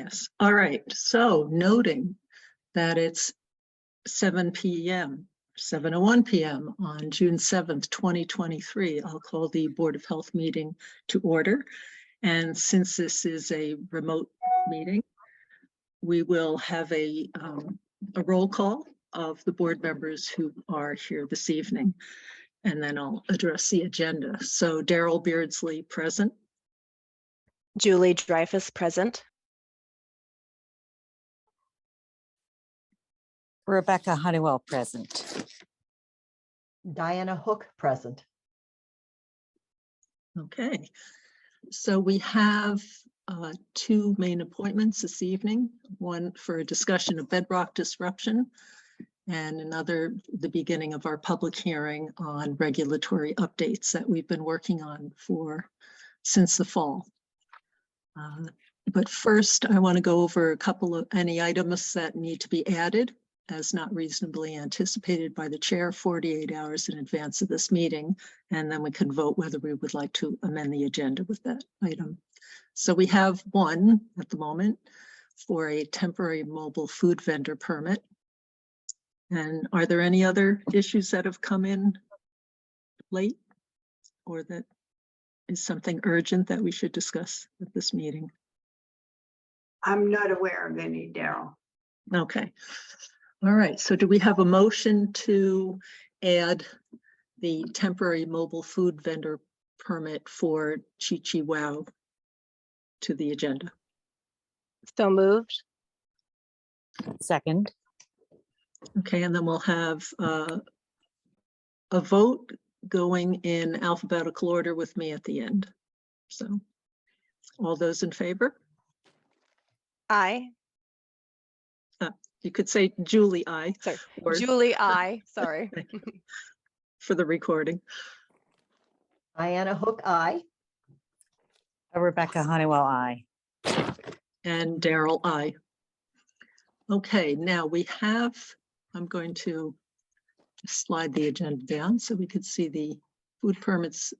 Yes. All right. So noting that it's 7 p.m., 7:01 p.m. on June 7th, 2023, I'll call the Board of Health meeting to order. And since this is a remote meeting, we will have a roll call of the board members who are here this evening. And then I'll address the agenda. So Daryl Beardsley present. Julie Dreyfus present. Rebecca Honeywell present. Diana Hook present. Okay, so we have two main appointments this evening, one for a discussion of bedrock disruption and another, the beginning of our public hearing on regulatory updates that we've been working on since the fall. But first, I want to go over a couple of any items that need to be added as not reasonably anticipated by the chair 48 hours in advance of this meeting, and then we can vote whether we would like to amend the agenda with that item. So we have one at the moment for a temporary mobile food vendor permit. And are there any other issues that have come in late or that is something urgent that we should discuss at this meeting? I'm not aware of any, Daryl. Okay. All right. So do we have a motion to add the temporary mobile food vendor permit for Chi Chi Wow to the agenda? So moved. Second. Okay, and then we'll have a vote going in alphabetical order with me at the end. So all those in favor? Aye. You could say Julie, aye. Sorry. Or Julie, aye. Sorry. for the recording. Diana Hook, aye. Rebecca Honeywell, aye. And Daryl, aye. Okay, now we have, I'm going to slide the agenda down so we could see the food permits,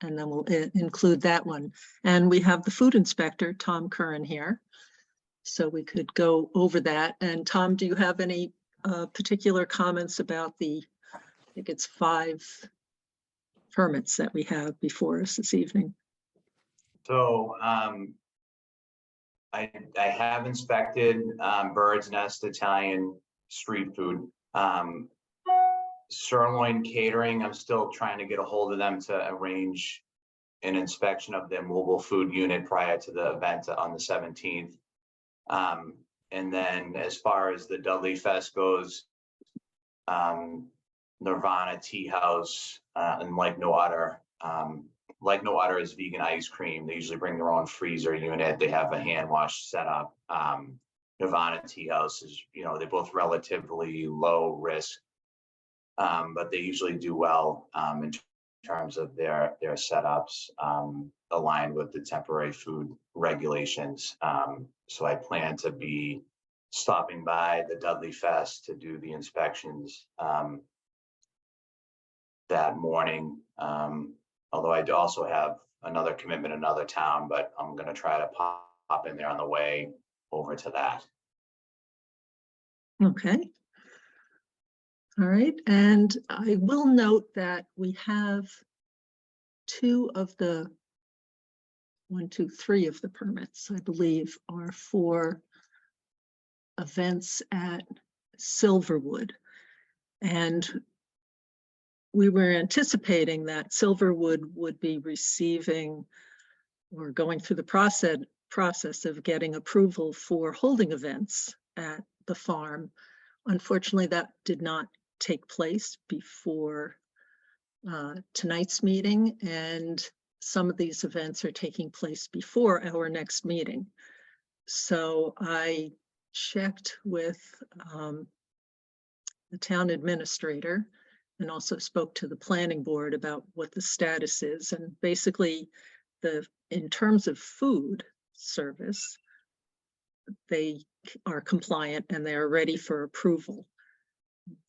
and then we'll include that one. And we have the food inspector, Tom Curran, here. So we could go over that. And Tom, do you have any particular comments about I think it's 5 permits that we have before us this evening? So I have inspected Bird's Nest Italian street food. Sirloin Catering, I'm still trying to get a hold of them to arrange an inspection of their mobile food unit prior to the event on the 17th. And then as far as the Dudley Fest goes, Nirvana Tea House and Like No Other. Like No Other is vegan ice cream. They usually bring their own freezer unit. They have a hand wash set up. Nirvana Tea House is, they're both relatively low risk, but they usually do well in terms of their setups aligned with the temporary food regulations. So I plan to be stopping by the Dudley Fest to do the inspections that morning. Although I do also have another commitment in another town, but I'm going to try to pop in there on the way over to that. Okay. All right, and I will note that we have 3 of the permits, I believe, are for events at Silverwood. And we were anticipating that Silverwood would be receiving or going through the process of getting approval for holding events at the farm. Unfortunately, that did not take place before tonight's meeting, and some of these events are taking place before our next meeting. So I checked with the town administrator and also spoke to the planning board about what the status is. And basically, in terms of food service, they are compliant and they are ready for approval.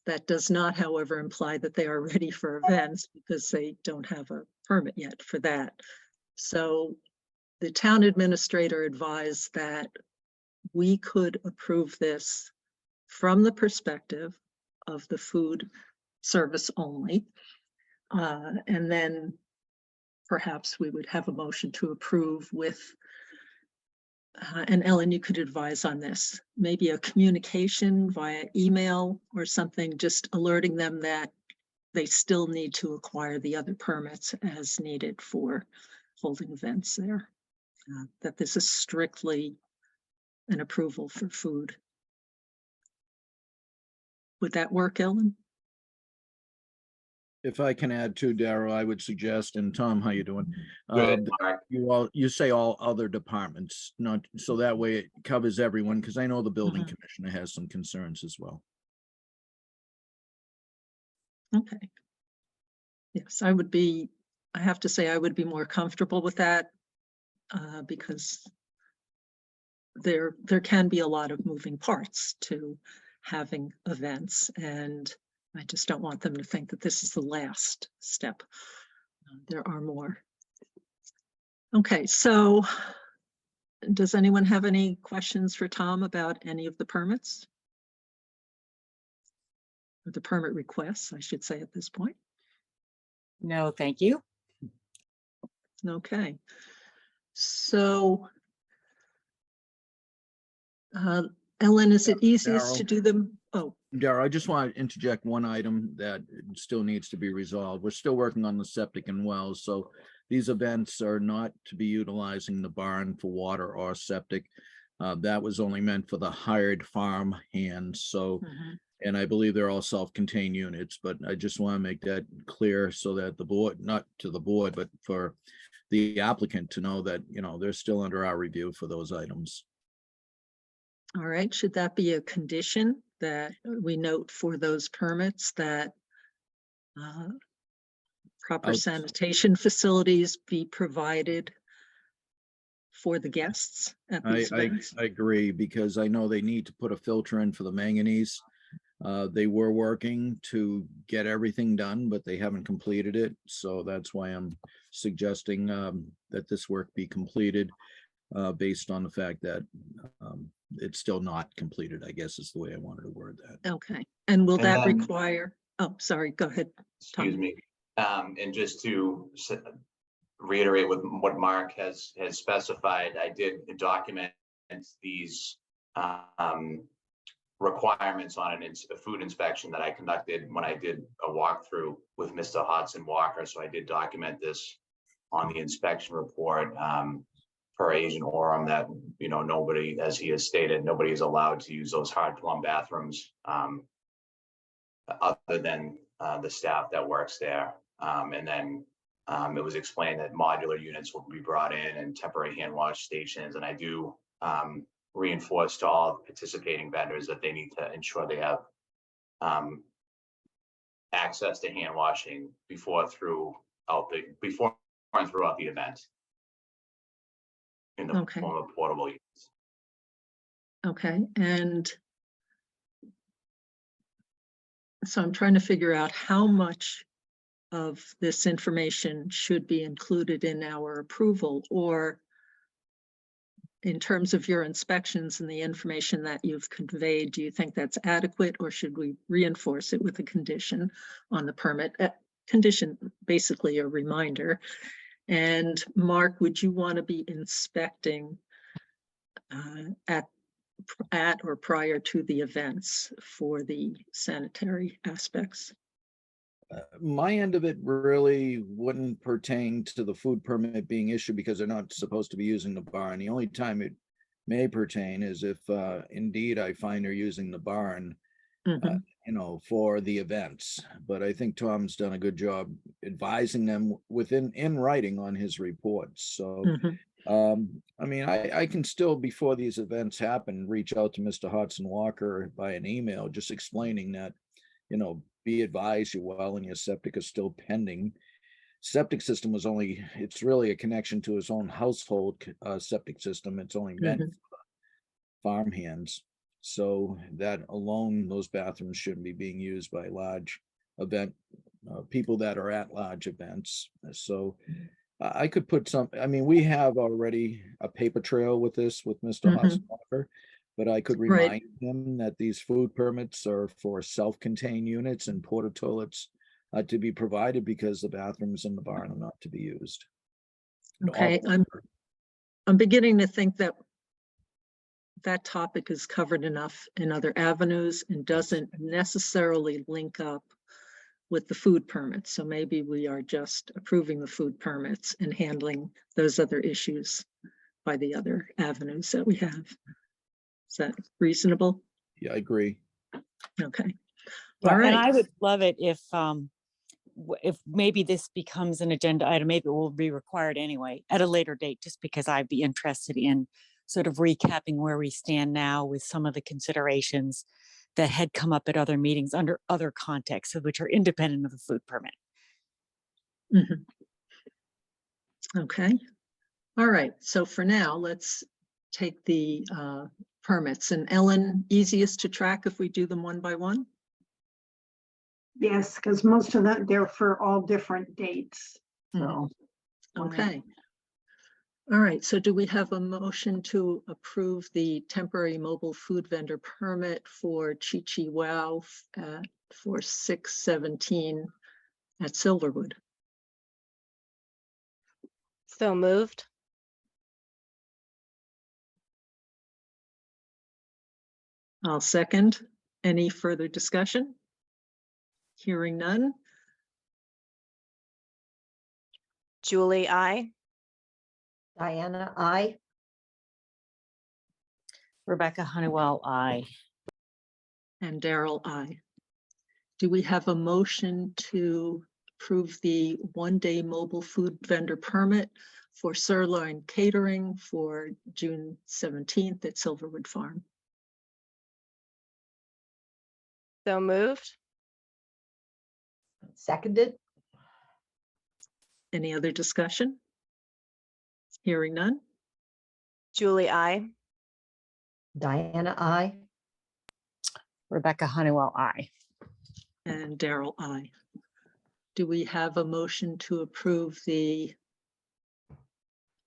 That does not, however, imply that they are ready for events because they don't have a permit yet for that. So the town administrator advised that we could approve this from the perspective of the food service only. And then perhaps we would have a motion to approve with, and Ellen, you could advise on this, maybe a communication via email or something, just alerting them that they still need to acquire the other permits as needed for holding events there. That this is strictly an approval for food. Would that work, Ellen? If I can add to Darrell, I would suggest, and Tom, how you doing? Good, Mark. You say all other departments, not, so that way it covers everyone, because I know the building commissioner has some concerns as well. Okay. Yes, I have to say I would be more comfortable with that because there can be a lot of moving parts to having events, and I just don't want them to think that this is the last step. There are more. Okay, so does anyone have any questions for Tom about any of the permits? Or the permit requests, I should say at this point. No, thank you. Okay. So Ellen, is it easiest to Darrell. do them? Oh, Darrell, I just want to interject one item that still needs to be resolved. We're still working on the septic and wells, so these events are not to be utilizing the barn for water or septic. That was only meant for the hired farm hands, so, and I believe they're all self-contained units, but I just want to make that clear so that the board, not to the board, but for the applicant to know that, you know, they're still under our review for those items. all right. Should that be a condition that we note for those permits that proper Out- sanitation facilities be provided for the guests at these events? I agree, because I know they need to put a filter in for the manganese. They were working to get everything done, but they haven't completed it. So that's why I'm suggesting that this work be completed based on the fact that it's still not completed, I guess is the way I wanted to word that. Okay, and will And that then- require, oh, sorry, go ahead. Excuse me. And just to reiterate with what Mark has specified, I did document these requirements on a food inspection that I conducted when I did a walkthrough with Mr. Hodson Walker. So I did document this on the inspection report per Agent Orem that, you know, nobody, as he has stated, nobody is allowed to use those hard plumb bathrooms other than the staff that works there. And then it was explained that modular units will be brought in and temporary hand wash stations. And I do reinforce to all participating vendors that they need to ensure they have access to hand washing before and throughout the event in the Okay. form of portable units. Okay, and so I'm trying to figure out how much of this information should be included in our approval, or in terms of your inspections and the information that you've conveyed, do you think that's adequate, or should we reinforce it with a condition on the permit? Condition, basically a reminder. And Mark, would you want to be inspecting at or prior to the events for the sanitary aspects? My end of it really wouldn't pertain to the food permit being issued because they're not supposed to be using the barn. The only time it may pertain is if indeed I find they're using the barn, you know, for the events. But I think Tom's done a good job advising them in writing on his reports. So I mean, I can still, before these events happen, reach out to Mr. Hodson Walker by an email, just explaining that, you know, be advised your well and your septic is still pending. Septic system was only, it's really a connection to his own household septic system. It's only meant for farm hands. So that alone, those bathrooms shouldn't be being used by large event people that are at large events. So I could put some, I mean, we have already a paper trail with this with Mr. Hodson Walker. But I could Right. remind him that these food permits are for self-contained units and porta toilets to be provided because the bathrooms in the barn are not to be used. Okay, I'm beginning to think that that topic is covered enough in other avenues and doesn't necessarily link up with the food permits. So maybe we are just approving the food permits and handling those other issues by the other avenues that we have. Is that reasonable? Yeah, I agree. Okay. Yeah, All and I right. would love it if maybe this becomes an agenda item, maybe it will be required anyway at a later date, just because I'd be interested in sort of recapping where we stand now with some of the considerations that had come up at other meetings under other contexts, which are independent of the food permit. Mhm. Okay. All right. So for now, let's take the permits. And Ellen, easiest to track if we do them one by one? Yes, because most of them, they're for all different dates. So. Okay. All right, so do we have a motion to approve the temporary mobile food vendor permit for Chi Chi Wow for 6/17 at Silverwood? So moved. I'll second. Any further discussion? Hearing none. Julie, I. Diana, I. Rebecca Honeywell, I. And Daryl, I. Do we have a motion to approve the one-day mobile food vendor permit for Sirloin Catering for June 17th at Silverwood Farm? So moved. Seconded. Any other discussion? Hearing none. Julie, I. Diana, I. Rebecca Honeywell, I. And Daryl, I. Do we have a motion to approve the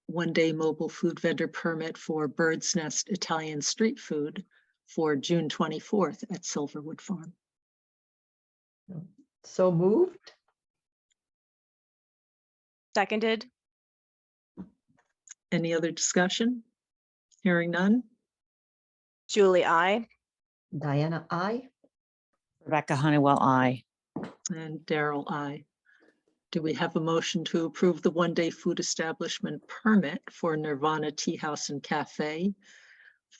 one-day mobile food vendor permit for Bird's Nest Italian Street Food for June 24th at Silverwood Farm? So moved. Seconded. Any other discussion? Hearing none. Julie, I. Diana, I. Rebecca Honeywell, I. And Daryl, I. Do we have a motion to approve the one-day food establishment permit for Nirvana Tea House and Cafe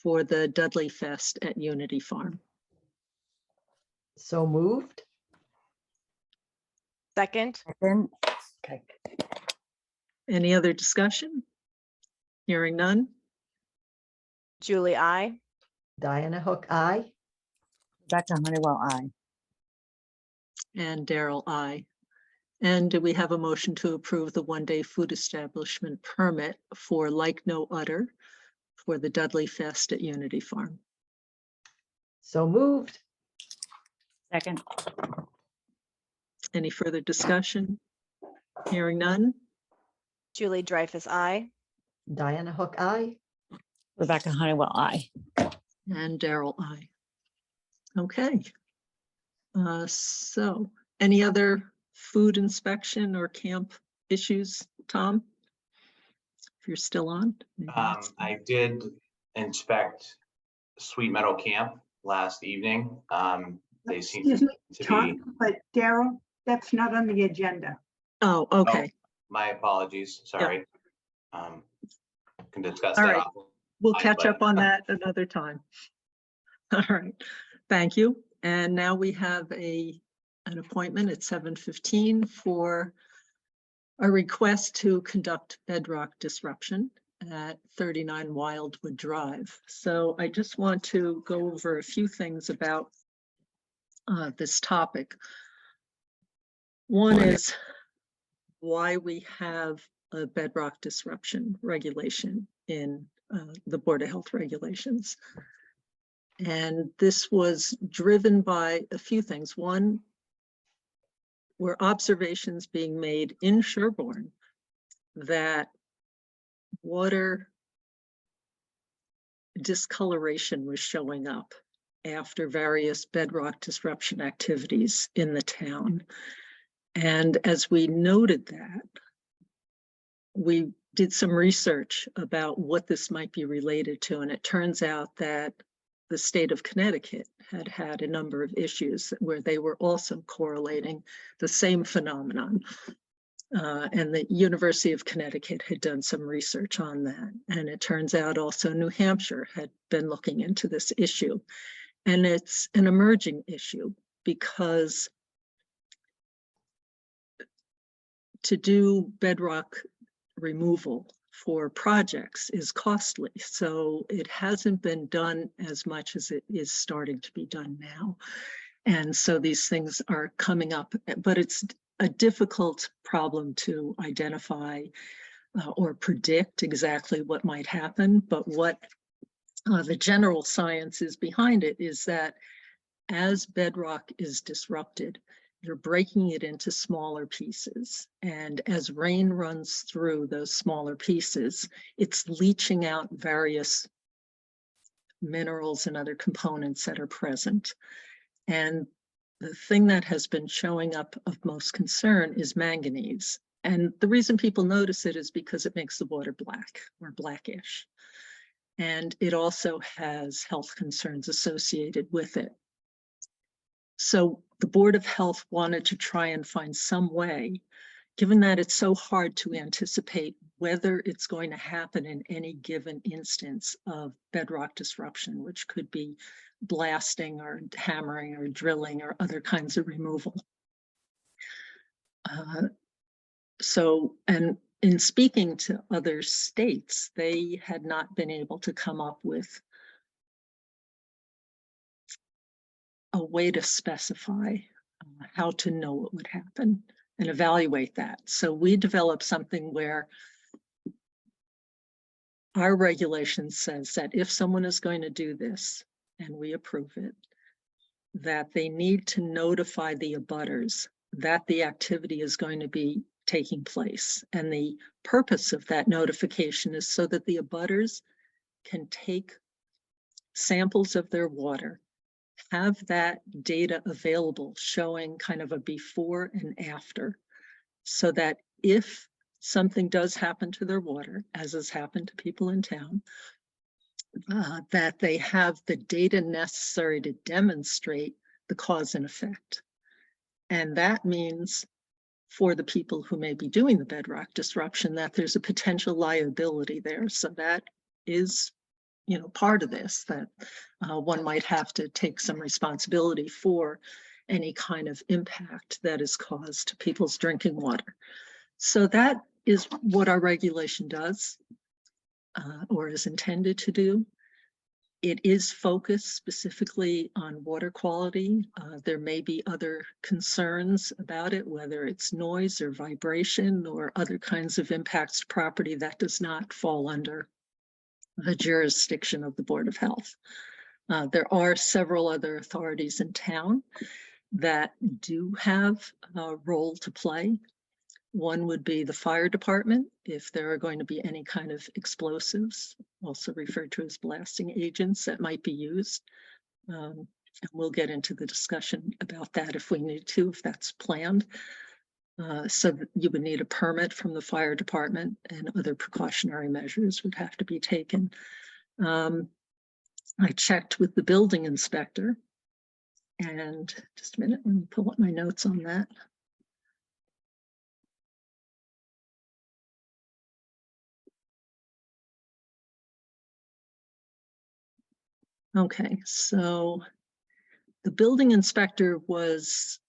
for the Dudley Fest at Unity Farm? So moved. Second. Second. Okay. Any other discussion? Hearing none. Julie, I. Diana Hook, I. Rebecca Honeywell, I. And Daryl, I. And do we have a motion to approve the one-day food establishment permit for Like No Udder for the Dudley Fest at Unity Farm? So moved. Second. Any further discussion? Hearing none. Julie Dreyfus, I. Diana Hook, I. Rebecca Honeywell, I. And Daryl, I. Okay. So any other food inspection or camp issues, Tom? If you're still on. maybe that's- I did inspect Sweet Meadow Camp last evening. They seem Excuse me, to be, Tom, but Daryl, that's not on the agenda. Oh, okay. my apologies, sorry. Can discuss All that. right. offline, We'll catch but- up on that another time. All right, thank you. And now we have an appointment at 7:15 for a request to conduct bedrock disruption at 39 Wildwood Drive. So I just want to go over a few things about this topic. One is why we have a bedrock disruption regulation in the Board of Health regulations. And this was driven by a few things. One, were observations being made in Sherborn that water discoloration was showing up after various bedrock disruption activities in the town. And as we noted that, we did some research about what this might be related to, and it turns out that the state of Connecticut had had a number of issues where they were also correlating the same phenomenon. And the University of Connecticut had done some research on that. And it turns out also New Hampshire had been looking into this issue. And it's an emerging issue because to do bedrock removal for projects is costly. So it hasn't been done as much as it is starting to be done now. And so these things are coming up, but it's a difficult problem to identify or predict exactly what might happen. But what the general science is behind it is that as bedrock is disrupted, you're breaking it into smaller pieces. And as rain runs through those smaller pieces, it's leaching out various minerals and other components that are present. And the thing that has been showing up of most concern is manganese. And the reason people notice it is because it makes the water black or blackish. And it also has health concerns associated with it. So the Board of Health wanted to try and find some way, given that it's so hard to anticipate whether it's going to happen in any given instance of bedrock disruption, which could be blasting or hammering or drilling or other kinds of removal. And in speaking to other states, they had not been able to come up with a way to specify how to know what would happen and evaluate that. So we developed something where our regulation says that if someone is going to do this and we approve it, that they need to notify the abutters that the activity is going to be taking place. And the purpose of that notification is so that the abutters can take samples of their water, have that data available showing kind of a before and after, so that if something does happen to their water, as has happened to people in town, that they have the data necessary to demonstrate the cause and effect. And that means for the people who may be doing the bedrock disruption that there's a potential liability there. So that is, you know, part of this, that one might have to take some responsibility for any kind of impact that is caused to people's drinking water. So that is what our regulation does, or is intended to do. It is focused specifically on water quality. There may be other concerns about it, whether it's noise or vibration or other kinds of impacts to property that does not fall under the jurisdiction of the Board of Health. There are several other authorities in town that do have a role to play. One would be the fire department, if there are going to be any kind of explosives, also referred to as blasting agents, that might be used. And we'll get into the discussion about that if we need to, if that's planned. So you would need a permit from the fire department, and other precautionary measures would have to be taken. I checked with the building inspector, and just a minute, let me pull up my notes on that. Okay, so the building inspector was,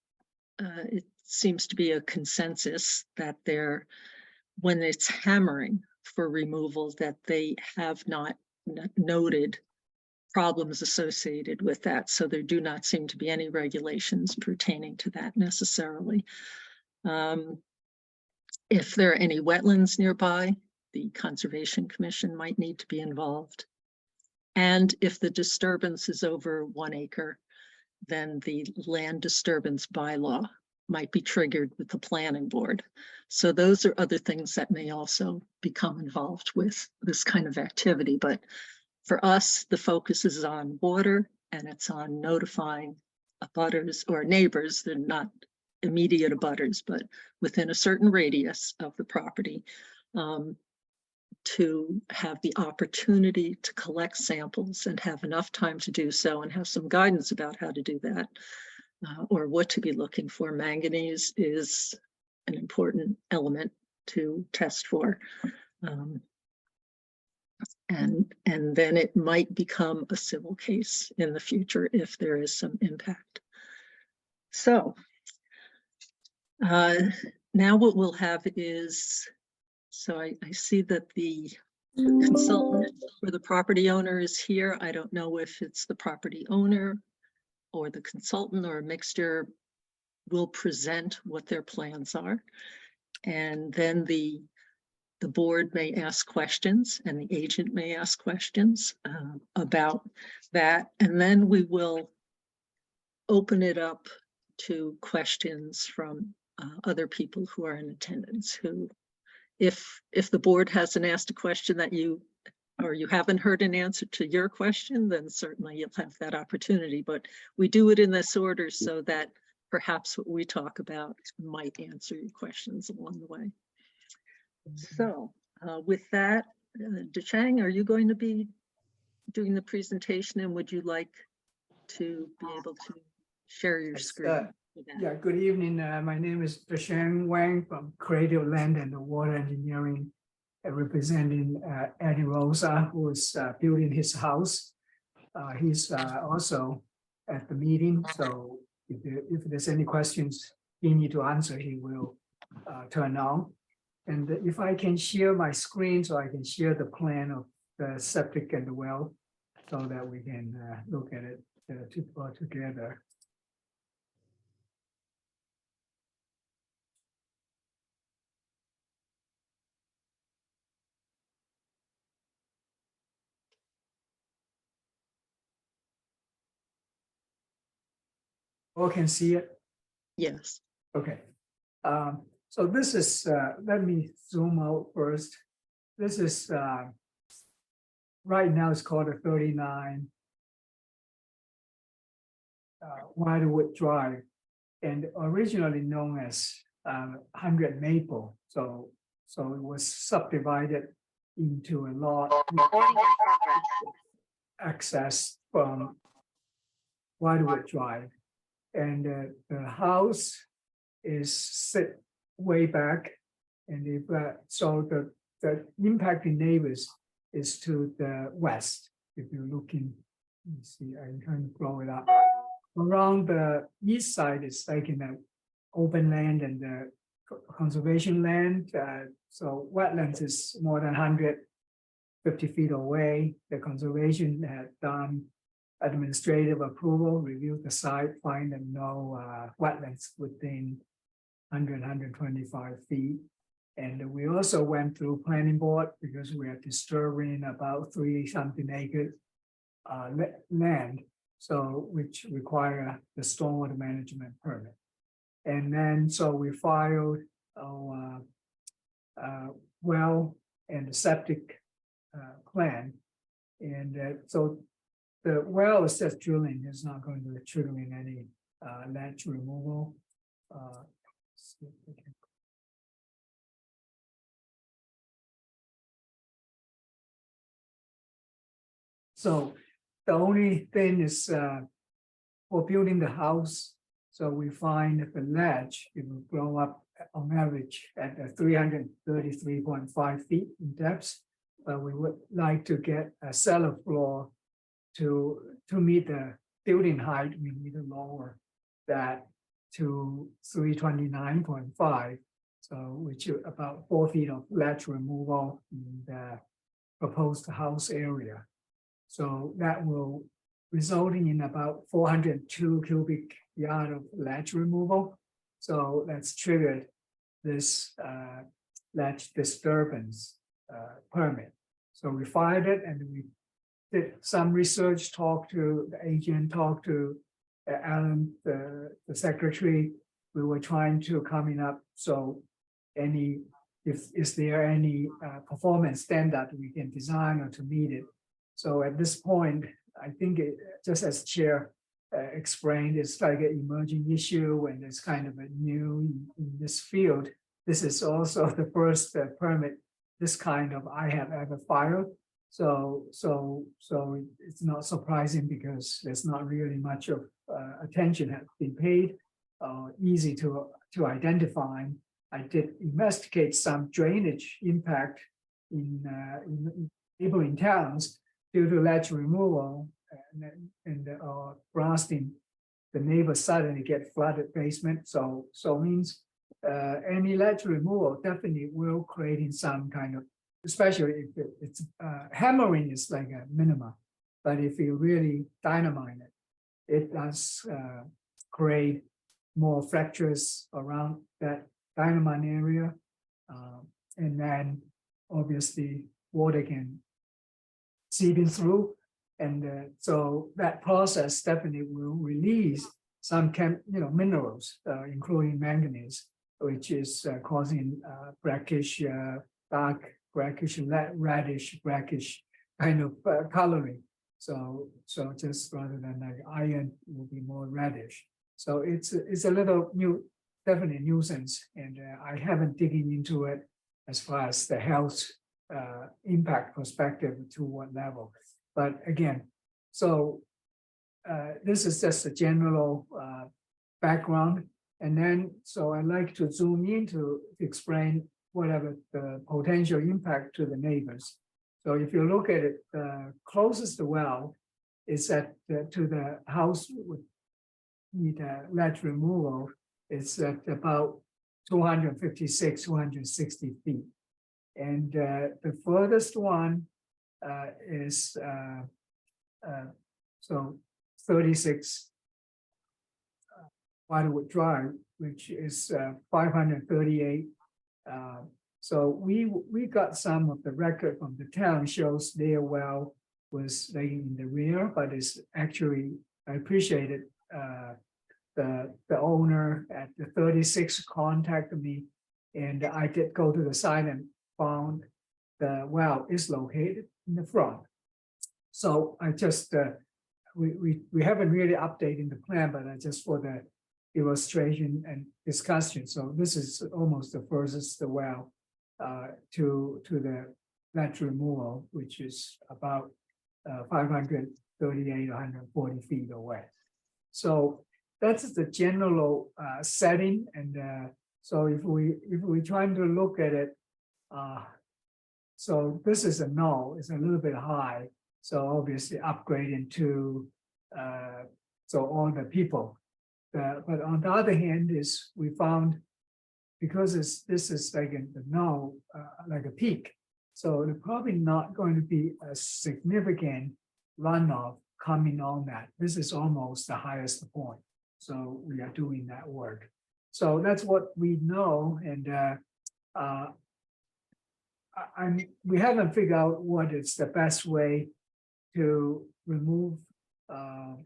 it seems to be a consensus that when it's hammering for removal, that they have not noted problems associated with that. So there do not seem to be any regulations pertaining to that necessarily. If there are any wetlands nearby, the Conservation Commission might need to be involved. And if the disturbance is over 1 acre, then the land disturbance bylaw might be triggered with the planning board. So those are other things that may also become involved with this kind of activity. But For us, the focus is on water, and it's on notifying abutters or neighbors. They're not immediate abutters, but within a certain radius of the property, to have the opportunity to collect samples and have enough time to do so, and have some guidance about how to do that, or what to be looking for. Manganese is an important element to test for. And then it might become a civil case in the future if there is some impact. So now what we'll have is, so I see that the consultant for the property owner is here. I don't know if it's the property owner or the consultant or a mixture. Will present what their plans are. And then the board may ask questions, and the agent may ask questions about that. And then we will open it up to questions from other people who are in attendance, who, if the board hasn't asked a question that you haven't heard an answer to your question, then certainly you'll have that opportunity. But we do it in this order so that perhaps what we talk about might answer your questions along the way. So with that, Dechang, are you going to be doing the presentation, and would you like to be able to share your Yes, screen? for that? Yeah, good evening. My name is Desheng Wang from Creative Land and Water Engineering, representing Eddie Rosa, who is building his house. He's also at the meeting, so if there's any questions he need to answer, he will turn on. And if I can share my screen, so I can share the plan of the septic and the well, so that we can look at it together. All can see it? Yes. Okay. So this is, let me zoom out first. This is, right now it's called a 39 Wildwood Drive, and originally known as 100 Maple. So it was subdivided into a lot. Access from Wildwood Drive. And the house is set way back, and so the impacting neighbors is to the west. If you're looking, you see, I'm trying to blow it up. Around the east side is like in the open land and the conservation land. So wetlands is more than 150 feet away. The conservation had done administrative approval, reviewed the site, find that no wetlands within 125 feet. And we also went through planning board because we are disturbing about 30-something acre land, so which require the stormwater management permit. And then so we filed our well and the septic plan, and so the well is just drilling, is not going to be triggering any ledge removal. See if we can- So the only thing is for building the house, so we find that the ledge, it will grow up on average at 333.5 feet in depth. But we would like to get a cellar floor to meet the building height. We need to lower that to 329.5, so which is about 4 feet of ledge removal in the proposed house area. So that will resulting in about 402 cubic yard of ledge removal. So that's triggered this ledge disturbance permit. So we filed it, and we did some research, talked to the agent, talked to Alan, the secretary. We were trying to coming up, so is there any performance standard we can design or to meet it? So at this point, I think just as Chair explained, it's like an emerging issue and it's kind of a new in this field. This is also the first permit this kind of I have ever filed. So it's not surprising because there's not really much of attention has been paid, easy to identify. I did investigate some drainage impact in neighboring towns due to ledge removal and blasting. The neighbors suddenly get flooded basement, so means any ledge removal definitely will create some kind of, especially if it's hammering is like a minimum, but if you really dynamite it, it does create more fractures around that dynamite area, and then obviously water can seeping through, and so that process definitely will release some minerals, including manganese, which is causing brackish, dark brackish, reddish, brackish kind of coloring. So just rather than like iron, will be more reddish. So it's a little new, definitely nuisance, and I haven't digging into it as far as the health impact perspective to what level. But again, so this is just a general background. And then, so I'd like to zoom in to explain whatever the potential impact to the neighbors. So if you look at it, the closest well is at to the house with need ledge removal. It's at about 256, 260 feet. And the furthest one is so 36 Waterwood Drive, which is 538. So we got some of the record from the town shows their well was like in the rear, but it's actually, I appreciate it. The owner at the 36 contacted me, and I did go to the site and found the well is located in the front. So I just we haven't really updated the plan, but I just for the illustration and discussion. So this is almost the furthest well to the ledge removal, which is about 538, 140 feet away. So that's the general setting, and so if we trying to look at it, so this is a no, it's a little bit high. So obviously upgrading to so all the people. But on the other hand, is we found because this is like a no, like a peak, so it's probably not going to be a significant runoff coming on that. This is almost the highest point. So we are doing that work. So that's what we know, and we haven't figured out what is the best way to remove the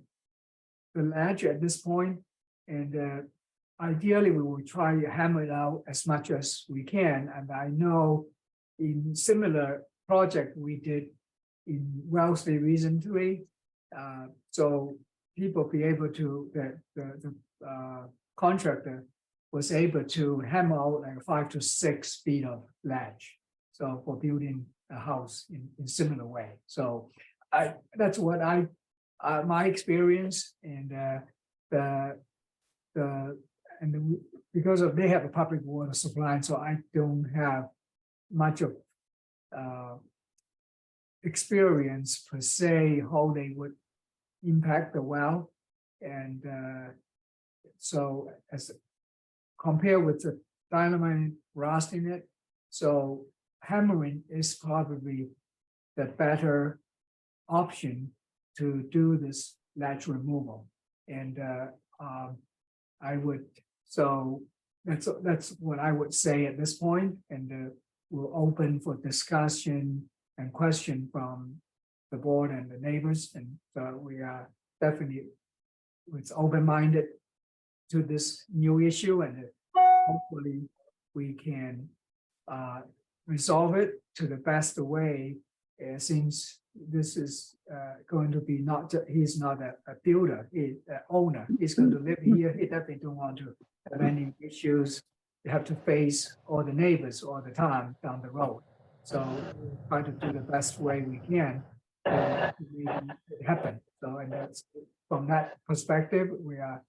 ledge at this point. And ideally, we will try to hammer it out as much as we can. And I know in similar project we did in Wellesley recently, so people be able to, the contractor was able to hammer out like 5 to 6 feet of ledge. So for building a house in similar way. So that's what my experience, and because of they have a public water supply, so I don't have much of experience per se how they would impact the well, and so as compared with the dynamite rusting it, so hammering is probably the better option to do this ledge removal. And I would, so that's what I would say at this point, and we'll open for discussion and question from the board and the neighbors, and we are definitely open-minded to this new issue, and hopefully we can resolve it to the best way since this is going to be not, he's not a builder, he's an owner, he's going to live here, he definitely don't want to have any issues. You have to face all the neighbors all the time down the road. So we'll try to do the best way we can to make it happen. So, and that's, from that perspective, we are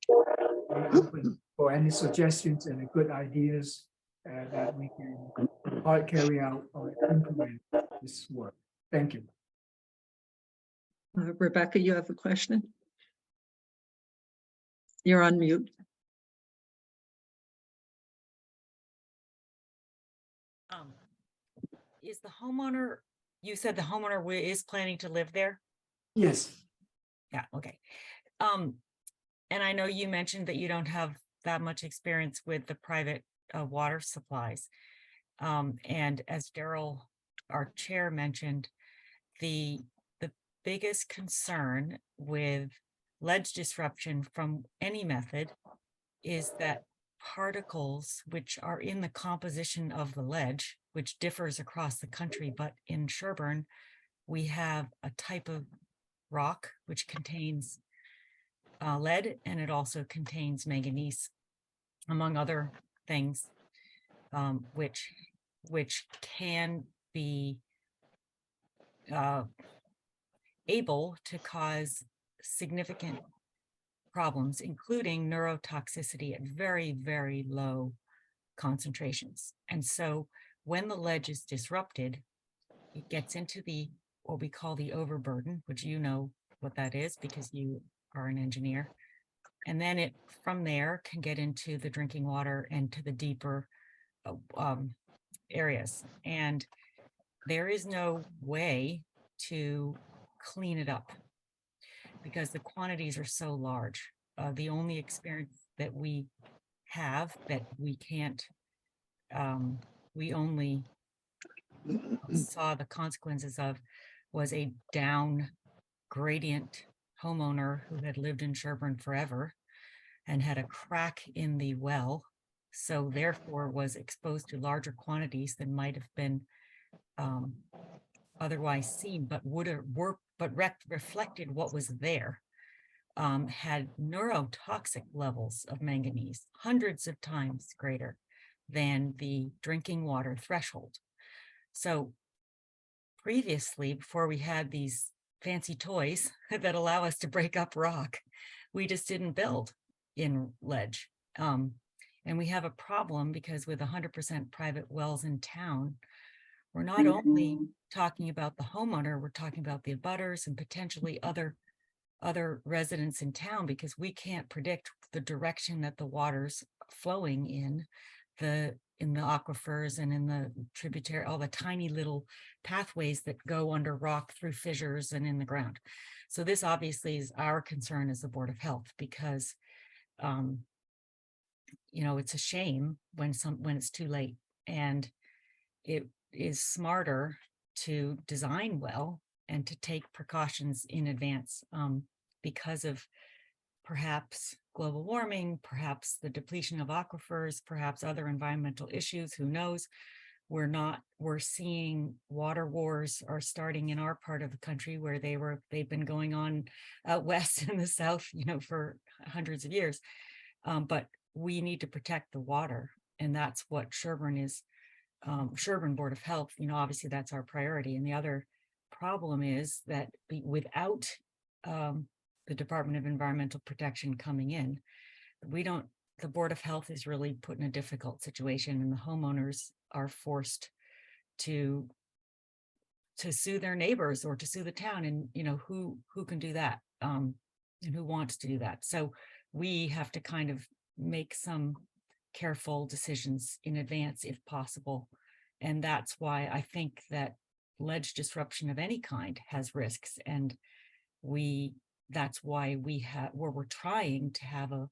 very open for any suggestions and good ideas that we can carry out or implement this work. Thank you. Rebecca, you have a question? You're on mute. Is the homeowner, you said the homeowner is planning to live there? Yes. Yeah, okay. And I know you mentioned that you don't have that much experience with the private water supplies. And as Daryl, our chair, mentioned, the biggest concern with ledge disruption from any method is that particles which are in the composition of the ledge, which differs across the country, but in Sherborn, we have a type of rock which contains lead, and it also contains manganese, among other things, which can be able to cause significant problems, including neurotoxicity at very, very low concentrations. And so when the ledge is disrupted, it gets into what we call the overburden, which you know what that is because you are an engineer. And then it, from there, can get into the drinking water and to the deeper areas. And there is no way to clean it up because the quantities are so large. The only experience that we have that we can't, we only saw the consequences of was a down gradient homeowner who had lived in Sherborn forever and had a crack in the well, so therefore was exposed to larger quantities than might have been otherwise seen, but reflected what was there. Had neurotoxic levels of manganese, hundreds of times greater than the drinking water threshold. So previously, before we had these fancy toys that allow us to break up rock, we just didn't build in ledge. And we have a problem because with 100% private wells in town, we're not only talking about the homeowner, we're talking about the abutters and potentially other residents in town, because we can't predict the direction that the water's flowing in the aquifers and in the tributary, all the tiny little pathways that go under rock through fissures and in the ground. So this obviously is our concern as the Board of Health, because it's a shame when it's too late, and it is smarter to design well and to take precautions in advance because of perhaps global warming, perhaps the depletion of aquifers, perhaps other environmental issues, who knows? We're seeing water wars are starting in our part of the country where they've been going on out west in the south, for hundreds of years. But we need to protect the water, and that's what Sherborn is. Sherborn Board of Health, obviously that's our priority. And the other problem is that without the Department of Environmental Protection coming in, the Board of Health is really put in a difficult situation, and the homeowners are forced to sue their neighbors or to sue the town. And, who can do that? And who wants to do that? So we have to kind of make some careful decisions in advance if possible. And that's why I think that ledge disruption of any kind has risks. And that's why we're trying to have a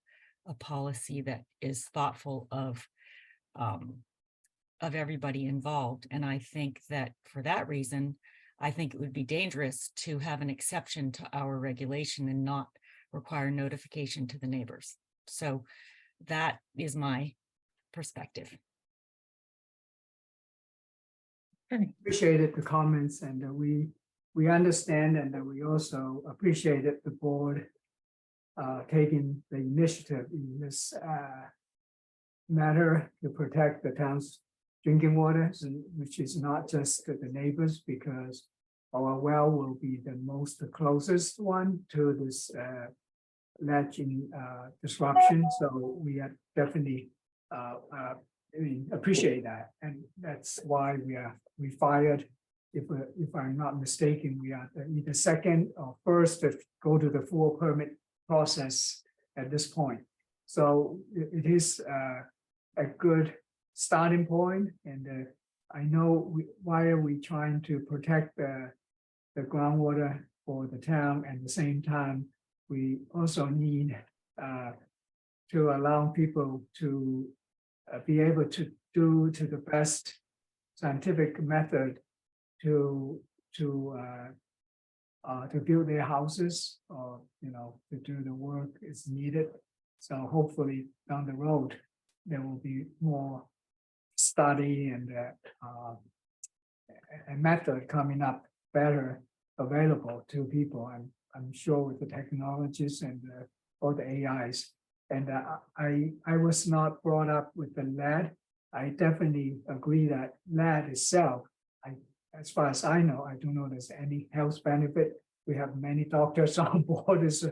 policy that is thoughtful of everybody involved. And I think that for that reason, I think it would be dangerous to have an exception to our regulation and not require notification to the neighbors. So that is my perspective. Okay. appreciated the comments, and we understand, and we also appreciated the board taking the initiative in this matter to protect the town's drinking water, which is not just the neighbors, because our well will be the most closest one to this ledging disruption. So we are definitely appreciate that, and that's why we fired. If I'm not mistaken, we are either second or first to go to the full permit process at this point. So it is a good starting point, and I know why are we trying to protect the groundwater for the town. At the same time, we also need to allow people to be able to do to the best scientific method to build their houses, or to do the work is needed. So hopefully down the road there will be more study and a method coming up better available to people. I'm sure with the technologies and all the AIs. And I was not brought up with the lead. I definitely agree that lead itself, as far as I know, I don't know there's any health benefit. We have many doctors on board, as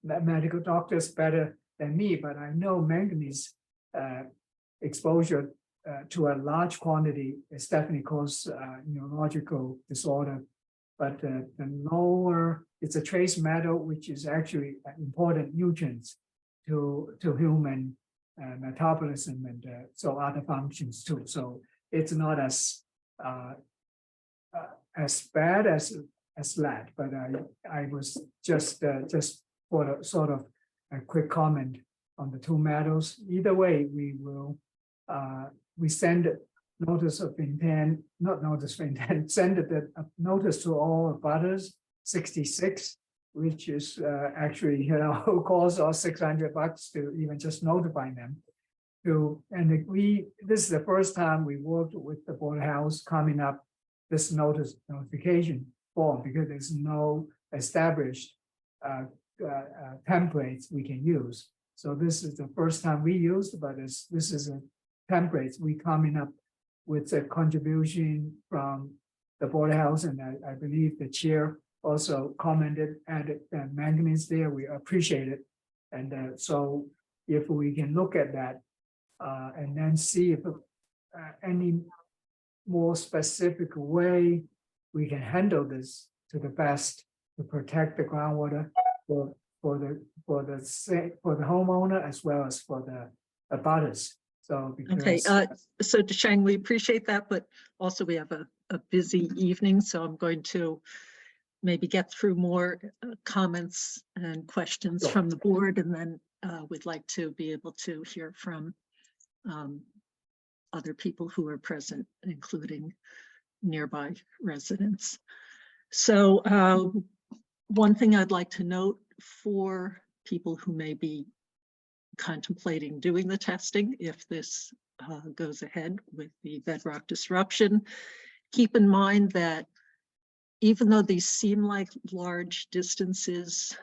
medical doctors better than me, but I know manganese exposure to a large quantity is definitely cause neurological disorder. But the lower, it's a trace metal, which is actually important nutrients to human metabolism and so other functions too. So it's not as bad as lead. But I was just for a sort of a quick comment on the two metals. Either way, we will we send notice of intent, not notice of intent, send a notice to all abutters 66, which is actually costs us $600 to even just notify them. And this is the first time we worked with the Board of Health coming up this notification form, because there's no established templates we can use. So this is the first time we used, but this is a templates we coming up with a contribution from the Board of Health, and I believe the chair also commented, added manganese there. We appreciate it, and so if we can look at that and then see if any more specific way we can handle this to the best to protect the groundwater for the homeowner as well as for the abutters. So Okay, because so Shang, we appreciate that, but also we have a busy evening, so I'm going to maybe get through more comments and questions Sure. from the board, and then we'd like to be able to hear from other people who are present, including nearby residents. So one thing I'd like to note for people who may be contemplating doing the testing, if this goes ahead with the bedrock disruption, keep in mind that even though these seem like large distances,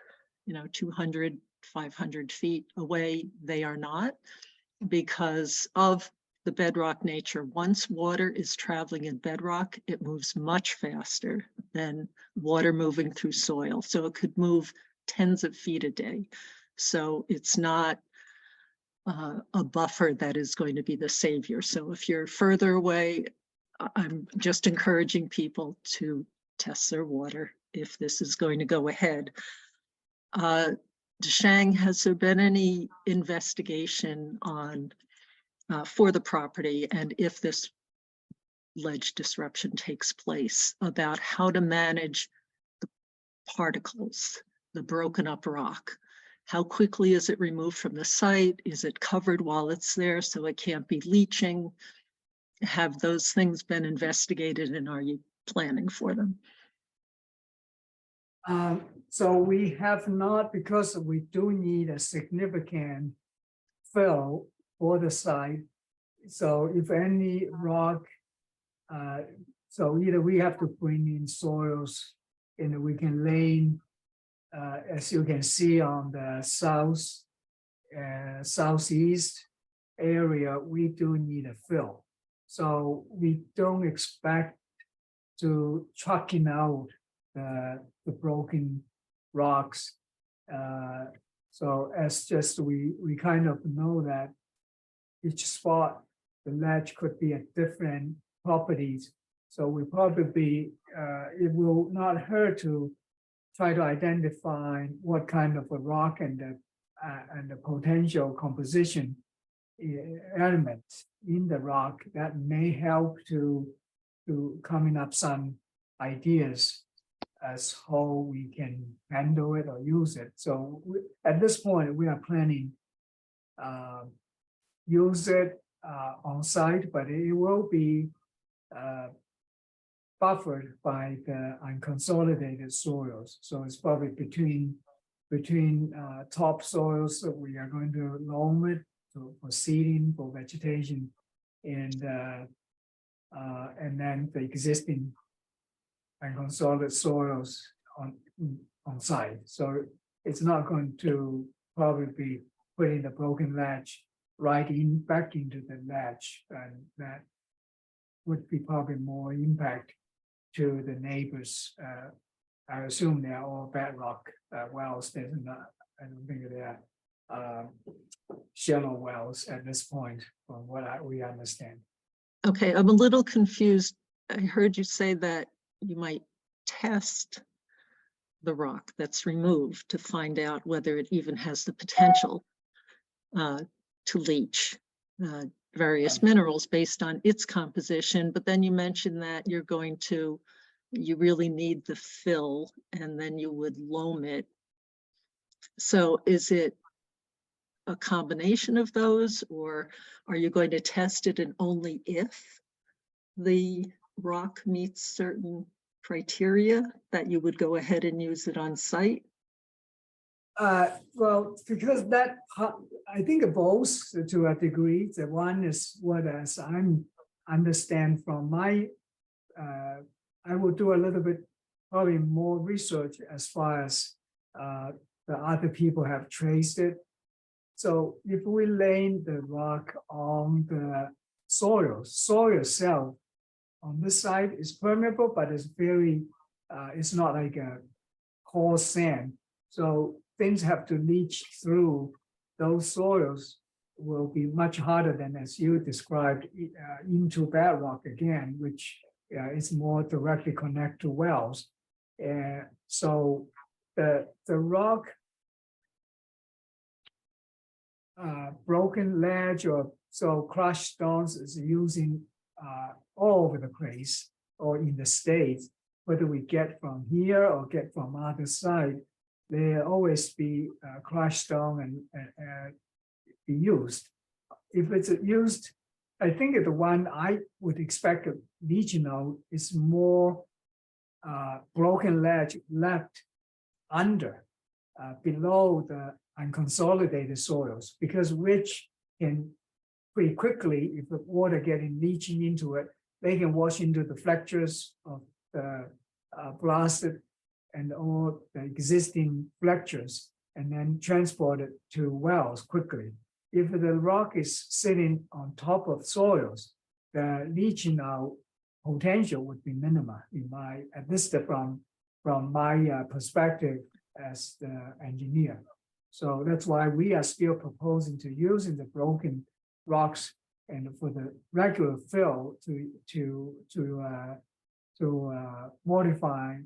200, 500 feet away, they are not, because of the bedrock nature. Once water is traveling in bedrock, it moves much faster than water moving through soil. So it could move tens of feet a day. So it's not a buffer that is going to be the savior. So if you're further away, I'm just encouraging people to test their water if this is going to go ahead. Shang, has there been any investigation on for the property, and if this ledge disruption takes place, about how to manage the particles, the broken up rock? How quickly is it removed from the site? Is it covered while it's there so it can't be leaching? Have those things been investigated, and are you planning for them? So we have not, because we do need a significant fill for the site. So if any rock So either we have to bring in soils and we can lay, as you can see on the southeast area, we do need a fill. So we don't expect to trucking out the broken rocks. So as just we kind of know that each spot, the ledge could be at different properties. So we probably, it will not hurt to try to identify what kind of a rock and the potential composition elements in the rock that may help to coming up some ideas as how we can handle it or use it. So at this point, we are planning use it on site, but it will be buffered by the unconsolidated soils. So it's probably between top soils that we are going to loam it for seeding, for vegetation, and then the existing unconsolidated soils on site. So it's not going to probably be putting the broken ledge right back into the ledge, and that would be probably more impact to the neighbors. I assume they are all bedrock wells. There's not, I don't think they are shallow wells at this point, from what we understand. Okay, I'm a little confused. I heard you say that you might test the rock that's removed to find out whether it even has the potential to leach various minerals based on its composition. But then you mentioned that you really need the fill, and then you would loam it. So is it a combination of those, or are you going to test it and only if the rock meets certain criteria that you would go ahead and use it on site? Well, because that, I think both to a degree. The one is what, as I understand from my, I will do a little bit, probably more research as far as the other people have traced it. So if we lay the rock on the soil itself on this side is permeable, but it's very, it's not like a coarse sand. So things have to leach through those soils will be much harder than, as you described, into bedrock again, which is more directly connected to wells. So the rock broken ledge or so crushed stones is using all over the place or in the States, whether we get from here or get from other side, there always be crushed stone and be used. If it's used, I think the one I would expect leaching out is more broken ledge left under, below the unconsolidated soils, because which can pretty quickly, if the water getting leaching into it, they can wash into the flexures of the blasted and all the existing flexures and then transport it to wells quickly. If the rock is sitting on top of soils, the leaching out potential would be minimal in my, at least from my perspective as the engineer. So that's why we are still proposing to using the broken rocks and for the regular fill to modify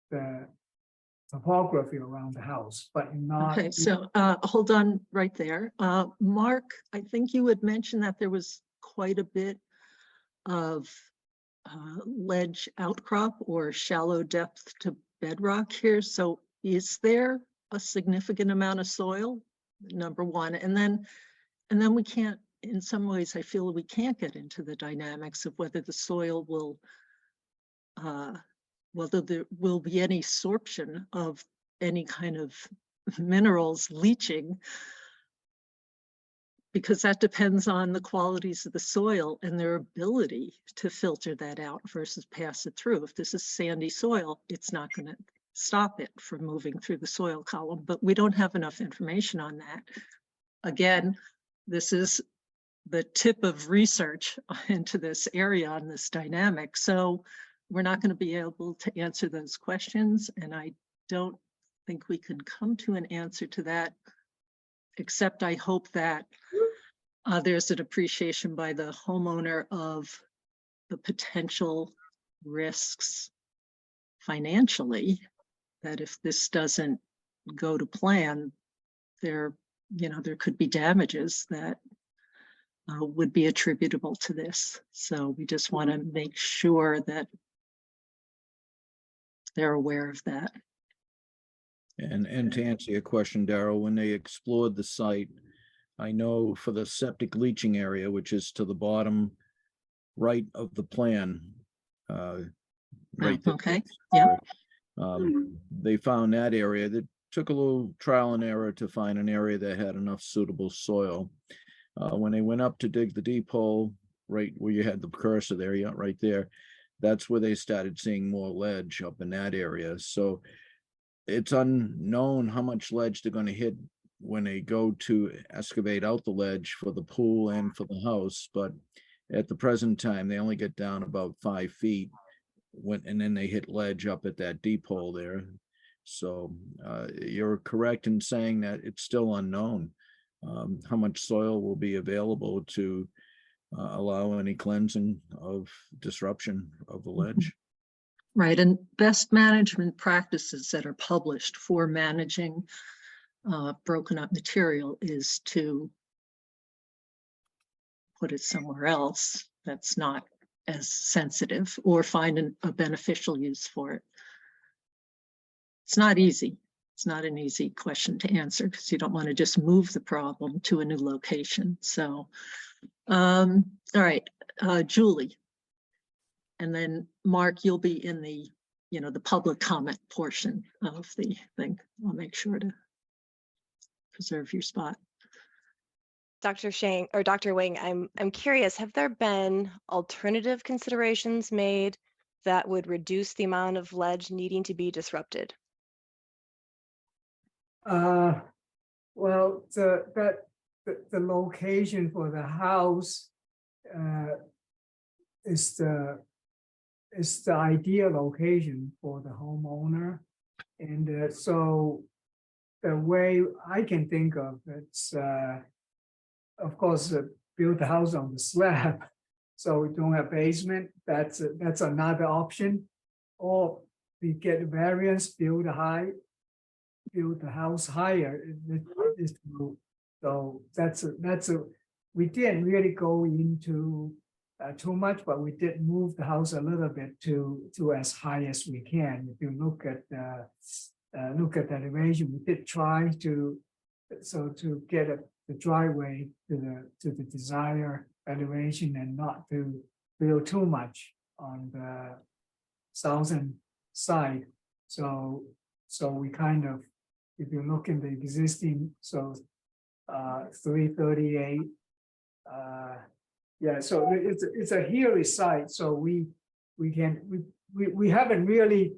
the topography around the house, but not. Okay, so hold on right there. Mark, I think you had mentioned that there was quite a bit of ledge outcrop or shallow depth to bedrock here. So is there a significant amount of soil? Number one, and then we can't, in some ways, I feel we can't get into the dynamics of whether the soil will, whether there will be any sorption of any kind of minerals leaching because that depends on the qualities of the soil and their ability to filter that out versus pass it through. If this is sandy soil, it's not going to stop it from moving through the soil column, but we don't have enough information on that. Again, this is the tip of research into this area on this dynamic. So we're not going to be able to answer those questions. And I don't think we can come to an answer to that, except I hope that there's an appreciation by the homeowner of the potential risks financially, that if this doesn't go to plan, there could be damages that would be attributable to this. So we just want to make sure that they're aware of that. And to answer your question, Darrell, when they explored the site, I know for the septic leaching area, which is to the bottom right of the plan, right there. Okay, yeah. They found that area. That took a little trial and error to find an area that had enough suitable soil. When they went up to dig the deep hole, right where you had the cursor there, yeah, right there, that's where they started seeing more ledge up in that area. So it's unknown how much ledge they're going to hit when they go to excavate out the ledge for the pool and for the house. But at the present time, they only get down about 5 feet and then they hit ledge up at that deep hole there. So you're correct in saying that it's still unknown how much soil will be available to allow any cleansing of disruption of the ledge. Right, and best management practices that are published for managing broken up material is to put it somewhere else that's not as sensitive, or find a beneficial use for it. It's not easy. It's not an easy question to answer because you don't want to just move the problem to a new location. So, all right, Julie. And then Mark, you'll be in the, the public comment portion of the thing. I'll make sure to preserve your spot. Dr. Shang or Dr. Wing, I'm curious, have there been alternative considerations made that would reduce the amount of ledge needing to be disrupted? Well, the location for the house is the ideal location for the homeowner, and so the way I can think of it's of course build the house on the slab, so we don't have basement. That's another option, or we get variance, build the house higher. So that's a we didn't really go into too much, but we did move the house a little bit to as high as we can. If you look at the elevation, we did try to get the driveway to the desired elevation and not to build too much on the southern side. So we kind of, if you look in the existing, 338, yeah, so it's a hilly site, so we haven't really,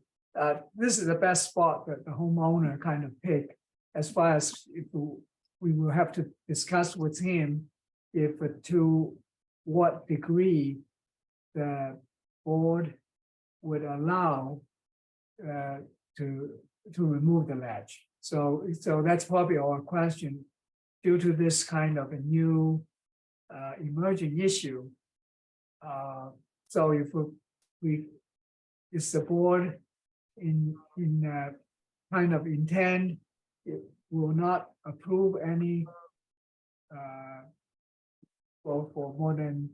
this is the best spot that the homeowner kind of picked. As far as if we will have to discuss with him if to what degree the board would allow to remove the ledge. So that's probably our question. Due to this kind of a new emerging issue, so if is the board in kind of intend, it will not approve any for more than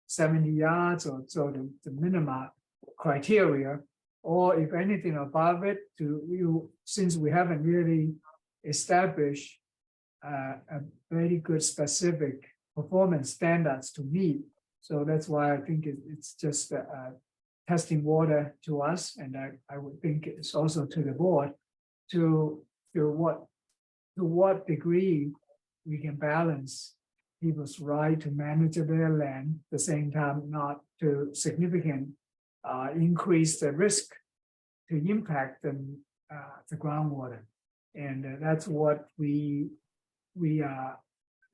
70 yards, or so the minimum criteria, or if anything above it, since we haven't really established a very good specific performance standards to meet. So that's why I think it's just testing water to us, and I would think it's also to the board to what degree we can balance people's right to manage their land, at the same time not to significant increase the risk to impact the groundwater. And that's what we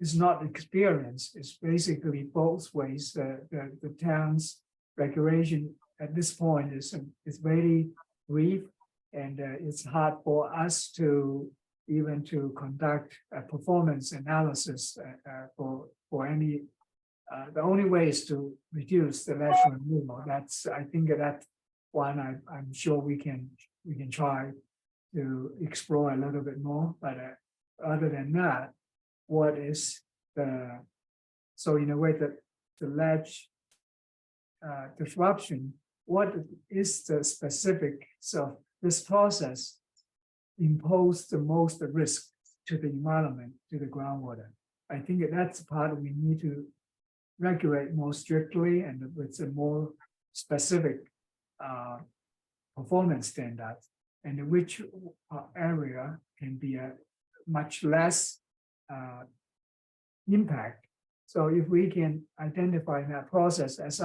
is not experience. It's basically both ways. The town's regulation at this point is very brief, and it's hard for us to even to conduct a performance analysis for any. The only way is to reduce the ledge removal. I think that one I'm sure we can try to explore a little bit more. But other than that, what is so in a way that the ledge disruption, what is the specific, so this process impose the most risk to the environment, to the groundwater? I think that's the part we need to regulate more strictly and with a more specific performance standards, and which area can be a much less impact. So if we can identify that process, as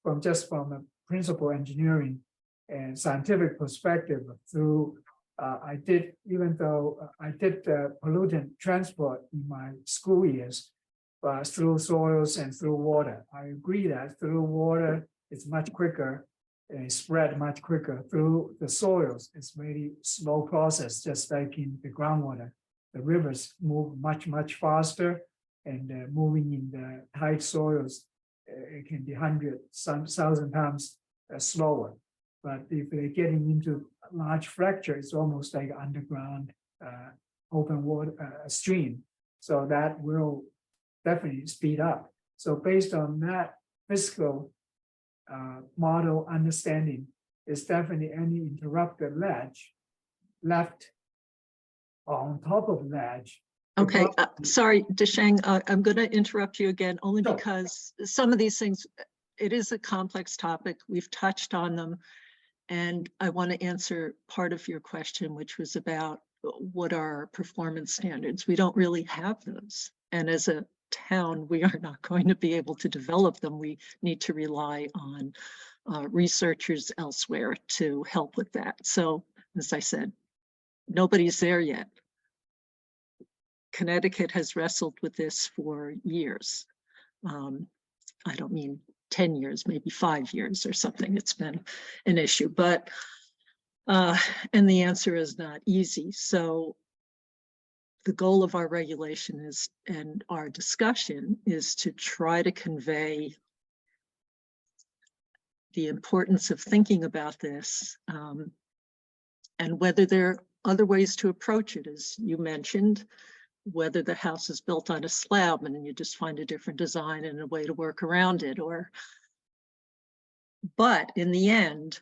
from a principal engineering and scientific perspective, through I did pollutant transport in my school years, through soils and through water. I agree that through water it's much quicker and spread much quicker. Through the soils, it's very slow process, just like in the groundwater. The rivers move much faster, and moving in the tight soils, it can be 1,000 times slower. But if they're getting into large fracture, it's almost like underground open water stream. So that will definitely speed up. So based on that physical model understanding, is definitely any interrupted ledge left on top of ledge. Okay, sorry, Desheng, I'm going to interrupt you again, only Sure. because some of these things, it is a complex topic. We've touched on them. And I want to answer part of your question, which was about what are our performance standards. We don't really have those. And as a town, we are not going to be able to develop them. We need to rely on researchers elsewhere to help with that. So, as I said, nobody's there yet. Connecticut has wrestled with this for years. I don't mean 10 years, maybe 5 years or something. It's been an issue, but, and the answer is not easy. So the goal of our regulation is, and our discussion is to try to convey the importance of thinking about this, and whether there are other ways to approach it, as you mentioned, whether the house is built on a slab and you just find a different design and a way to work around it, but in the end,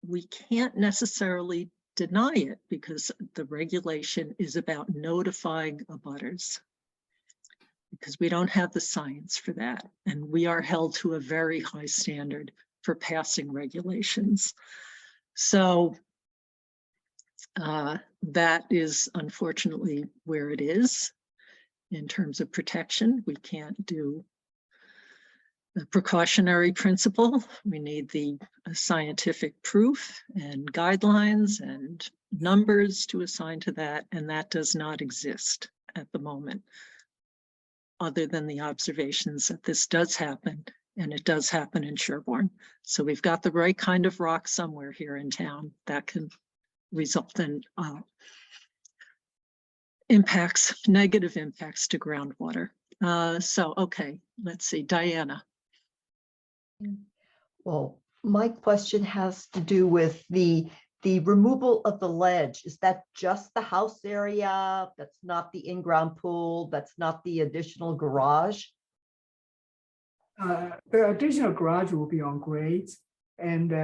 we can't necessarily deny it because the regulation is about notifying abutters, because we don't have the science for that. And we are held to a very high standard for passing regulations. So that is unfortunately where it is in terms of protection. We can't do the precautionary principle. We need the scientific proof and guidelines and numbers to assign to that, and that does not exist at the moment, other than the observations that this does happen, and it does happen in Sherborn. So we've got the right kind of rock somewhere here in town that can result in negative impacts to groundwater. So, okay, let's see, Diana. Well, my question has to do with the removal of the ledge. Is that just the house area? That's not the in-ground pool? That's not the additional garage? The additional garage will be on grade, and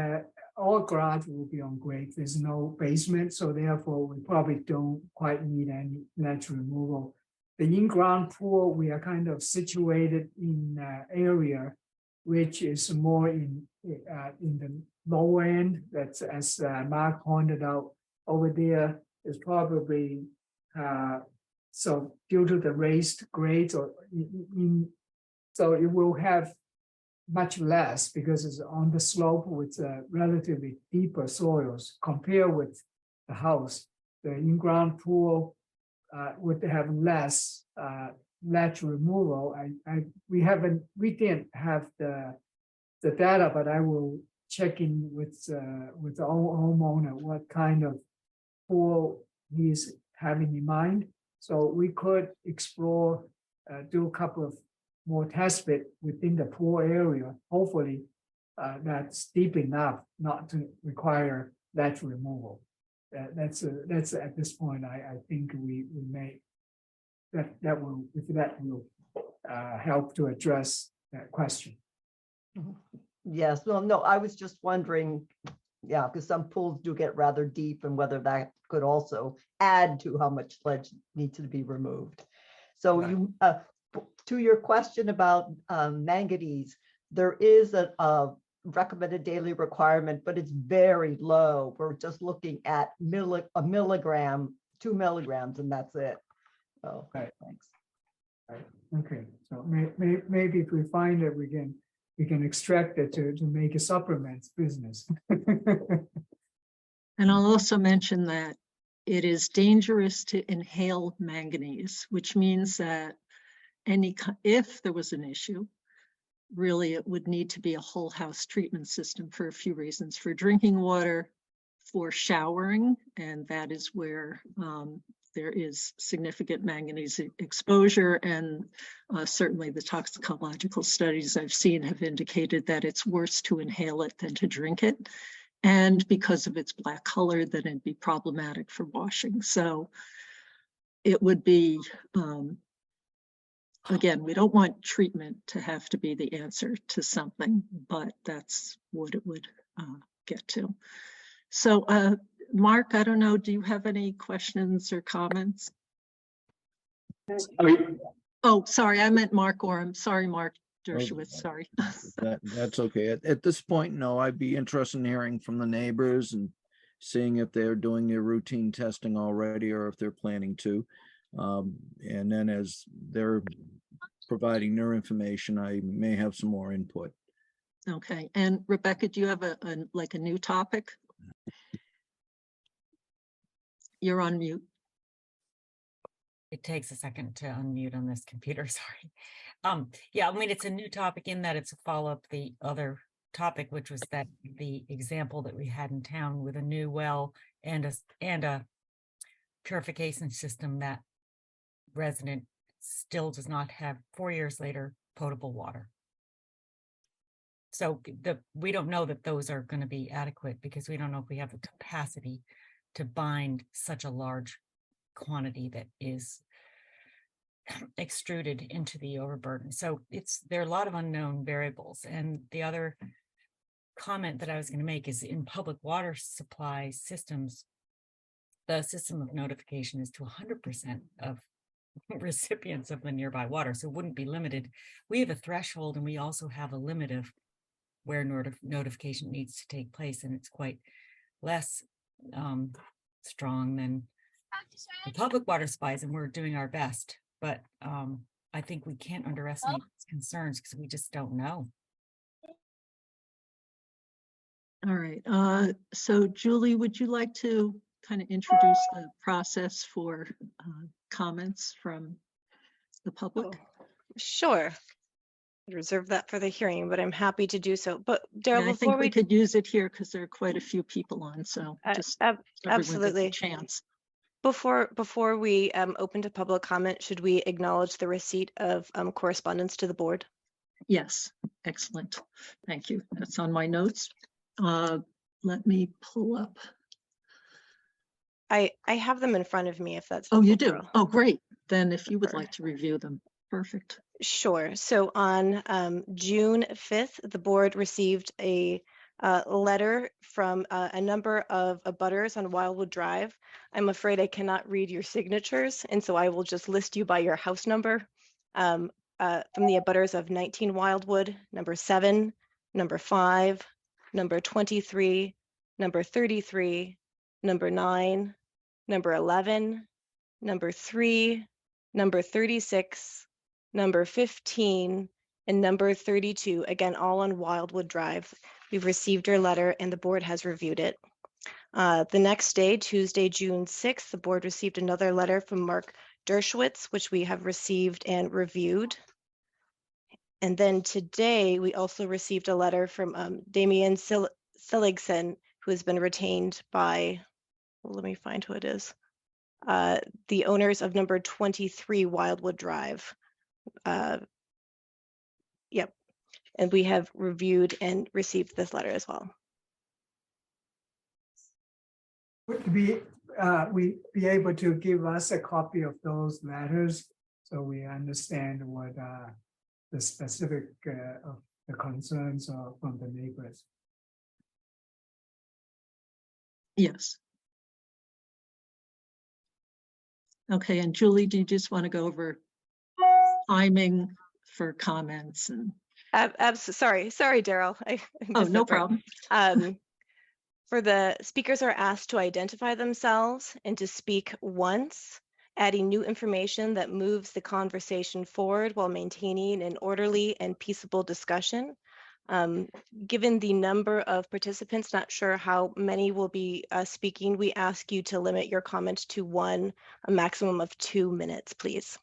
all garage will be on grade. There's no basement, so therefore we probably don't quite need any ledge removal. The in-ground pool, we are kind of situated in an area which is more in the low end. That's, as Mark pointed out, over there is probably so due to the raised grades so it will have much less because it's on the slope with relatively deeper soils compared with the house. The in-ground pool would have less ledge removal. We didn't have the data, but I will check in with the homeowner what kind of pool he's having in mind. So we could explore, do a couple of more test bit within the pool area. Hopefully, that's deep enough not to require ledge removal. That's at this point. I think we may that will help to address that question. Yes, well, no, I was just wondering, yeah, because some pools do get rather deep and whether that could also add to how much ledge needs to be removed. So Right. you, to your question about manganese, there is a recommended daily requirement, but it's very low. We're just looking at a milligram, 2 milligrams, and that's it. So, Right. thanks. Okay, so maybe if we find it, we can extract it to make a supplements business. And I'll also mention that it is dangerous to inhale manganese, which means that if there was an issue, really it would need to be a whole house treatment system for a few reasons: for drinking water, for showering, and that is where there is significant manganese exposure, and certainly the toxicological studies I've seen have indicated that it's worse to inhale it than to drink it. And because of its black color, then it'd be problematic for washing. So it would be, again, we don't want treatment to have to be the answer to something, but that's what it would get to. So Mark, I don't know, do you have any questions or comments? Oh, sorry, I meant Mark Orem. Sorry, Mark Dershowitz, sorry. That's okay. At this point, no, I'd be interested in hearing from the neighbors and seeing if they're doing their routine testing already or if they're planning to. And then as they're providing their information, I may have some more input. Okay, and Rebecca, do you have a new topic? You're on mute. It takes a second to unmute on this computer, sorry. Yeah, I mean, it's a new topic in that it's a follow-up the other topic, which was that the example that we had in town with a new well and a purification system that resident still does not have 4 years later potable water. So we don't know that those are going to be adequate because we don't know if we have the capacity to bind such a large quantity that is extruded into the overburden. So there are a lot of unknown variables. And the other comment that I was going to make is in public water supply systems, the system of notification is to 100% of recipients of the nearby water. So it wouldn't be limited. We have a threshold and we also have a limit of where notification needs to take place. And it's quite less strong than the public water supplies, and we're doing our best. But I think we can't underestimate these concerns because we just don't know. All right. So Julie, would you like to kind of introduce the process for comments from the public? Oh, sure. I'd reserve that for the hearing, but I'm happy to do so. But Yeah, Daryl, I before think we could use it here because there are quite a few people on, so just so everyone gets a absolutely. chance. Before we open to public comment, should we acknowledge the receipt of correspondence to the board? Yes, excellent. Thank you. That's on my notes. Let me pull up. I have them in front of me if that's Oh, you helpful, do? Daryl. Oh, great. Then if you would like to review them, perfect. Sure. So on June 5th, the board received a letter from a number of abutters on Wildwood Drive. I'm afraid I cannot read your signatures, and so I will just list you by your house number. From the abutters of 19 Wildwood, number 7, number 5, number 23, number 33, number 9, number 11, number 3, number 36, number 15, and number 32, again, all on Wildwood Drive. We've received your letter and the board has reviewed it. The next day, Tuesday, June 6th, the board received another letter from Mark Dershowitz, which we have received and reviewed. And then today, we also received a letter from Damien Seligson, who has been retained by, well, let me find who it is, the owners of number 23 Wildwood Drive. Yep, and we have reviewed and received this letter as well. Would we be able to give us a copy of those letters so we understand what the specific of the concerns are from the neighbors? Yes. Okay, and Julie, do you just want to go over timing for comments and? Sorry, Daryl. I Oh, missed no that part. problem. For the speakers are asked to identify themselves and to speak once, adding new information that moves the conversation forward while maintaining an orderly and peaceable discussion. Given the number of participants, not sure how many will be speaking, we ask you to limit your comment to a maximum of 2 minutes, please.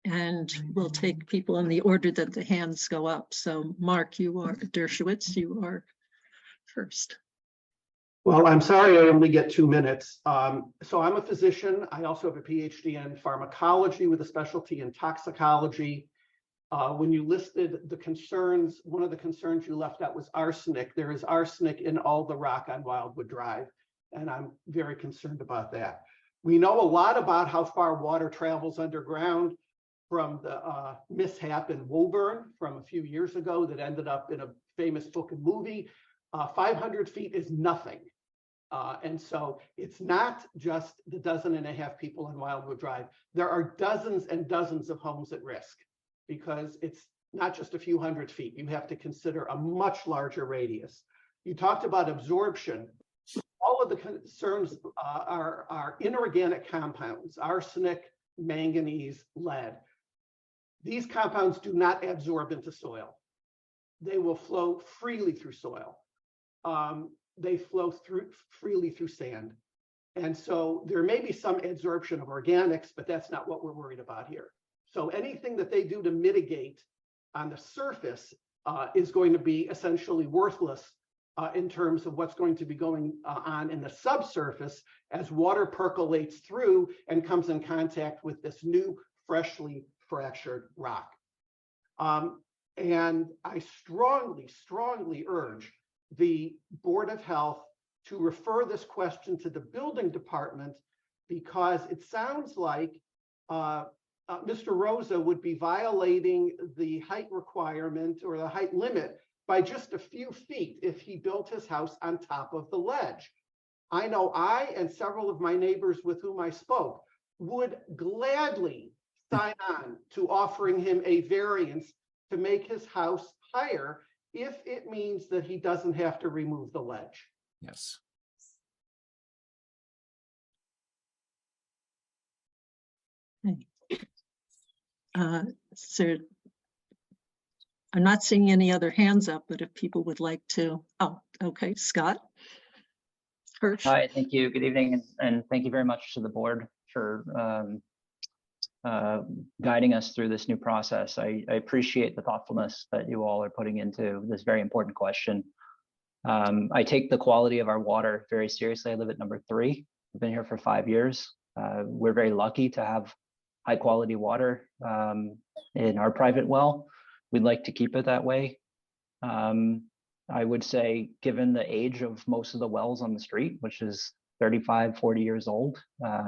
And we'll take people in the order that the hands go up. So Mark, you are Dershowitz, you are first. Well, I'm sorry I only get 2 minutes. So I'm a physician. I also have a PhD in pharmacology with a specialty in toxicology. When you listed the concerns, one of the concerns you left out was arsenic. There is arsenic in all the rock on Wildwood Drive, and I'm very concerned about that. We know a lot about how far water travels underground from the mishap in Woburn from a few years ago that ended up in a famous book and movie. 500 feet is nothing. And so it's not just the 12.5 people on Wildwood Drive. There are dozens and dozens of homes at risk because it's not just a few hundred feet. You have to consider a much larger radius. You talked about absorption. All of the concerns are inorganic compounds, arsenic, manganese, lead. These compounds do not absorb into soil. They will flow freely through soil. They flow freely through sand. And so there may be some adsorption of organics, but that's not what we're worried about here. So anything that they do to mitigate on the surface is going to be essentially worthless in terms of what's going to be going on in the subsurface as water percolates through and comes in contact with this new freshly fractured rock. And I strongly, strongly urge the Board of Health to refer this question to the building department because it sounds like Mr. Rosa would be violating the height requirement or the height limit by just a few feet if he built his house on top of the ledge. I know I and several of my neighbors with whom I spoke would gladly sign on to offering him a variance to make his house higher if it means that he doesn't have to remove the ledge. Yes. So I'm not seeing any other hands up, but if people would like to, oh, okay, Scott Hirsch. Hi, thank you. Good evening, and thank you very much to the board for guiding us through this new process. I appreciate the thoughtfulness that you all are putting into this very important question. I take the quality of our water very seriously. I live at number 3. I've been here for 5 years. We're very lucky to have high quality water in our private well. We'd like to keep it that way. I would say, given the age of most of the wells on the street, which is 35, 40 years old,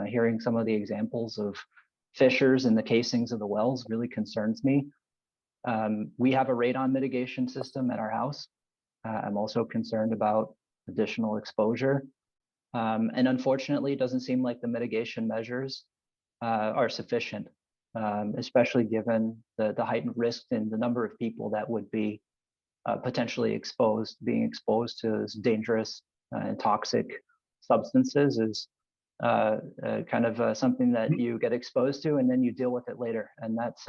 hearing some of the examples of fissures in the casings of the wells really concerns me. We have a radon mitigation system at our house. I'm also concerned about additional exposure. And unfortunately, it doesn't seem like the mitigation measures are sufficient, especially given the heightened risk and the number of people that would be potentially being exposed to dangerous and toxic substances is something that you get exposed to and then you deal with it later. And that's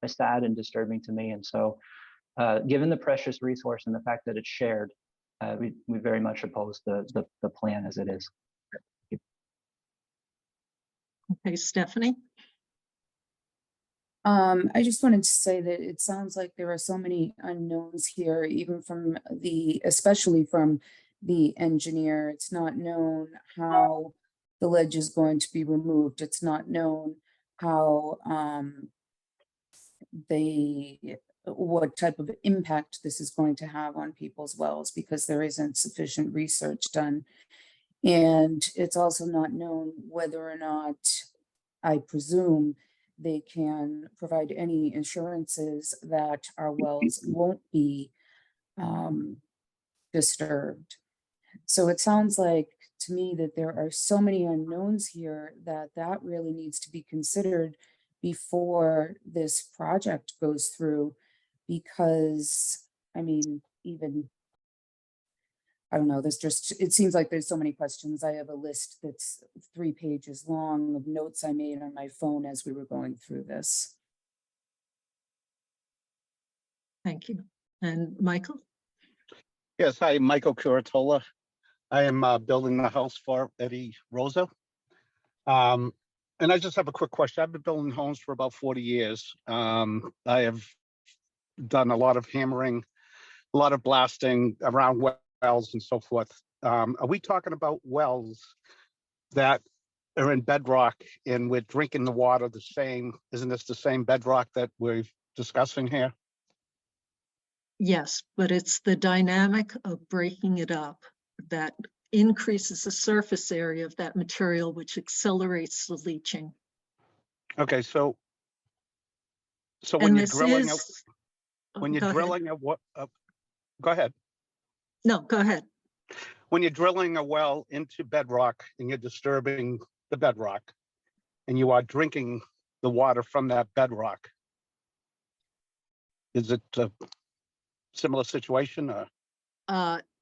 sad and disturbing to me. And so given the precious resource and the fact that it's shared, we very much oppose the plan as it is. Okay, Stephanie? I just wanted to say that it sounds like there are so many unknowns here, even from especially from the engineer. It's not known how the ledge is going to be removed. It's not known how what type of impact this is going to have on people's wells, because there isn't sufficient research done. And it's also not known whether or not, I presume, they can provide any assurances that our wells won't be disturbed. So it sounds like to me that there are so many unknowns here that really needs to be considered before this project goes through, because I mean, even I don't know, it seems like there's so many questions. I have a list that's 3 pages long of notes I made on my phone as we were going through this. Thank you. And Michael? Yes, hi, Michael Curatola. I am building the house for Eddie Rosa. And I just have a quick question. I've been building homes for about 40 years. I have done a lot of hammering, a lot of blasting around wells and so forth. Are we talking about wells that are in bedrock and we're drinking the water the same? Isn't this the same bedrock that we're discussing here? Yes, but it's the dynamic of breaking it up that increases the surface area of that material, which accelerates the leaching. Okay, so when you're drilling, when you're go drilling go ahead. No, go ahead. When you're drilling a well into bedrock and you're disturbing the bedrock and you are drinking the water from that bedrock, is it a similar situation? Or?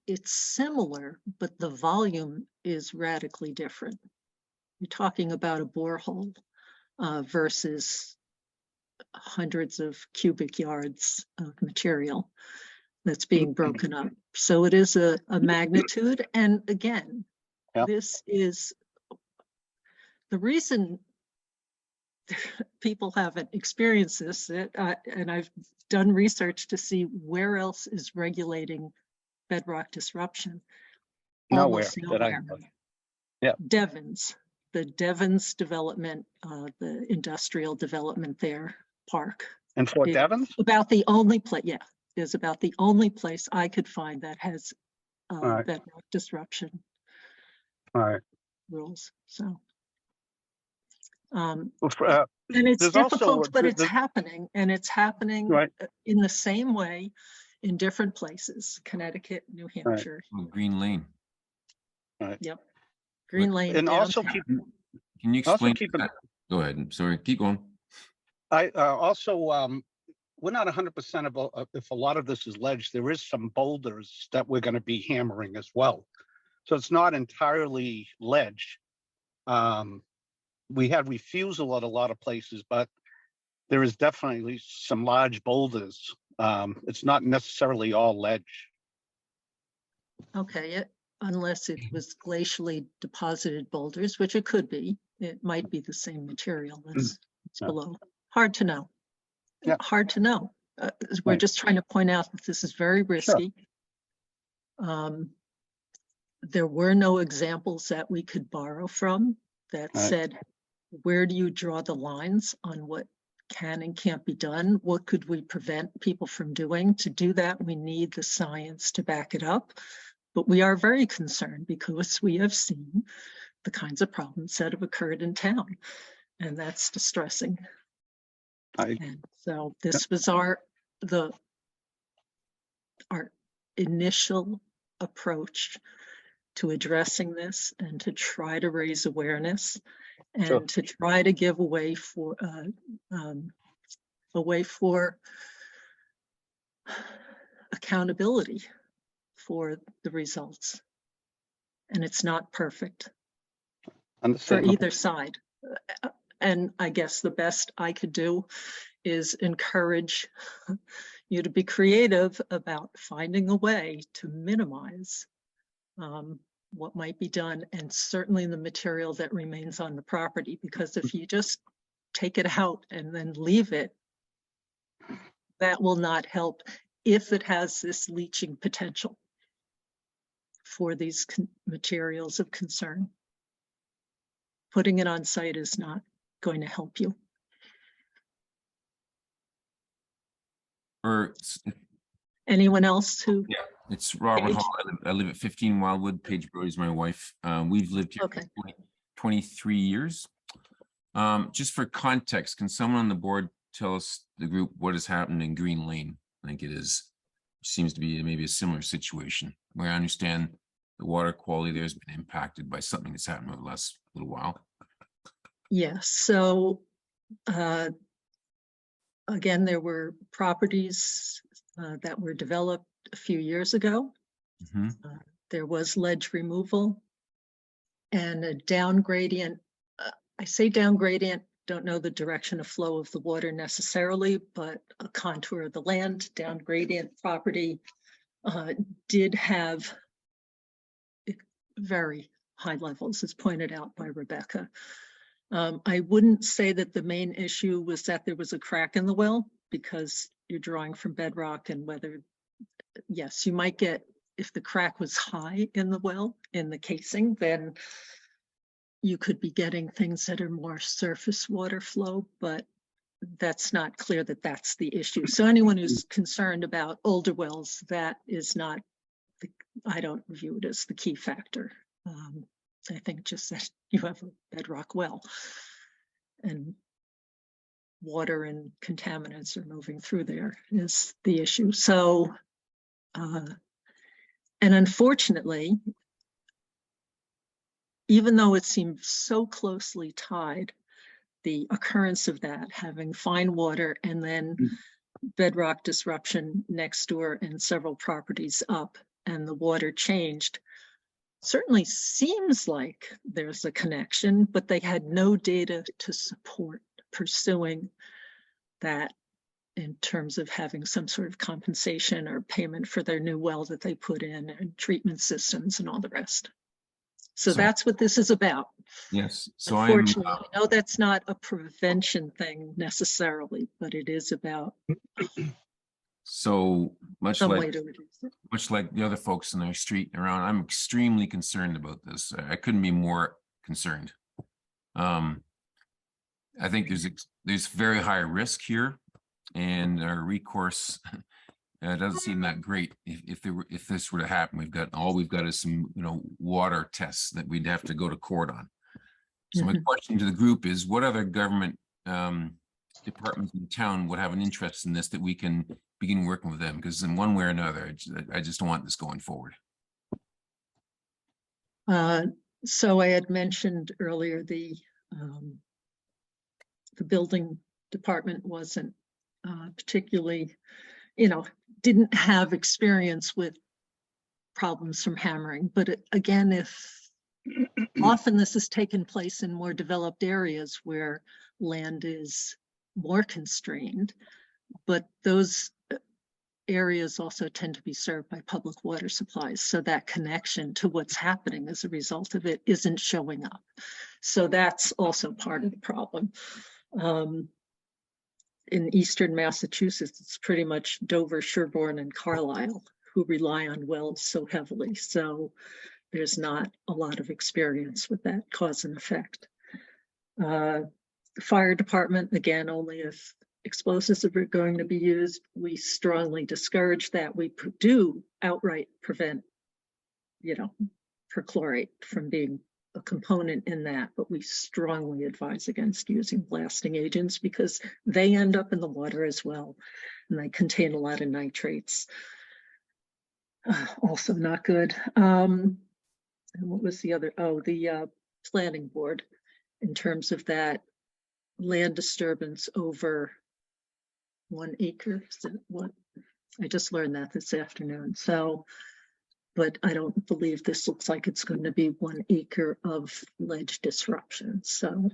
It's similar, but the volume is radically different. You're talking about a borehole versus hundreds of cubic yards of material that's being broken up. So it is a magnitude. And again, this is the reason people haven't experienced this, and I've done research to see where else is regulating bedrock disruption. Nowhere. Yeah. Devon's, the Devon's development, the industrial development there, park. And Fort Devens? About the only place, yeah, is about the only place I could find that has bedrock disruption rules. So, and it's difficult, but it's happening, and it's happening in the same way in different places, Connecticut, New Hampshire. Green Lane. Yep. Green Lane. And downtown. also can you explain? Go ahead. I'm sorry. Keep going. I also, we're not 100% of if a lot of this is ledge, there is some boulders that we're going to be hammering as well. So it's not entirely ledge. We had refusal at a lot of places, but there is definitely some large boulders. It's not necessarily all ledge. Okay, unless it was glacially deposited boulders, which it could be. It might be the same material that's below. Hard to know. Yeah. Hard to know. We're just trying to point out that this is very risky. Sure. There were no examples that we could borrow from that said, where do you draw the lines on what can and can't be done? What could we prevent people from doing? To do that, we need the science to back it up. But we are very concerned because we have seen the kinds of problems that have occurred in town, and that's distressing. And so this was our initial approach to addressing this, and to try to raise awareness, and to try to give a way for accountability for the results. And it's not perfect. for either side. And I guess the best I could do is encourage you to be creative about finding a way to minimize what might be done, and certainly the material that remains on the property, because if you just take it out and then leave it, that will not help if it has this leaching potential for these materials of concern. Putting it on site is not going to help you. Or Anyone else who? yeah, it's Robert Paige? Hall. I live at 15 Wildwood. Paige Brody is my wife. We've lived here Okay. for 23 years. Just for context, can someone on the board tell us, the group, what has happened in Green Lane? I think it seems to be maybe a similar situation where I understand the water quality there has been impacted by something that's happened over the last little while. Yes, so again, there were properties that were developed a few years ago. There was ledge removal and a down gradient. I say down gradient, don't know the direction of flow of the water necessarily, but a contour of the land, down gradient property did have very high levels, as pointed out by Rebecca. I wouldn't say that the main issue was that there was a crack in the well, because you're drawing from bedrock, and whether, yes, you might get, if the crack was high in the well, in the casing, then you could be getting things that are more surface water flow, but that's not clear that that's the issue. So anyone who's concerned about older wells, that is not, I don't view it as the key factor. I think just that you have a bedrock well and water and contaminants are moving through there is the issue. So, and unfortunately, even though it seems so closely tied, the occurrence of that, having fine water and then bedrock disruption next door and several properties up, and the water changed, certainly seems like there's a connection, but they had no data to support pursuing that in terms of having some sort of compensation or payment for their new well that they put in, and treatment systems and all the rest. So that's what this is about. Yes. So unfortunately, I know that's not a prevention thing necessarily, but it is about so much some like way to reduce it. much like the other folks in their street and around, I'm extremely concerned about this. I couldn't be more concerned. I think there's very high risk here, and our recourse doesn't seem that great. If this were to happen, we've got is some water tests that we'd have to go to court on. So my question to the group is, what other government departments in town would have an interest in this that we can begin working with them? Because in one way or another, I just don't want this going forward. So I had mentioned earlier the building department wasn't particularly, didn't have experience with problems from hammering. But again, if often this has taken place in more developed areas where land is more constrained, but those areas also tend to be served by public water supplies. So that connection to what's happening as a result of it isn't showing up. So that's also part of the problem. In Eastern Massachusetts, it's pretty much Dover, Sherborn, and Carlisle who rely on wells so heavily. So there's not a lot of experience with that cause and effect. The fire department, again, only if explosives are going to be used. We strongly discourage that. We do outright prevent, perchlorate from being a component in that, but we strongly advise against using blasting agents because they end up in the water as well, and they contain a lot of nitrates. Also not good. And what was the other? Oh, the planning board, in terms of that land disturbance over 1 acre. Is that what? I just learned that this afternoon. So But I don't believe this looks like it's going to be 1 acre of ledge disruption. So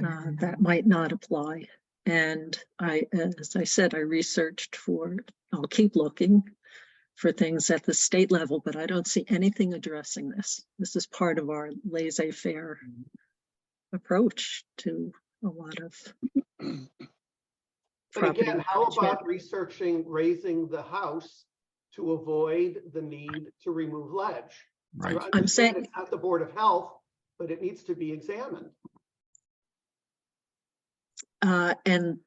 that might not apply. And as I said, I researched I'll keep looking for things at the state level, but I don't see anything addressing this. This is part of our laissez-faire approach to a lot of. But again, how management. about researching raising the house to avoid the need to remove ledge? Right. I I'm saying- understand it's not the Board of Health, but it needs to be examined. And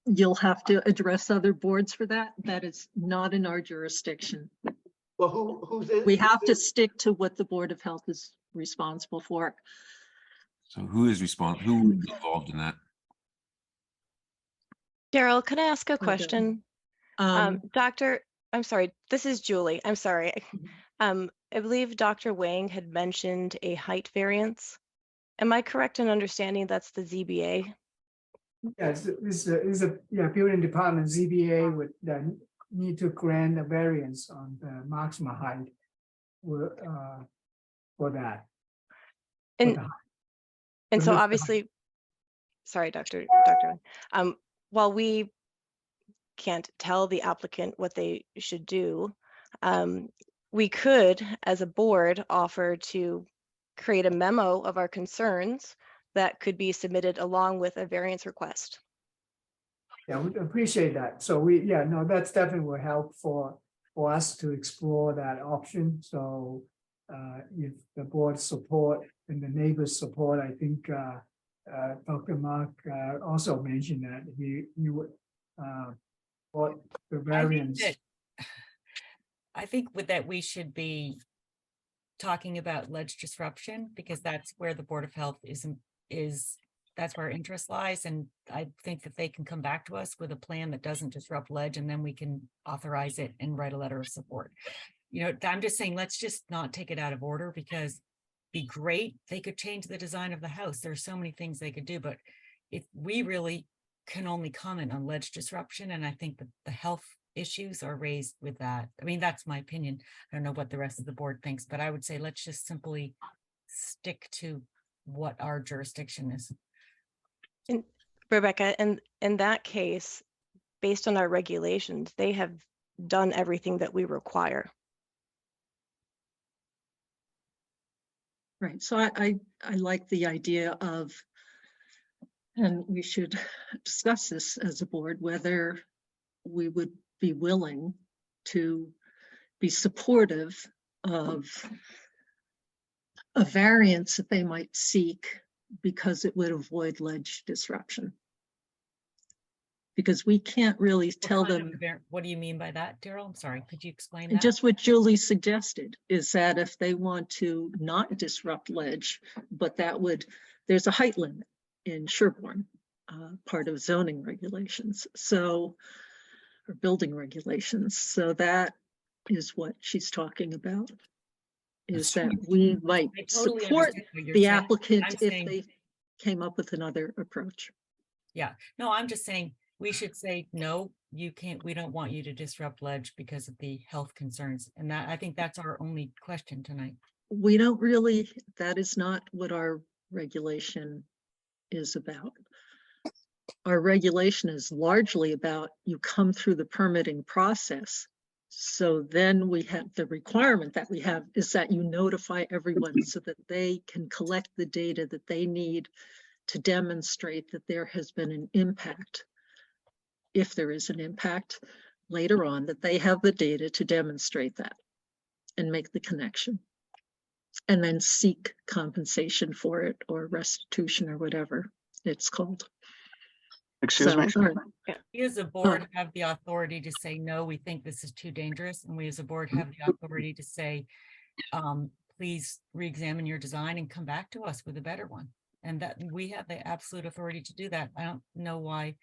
you'll have to address other boards for that. That is not in our jurisdiction. Well, We have to stick to what the Board of Health is responsible for. So who is responsible? Who would be involved in that? Daryl, can I ask a question? Um, I'm sorry, this is Julie. I'm sorry. Mhm. I believe Dr. Wang had mentioned a height variance. Am I correct in understanding that's the ZBA? Yes, this is a building department ZBA would then need to grant a variance on the maximum height for that. for And the height. And so Lift the height. obviously, sorry, Dr. Wang. While we can't tell the applicant what they should do, we could, as a board, offer to create a memo of our concerns that could be submitted along with a variance request. Yeah, we appreciate that. So that's definitely will help for us to explore that option. So if the board support and the neighbors support, I think Dr. Mark also mentioned that he would support the variance. I think with that, we should be talking about ledge disruption because that's where the Board of Health that's where our interest lies. And I think that they can come back to us with a plan that doesn't disrupt ledge, and then we can authorize it and write a letter of support. I'm just saying, let's just not take it out of order because be great. They could change the design of the house. There's so many things they could do, but if we really can only comment on ledge disruption, and I think that the health issues are raised with that. I mean, that's my opinion. I don't know what the rest of the board thinks, but I would say let's just simply stick to what our jurisdiction is. And Rebecca, in that case, based on our regulations, they have done everything that we require. Right. So I like the idea of, and we should discuss this as a board, whether we would be willing to be supportive of a variance that they might seek because it would avoid ledge disruption. Because we can't really tell them. What do you mean by that, Daryl? I'm sorry, could you explain And that? just what Julie suggested is that if they want to not disrupt ledge, but there's a height limit in Sherborn, part of zoning regulations, or building regulations. So that is what she's talking about, is that we might I totally support understand what you're the saying. applicant I'm if saying- they came up with another approach. Yeah, no, I'm just saying we should say, no, you can't, we don't want you to disrupt ledge because of the health concerns. And I think that's our only question tonight. We don't really, that is not what our regulation is about. Our regulation is largely about you come through the permitting process. So then we have the requirement that we have is that you notify everyone so that they can collect the data that they need to demonstrate that there has been an impact. If there is an impact later on, that they have the data to demonstrate that and make the connection. And then seek compensation for it or restitution or whatever it's called. Excuse me? We as a board have the authority to say, no, we think this is too dangerous. And we as a board have the authority to say, please re-examine your design and come back to us with a better one. And that we have the absolute authority to do that. I don't know why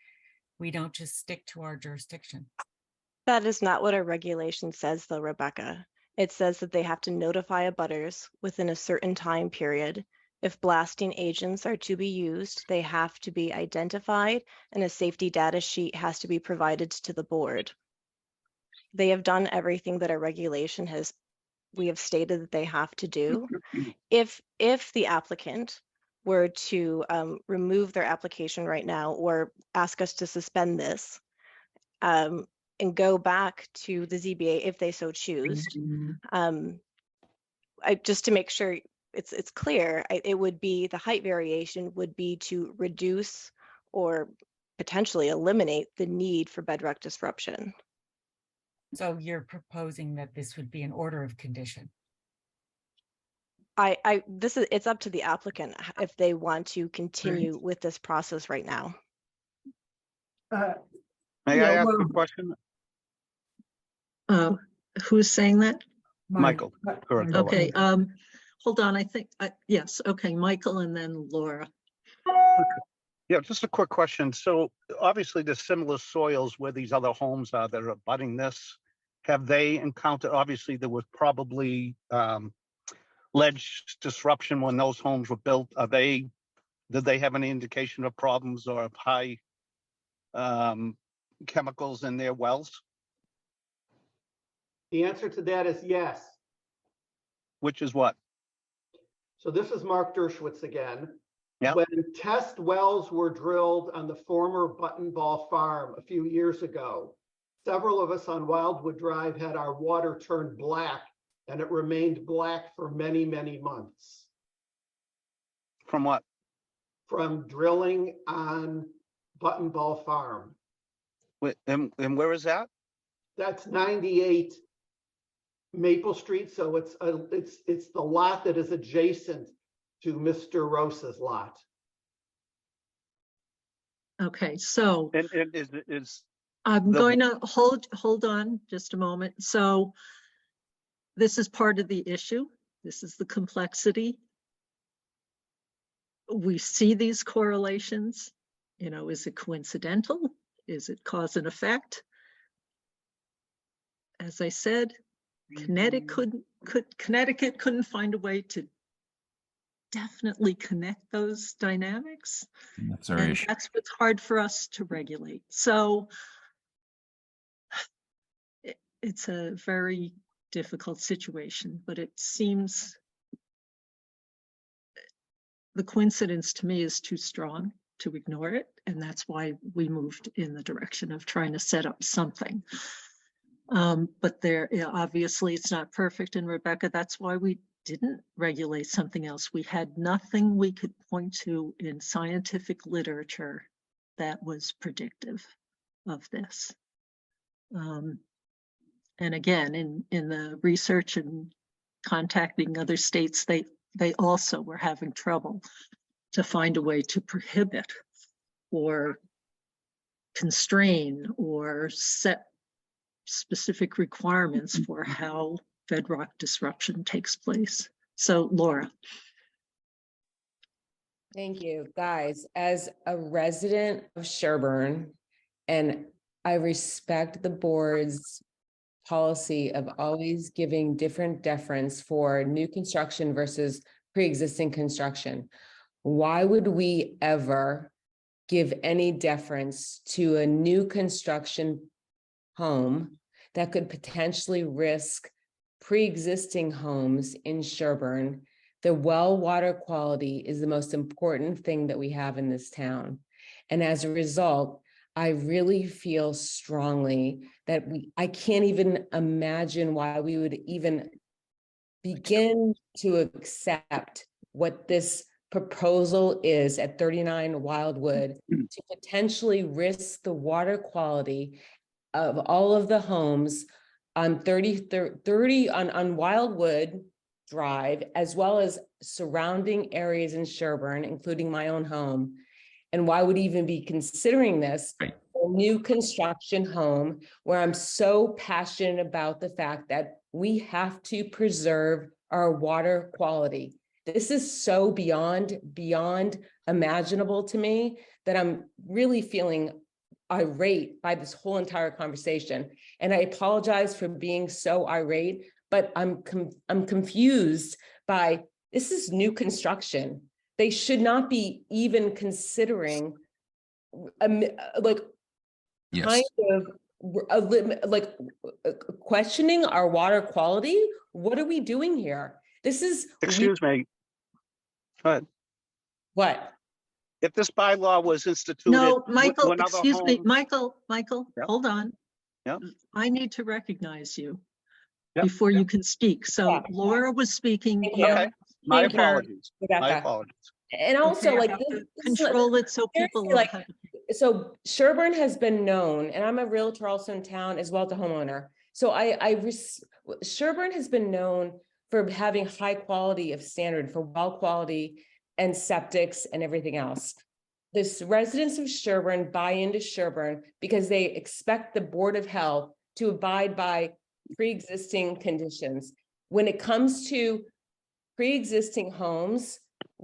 we don't just stick to our jurisdiction. That is not what our regulation says, though, Rebecca. It says that they have to notify abutters within a certain time period. If blasting agents are to be used, they have to be identified and a safety data sheet has to be provided to the board. They have done everything that our regulation we have stated that they have to do. If the applicant were to remove their application right now or ask us to suspend this and go back to the ZBA if they so choose, just to make sure it's clear, it would be the height variation would be to reduce or potentially eliminate the need for bedrock disruption. So you're proposing that this would be an order of condition? It's up to the applicant if they want to continue with this process right now. May I Yeah, ask well, a question? Who's saying that? Michael. Correct. Okay, hold on, I think, yes, okay, Michael and then Laura. Yeah, just a quick question. So obviously there's similar soils where these other homes are that are abutting this. Have they encountered, obviously there was probably ledge disruption when those homes were built. Did they have any indication of problems or of high chemicals in their wells? The answer to that is yes. Which is what? So this is Mark Dershowitz again. Yeah. When test wells were drilled on the former Button Ball Farm a few years ago, several of us on Wildwood Drive had our water turned black, and it remained black for many, many months. From what? From drilling on Button Ball Farm. And where is that? That's 98 Maple Street. So it's the lot that is adjacent to Mr. Rosa's lot. Okay, so And is I'm the- going to hold on just a moment. So this is part of the issue. This is the complexity. We see these correlations. You know, is it coincidental? Is it cause and effect? As I said, Connecticut couldn't find a way to definitely connect those dynamics. That's our And issue. that's what's hard for us to regulate. So it's a very difficult situation, but it seems the coincidence to me is too strong to ignore it. And that's why we moved in the direction of trying to set up something. But obviously it's not perfect. And Rebecca, that's why we didn't regulate something else. We had nothing we could point to in scientific literature that was predictive of this. And again, in the research and contacting other states, they also were having trouble to find a way to prohibit or constrain or set specific requirements for how bedrock disruption takes place. So Laura. Thank you, guys. As a resident of Sherborn, and I respect the board's policy of always giving different deference for new construction versus pre-existing construction. Why would we ever give any deference to a new construction home that could potentially risk pre-existing homes in Sherborn? The well water quality is the most important thing that we have in this town. And as a result, I really feel strongly that I can't even imagine why we would even begin to accept what this proposal is at 39 Wildwood to potentially risk the water quality of all of the homes on 30 on Wildwood Drive, as well as surrounding areas in Sherborn, including my own home. And why would even be considering this a new construction home where I'm so passionate about the fact that we have to preserve our water quality. This is so beyond imaginable to me that I'm really feeling irate by this whole entire conversation. And I apologize for being so irate, but I'm confused by, this is new construction. They should not be even considering Yes. kind of questioning our water quality. What are we doing here? This is. Excuse me. Go ahead. What? If this bylaw was instituted. No, Michael, when other excuse me, homes- Michael, Yep. hold on. Yep. I need to recognize you Yep, before you can speak. So Yeah. Laura was speaking. Thank you you. have Okay, my Thank you, apologies. My Rebecca. apologies. And also, Okay, I like, have to this is not- control it so people will like, have. so Sherborn has been known, and I'm a realtor also in town as well as a homeowner. So Sherborn has been known for having high quality of standard for well quality and septics and everything else. The residents of Sherborn buy into Sherborn because they expect the Board of Health to abide by pre-existing conditions. When it comes to pre-existing homes,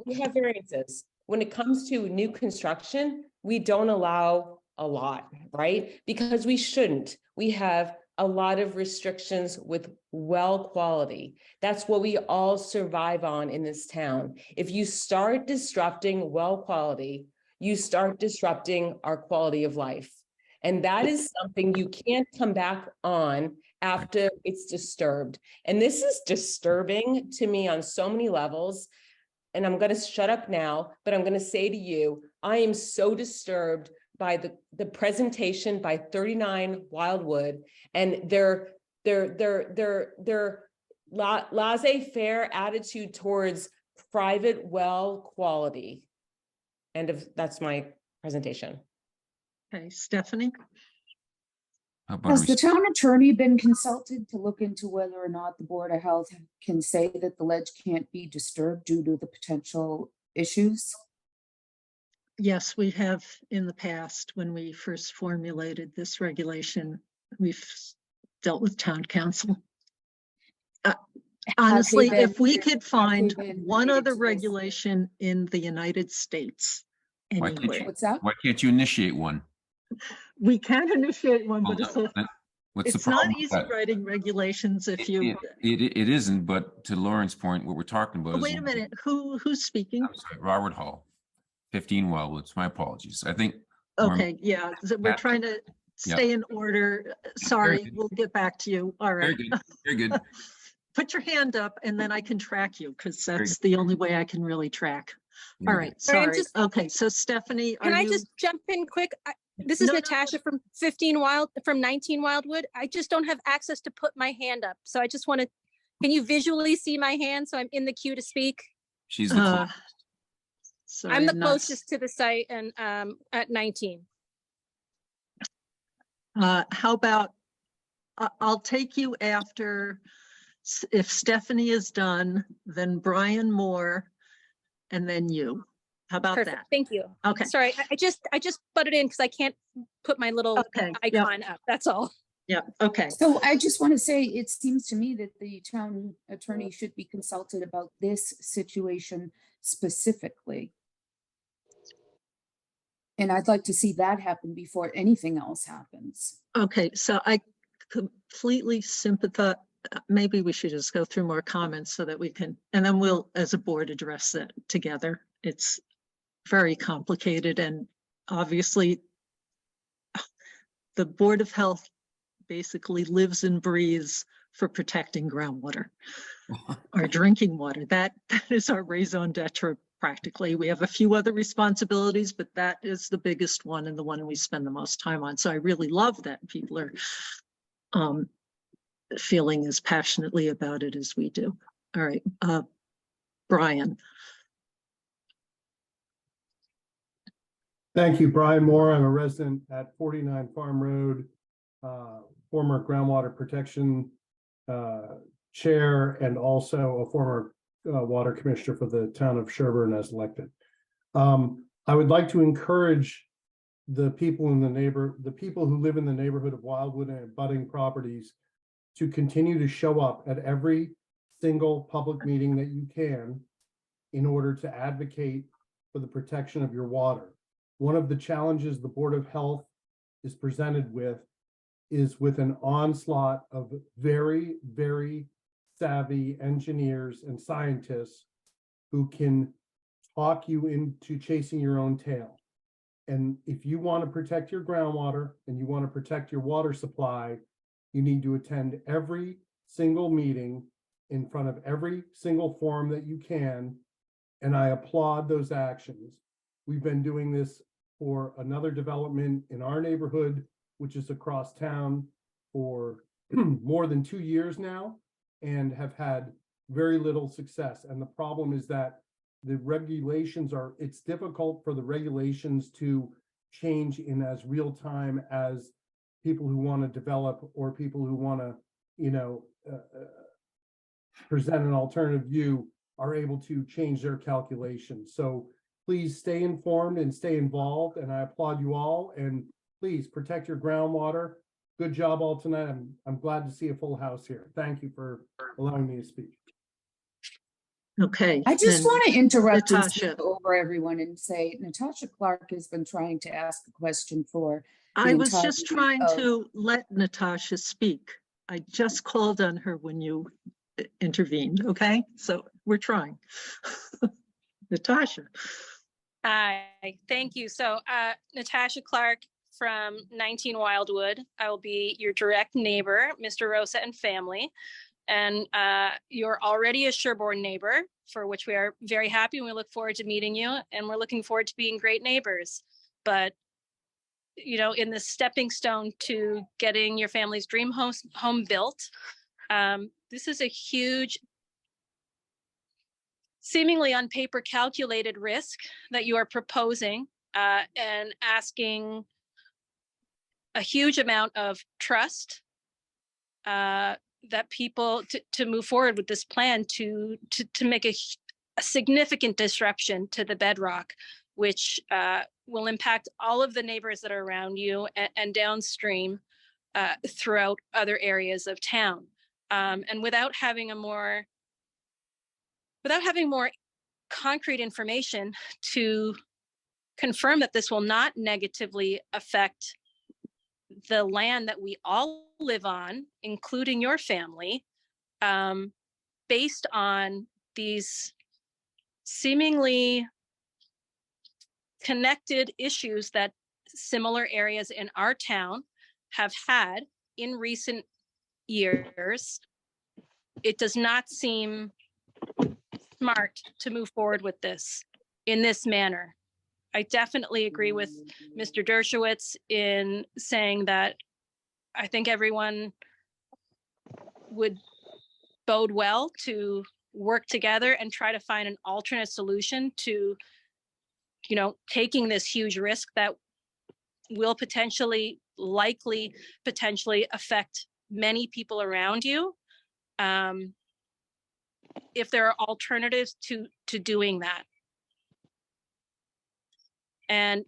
we have variances. When it comes to new construction, we don't allow a lot, right? Because we shouldn't. We have a lot of restrictions with well quality. That's what we all survive on in this town. If you start disrupting well quality, you start disrupting our quality of life. And that is something you can't come back on after it's disturbed. And this is disturbing to me on so many levels. And I'm going to shut up now, but I'm going to say to you, I am so disturbed by the presentation by 39 Wildwood and their laissez-faire attitude towards private well quality. That's my presentation. Okay, Stephanie? How about Has the town attorney been consulted to look into whether or not the Board of Health can say that the ledge can't be disturbed due to the potential issues? Yes, we have in the past, when we first formulated this regulation, we've dealt with town council. Honestly, if we could find one other regulation in the United States Why can't anywhere, you, What's that? why can't you initiate one? we can initiate one, but Well, what's the it's not problem with easy that? writing regulations if you. It isn't, but to Lauren's point, what we're talking about Oh, is. wait a minute, who's speaking? I'm sorry, Robert Hall, 15 Wildwoods, my apologies. I think. Lauren- Okay, yeah, so we're trying to Yeah. stay in order. Sorry, good. we'll get back to you. All Very right. good, very good. Put your hand up and then I can track you because Very that's the only way I can really track. All Very right, good. Sorry, I'm sorry. just- Okay, so Stephanie, Can are I you? just jump in quick? This is No, no, no. Natasha from 19 Wildwood. I just don't have access to put my hand up. So I just want to, can you visually see my hand? So I'm in the queue to speak. She's the closest. Sorry, I'm the not- closest to the site and at 19. How about, I'll take you after, if Stephanie is done, then Brian Moore, and then you. How about Perfect. that? Thank you. Okay. Sorry, I just butted in because I can't put my little Okay, yep. icon up. That's all. Yeah, okay. So I just want to say, it seems to me that the town attorney should be consulted about this situation specifically. And I'd like to see that happen before anything else happens. Okay, so I completely sympathize. Maybe we should just go through more comments so that we can, and then we'll, as a board, address that together. It's very complicated and obviously the Board of Health basically lives and breathes for protecting groundwater, our drinking water. That is our raison d'etre practically. We have a few other responsibilities, but that is the biggest one and the one we spend the most time on. So I really love that people are feeling as passionately about it as we do. All right, Brian. Thank you, Brian Moore. I'm a resident at 49 Farm Road, former groundwater protection chair, and also a former water commissioner for the town of Sherborn as elected. I would like to encourage the people who live in the neighborhood of Wildwood and abutting properties to continue to show up at every single public meeting that you can in order to advocate for the protection of your water. One of the challenges the Board of Health is presented with is with an onslaught of very, very savvy engineers and scientists who can talk you into chasing your own tail. And if you want to protect your groundwater and you want to protect your water supply, you need to attend every single meeting in front of every single forum that you can. And I applaud those actions. We've been doing this for another development in our neighborhood, which is across town, for more than 2 years now, and have had very little success. And the problem is that the regulations it's difficult for the regulations to change in as real time as people who want to develop or people who want to, present an alternative view are able to change their calculations. So please stay informed and stay involved, and I applaud you all, and please protect your groundwater. Good job all tonight. I'm glad to see a full house here. Thank you for allowing me to speak. Okay. I just and want to interrupt and Natasha. speak over everyone and say Natasha Clark has been trying to ask a question for the I was entirety just trying of- to let Natasha speak. I just called on her when you intervened, okay? So we're trying. Natasha. Hi, thank you. So Natasha Clark from 19 Wildwood. I will be your direct neighbor, Mr. Rosa and family. And you're already a Sherborn neighbor, for which we are very happy, and we look forward to meeting you, and we're looking forward to being great neighbors. But in the stepping stone to getting your family's dream home built, this is a huge, seemingly on paper calculated risk that you are proposing, and asking a huge amount of trust that people to move forward with this plan to make a significant disruption to the bedrock, which will impact all of the neighbors that are around you and downstream throughout other areas of town. And without having more concrete information to confirm that this will not negatively affect the land that we all live on, including your family, based on these seemingly connected issues that similar areas in our town have had in recent years, it does not seem smart to move forward with this in this manner. I definitely agree with Mr. Dershowitz in saying that I think everyone would bode well to work together and try to find an alternate solution to, taking this huge risk that will likely potentially affect many people around you. If there are alternatives to doing that. And,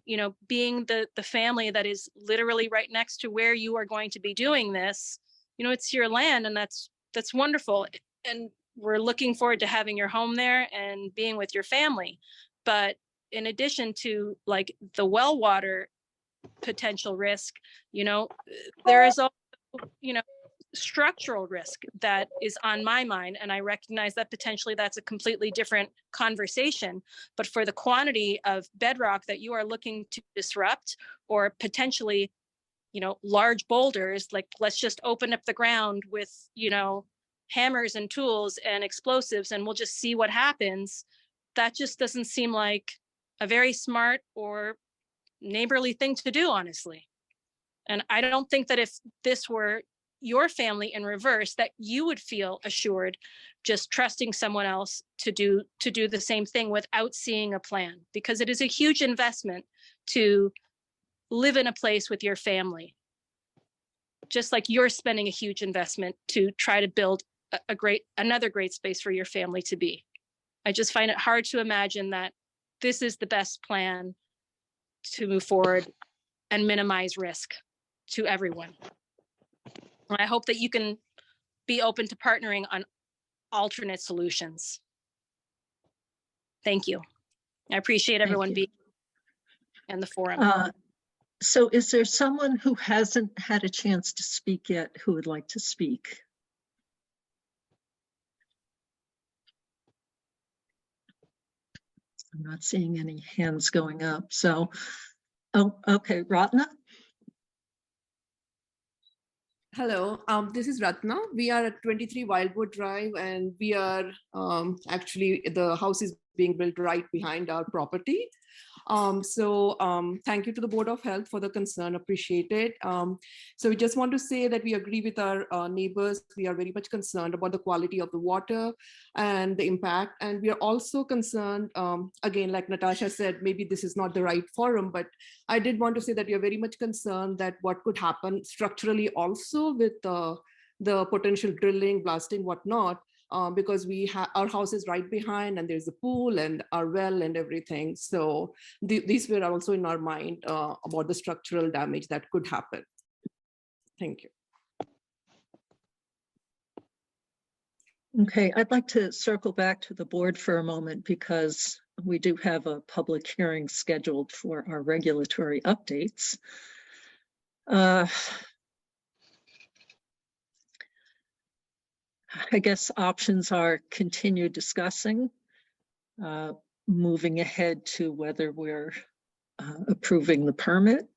being the family that is literally right next to where you are going to be doing this, it's your land, and that's wonderful. And we're looking forward to having your home there and being with your family. But in addition to like the well water potential risk, there is also, structural risk that is on my mind, and I recognize that potentially that's a completely different conversation. But for the quantity of bedrock that you are looking to disrupt, or potentially, large boulders, like let's just open up the ground with, hammers and tools and explosives, and we'll just see what happens. That just doesn't seem like a very smart or neighborly thing to do, honestly. And I don't think that if this were your family in reverse, that you would feel assured just trusting someone else to do the same thing without seeing a plan, because it is a huge investment to live in a place with your family, just like you're spending a huge investment to try to build another great space for your family to be. I just find it hard to imagine that this is the best plan to move forward and minimize risk to everyone. I hope that you can be open to partnering on alternate solutions. Thank you. I appreciate everyone being in the forum. So is there someone who hasn't had a chance to speak yet who would like to speak? I'm not seeing any hands going up. So Oh, okay, Ratna? Hello, this is Ratna. We are at 23 Wildwood Drive, and we are actually, the house is being built right behind our property. Thank you to the Board of Health for the concern, appreciate it. So we just want to say that we agree with our neighbors. We are very much concerned about the quality of the water and the impact. And we are also concerned, again, like Natasha said, maybe this is not the right forum, but I did want to say that we are very much concerned that what could happen structurally also with the potential drilling, blasting, whatnot, because our house is right behind and there's a pool and our well and everything. So these were also in our mind about the structural damage that could happen. Thank you. Okay, I'd like to circle back to the board for a moment because we do have a public hearing scheduled for our regulatory updates. I guess options are continue discussing, moving ahead to whether we're approving the permit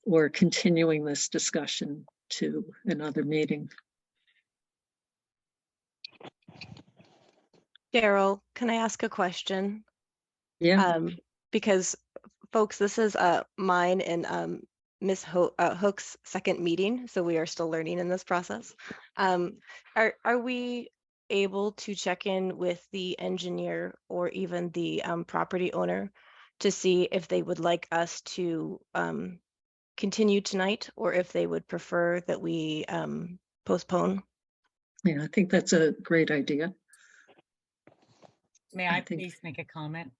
or continuing this discussion to another meeting. Daryl, can I ask a question? Yeah. Because folks, this is mine and Ms. Hook's second meeting, so we are still learning in this process. Are we able to check in with the engineer or even the property owner to see if they would like us to continue tonight or if they would prefer that we postpone? Yeah, I think that's a great idea. May I please make a comment?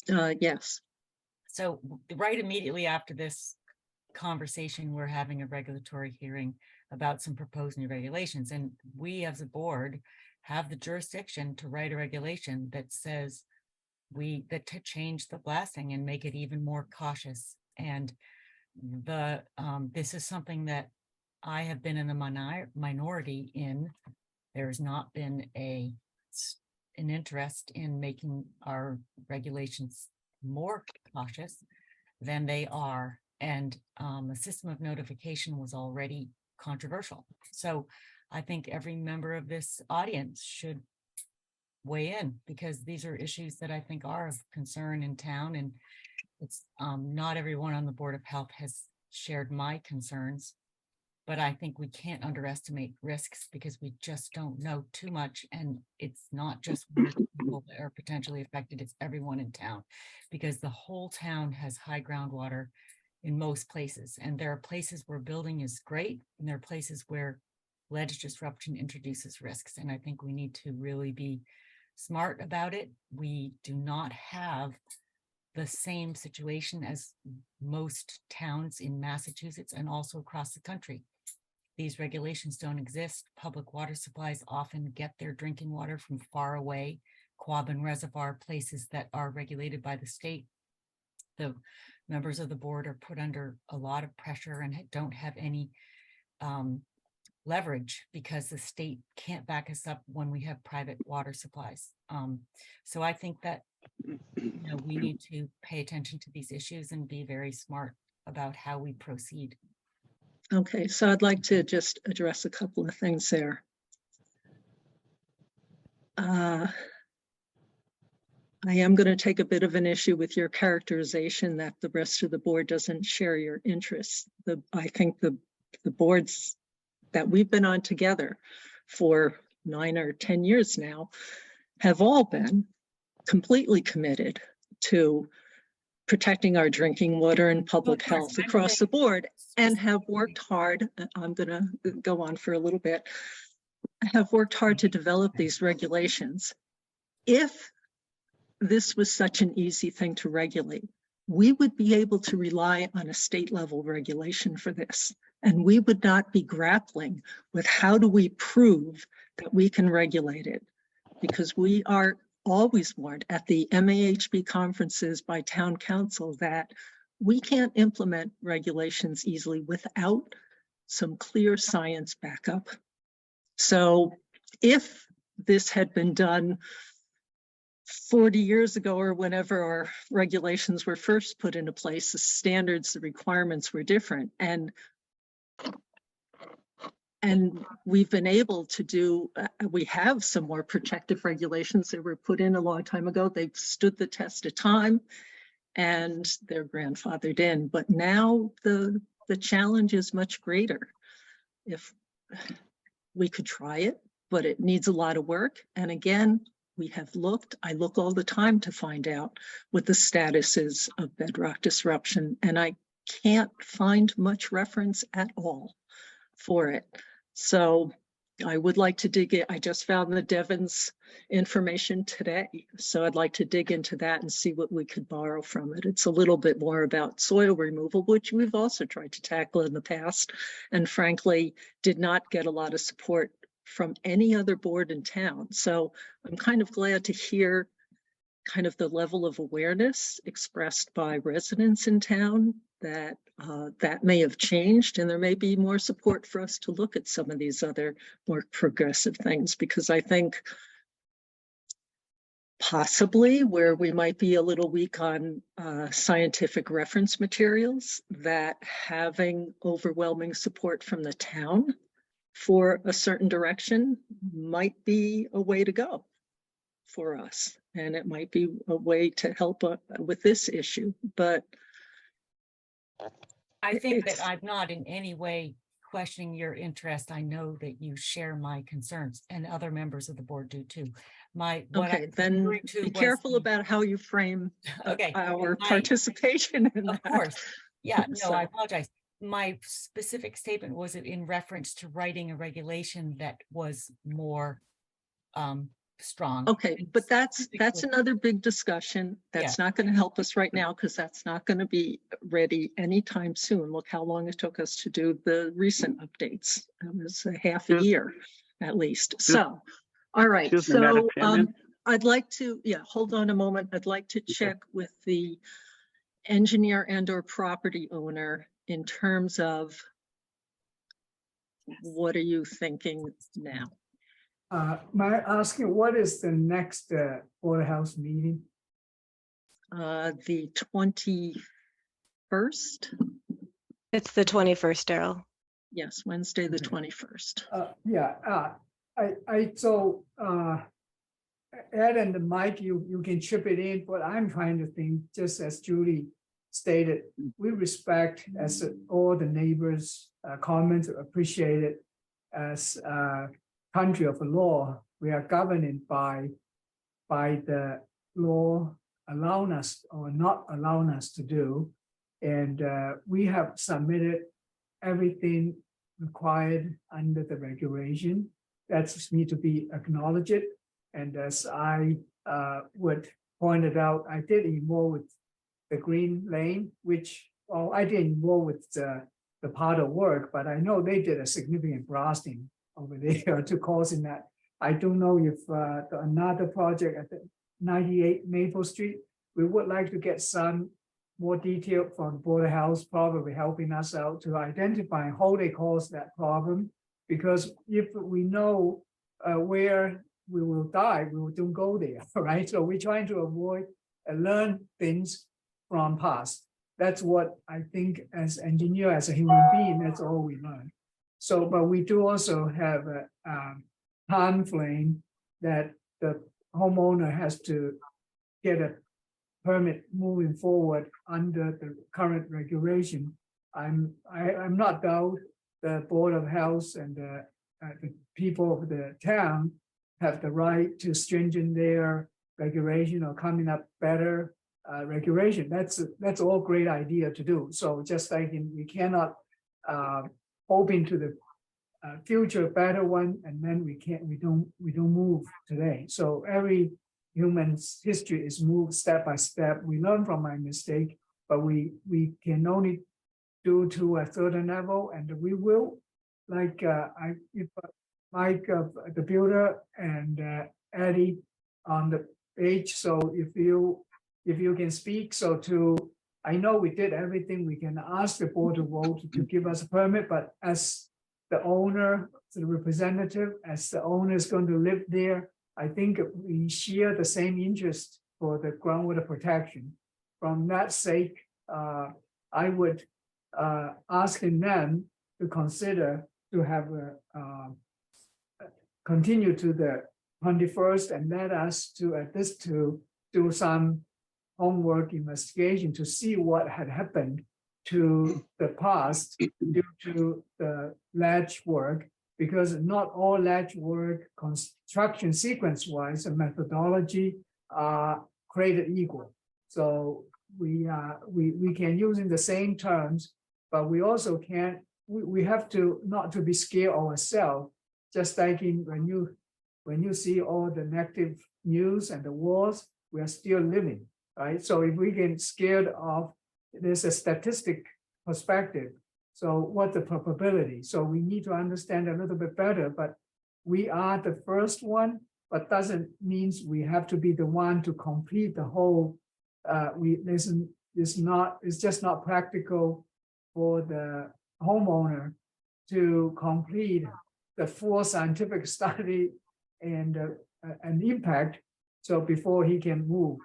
Yes. So right immediately after this conversation, we're having a regulatory hearing about some proposed new regulations. And we as a board have the jurisdiction to write a regulation that says to change the blasting and make it even more cautious. And this is something that I have been in the minority in. There's not been an interest in making our regulations more cautious than they are. And the system of notification was already controversial. So I think every member of this audience should weigh in because these are issues that I think are of concern in town. And it's not everyone on the Board of Health has shared my concerns, but I think we can't underestimate risks because we just don't know too much. And it's not just people that are potentially affected, it's everyone in town because the whole town has high groundwater in most places. And there are places where building is great and there are places where ledge disruption introduces risks. And I think we need to really be smart about it. We do not have the same situation as most towns in Massachusetts and also across the country. These regulations don't exist. Public water supplies often get their drinking water from far away, Quabbin Reservoir, places that are regulated by the state. The members of the board are put under a lot of pressure and don't have any leverage because the state can't back us up when we have private water supplies. So I think that we need to pay attention to these issues and be very smart about how we proceed. Okay, so I'd like to just address a couple of things there. I am going to take a bit of an issue with your characterization that the rest of the board doesn't share your interests. I think the boards that we've been on together for 9 or 10 years now have all been completely committed to protecting our drinking water and public health across the board and have worked hard. I'm going to go on for a little bit. Have worked hard to develop these regulations. If this was such an easy thing to regulate, we would be able to rely on a state level regulation for this. And we would not be grappling with how do we prove that we can regulate it, because we are always warned at the MAHB conferences by town council that we can't implement regulations easily without some clear science backup. So if this had been done 40 years ago or whenever our regulations were first put into place, the standards, the requirements were different. And we've been able to do, we have some more protective regulations that were put in a long time ago. They've stood the test of time and they're grandfathered in. But now the challenge is much greater. If we could try it, but it needs a lot of work. And again, we have looked, I look all the time to find out what the status is of bedrock disruption, and I can't find much reference at all for it. So I would like to dig in. I just found the Devon's information today. So I'd like to dig into that and see what we could borrow from it. It's a little bit more about soil removal, which we've also tried to tackle in the past, and frankly, did not get a lot of support from any other board in town. So I'm kind of glad to hear kind of the level of awareness expressed by residents in town that that may have changed, and there may be more support for us to look at some of these other more progressive things, because I think possibly where we might be a little weak on scientific reference materials, that having overwhelming support from the town for a certain direction might be a way to go for us. And it might be a way to help with this issue. But I think that I'm not in any way questioning your interest. I know that you share my concerns, and other members of the board do too. Okay, then be careful about how you frame our participation in that. Of course. Yeah, no, So- I apologize. My specific statement was in reference to writing a regulation that was more strong. Okay, but that's another big discussion. That's not going to help us right now, because that's not going to be ready anytime soon. Look how long it took us to do the recent updates. It was a half a year at least. So, all right. Excuse me, Madam So Chairman. I'd like to, hold on a moment. I'd like to check with the engineer and or property owner in terms of what are you thinking now? May I ask you, what is the next Board of Health meeting? The 21st? It's the 21st, Daryl. Yes, Wednesday, the 21st. So Ed and Mike, you can chip it in, but I'm trying to think, just as Julie stated, we respect as all the neighbors' comments, appreciate it as country of law. We are governed by the law allowing us or not allowing us to do. And we have submitted everything required under the regulation. That's need to be acknowledged. And as I would pointed out, I did involve with the Green Lane, which, well, I didn't involve with the part of work, but I know they did a significant blasting over there to causing that. I don't know if another project at the 98 Maple Street, we would like to get some more detail from Board of Health, probably helping us out to identify how they caused that problem. Because if we know where we will die, we don't go there, right? So we're trying to avoid and learn things from past. That's what I think as engineer, as a human being, that's all we learn. So, but we do also have a time frame that the homeowner has to get a permit moving forward under the current regulation. I'm not doubt the Board of Health and the people of the town have the right to stringent their regulation or coming up better regulation. That's all great idea to do. So just like we cannot hoping to the future better one, and then we don't move today. So every human's history is moved step by step. We learn from my mistake, but we can only do to a certain level, and we will, like if Mike the builder and Eddie on the page. So if you can speak, so to I know we did everything we can ask the board to vote to give us a permit, but as the owner, the representative, as the owner is going to live there, I think we share the same interest for the groundwater protection. From that sake, I would asking them to consider to have continue to the 21st and let us to at this to do some homework investigation to see what had happened to the past due to the ledge work, because not all ledge work construction sequence wise and methodology are created equal. So we can use in the same terms, but we also can't, we have to not to be scared ourselves, just like when you see all the negative news and the wars, we are still living, right? So if we get scared of, there's a statistic perspective. So what's the probability? So we need to understand a little bit better, but we are the first one, but doesn't means we have to be the one to complete the whole. It's just not practical for the homeowner to complete the full scientific study and an impact. So before he can move,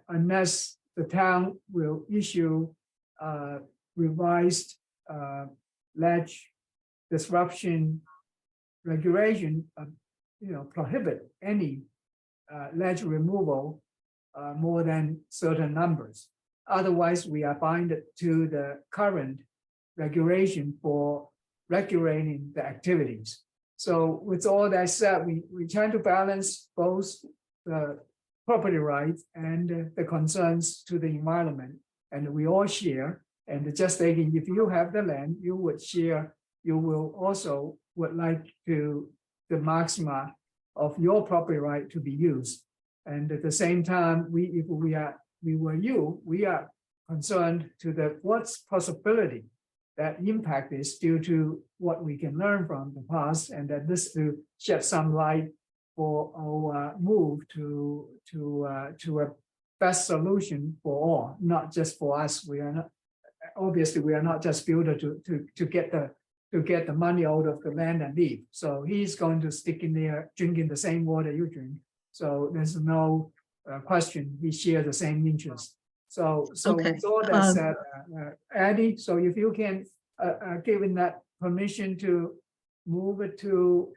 unless the town will issue revised ledge disruption regulation, prohibit any ledge removal more than certain numbers. Otherwise, we are bound to the current regulation for regulating the activities. So with all that said, we try to balance both the property rights and the concerns to the environment, and we all share. And just thinking, if you have the land, you would share, you will also would like to the maxima of your property right to be used. And at the same time, we are concerned to the what's possibility that impact is due to what we can learn from the past, and that this to shed some light for our move to a best solution for all, not just for us. We are not, obviously we are not just builder to get the money out of the land and leave. So he's going to stick in there drinking the same water you drink. So there's no question, we share the same interest. So Okay, with all that said, Addie, so if you can given that permission to move it to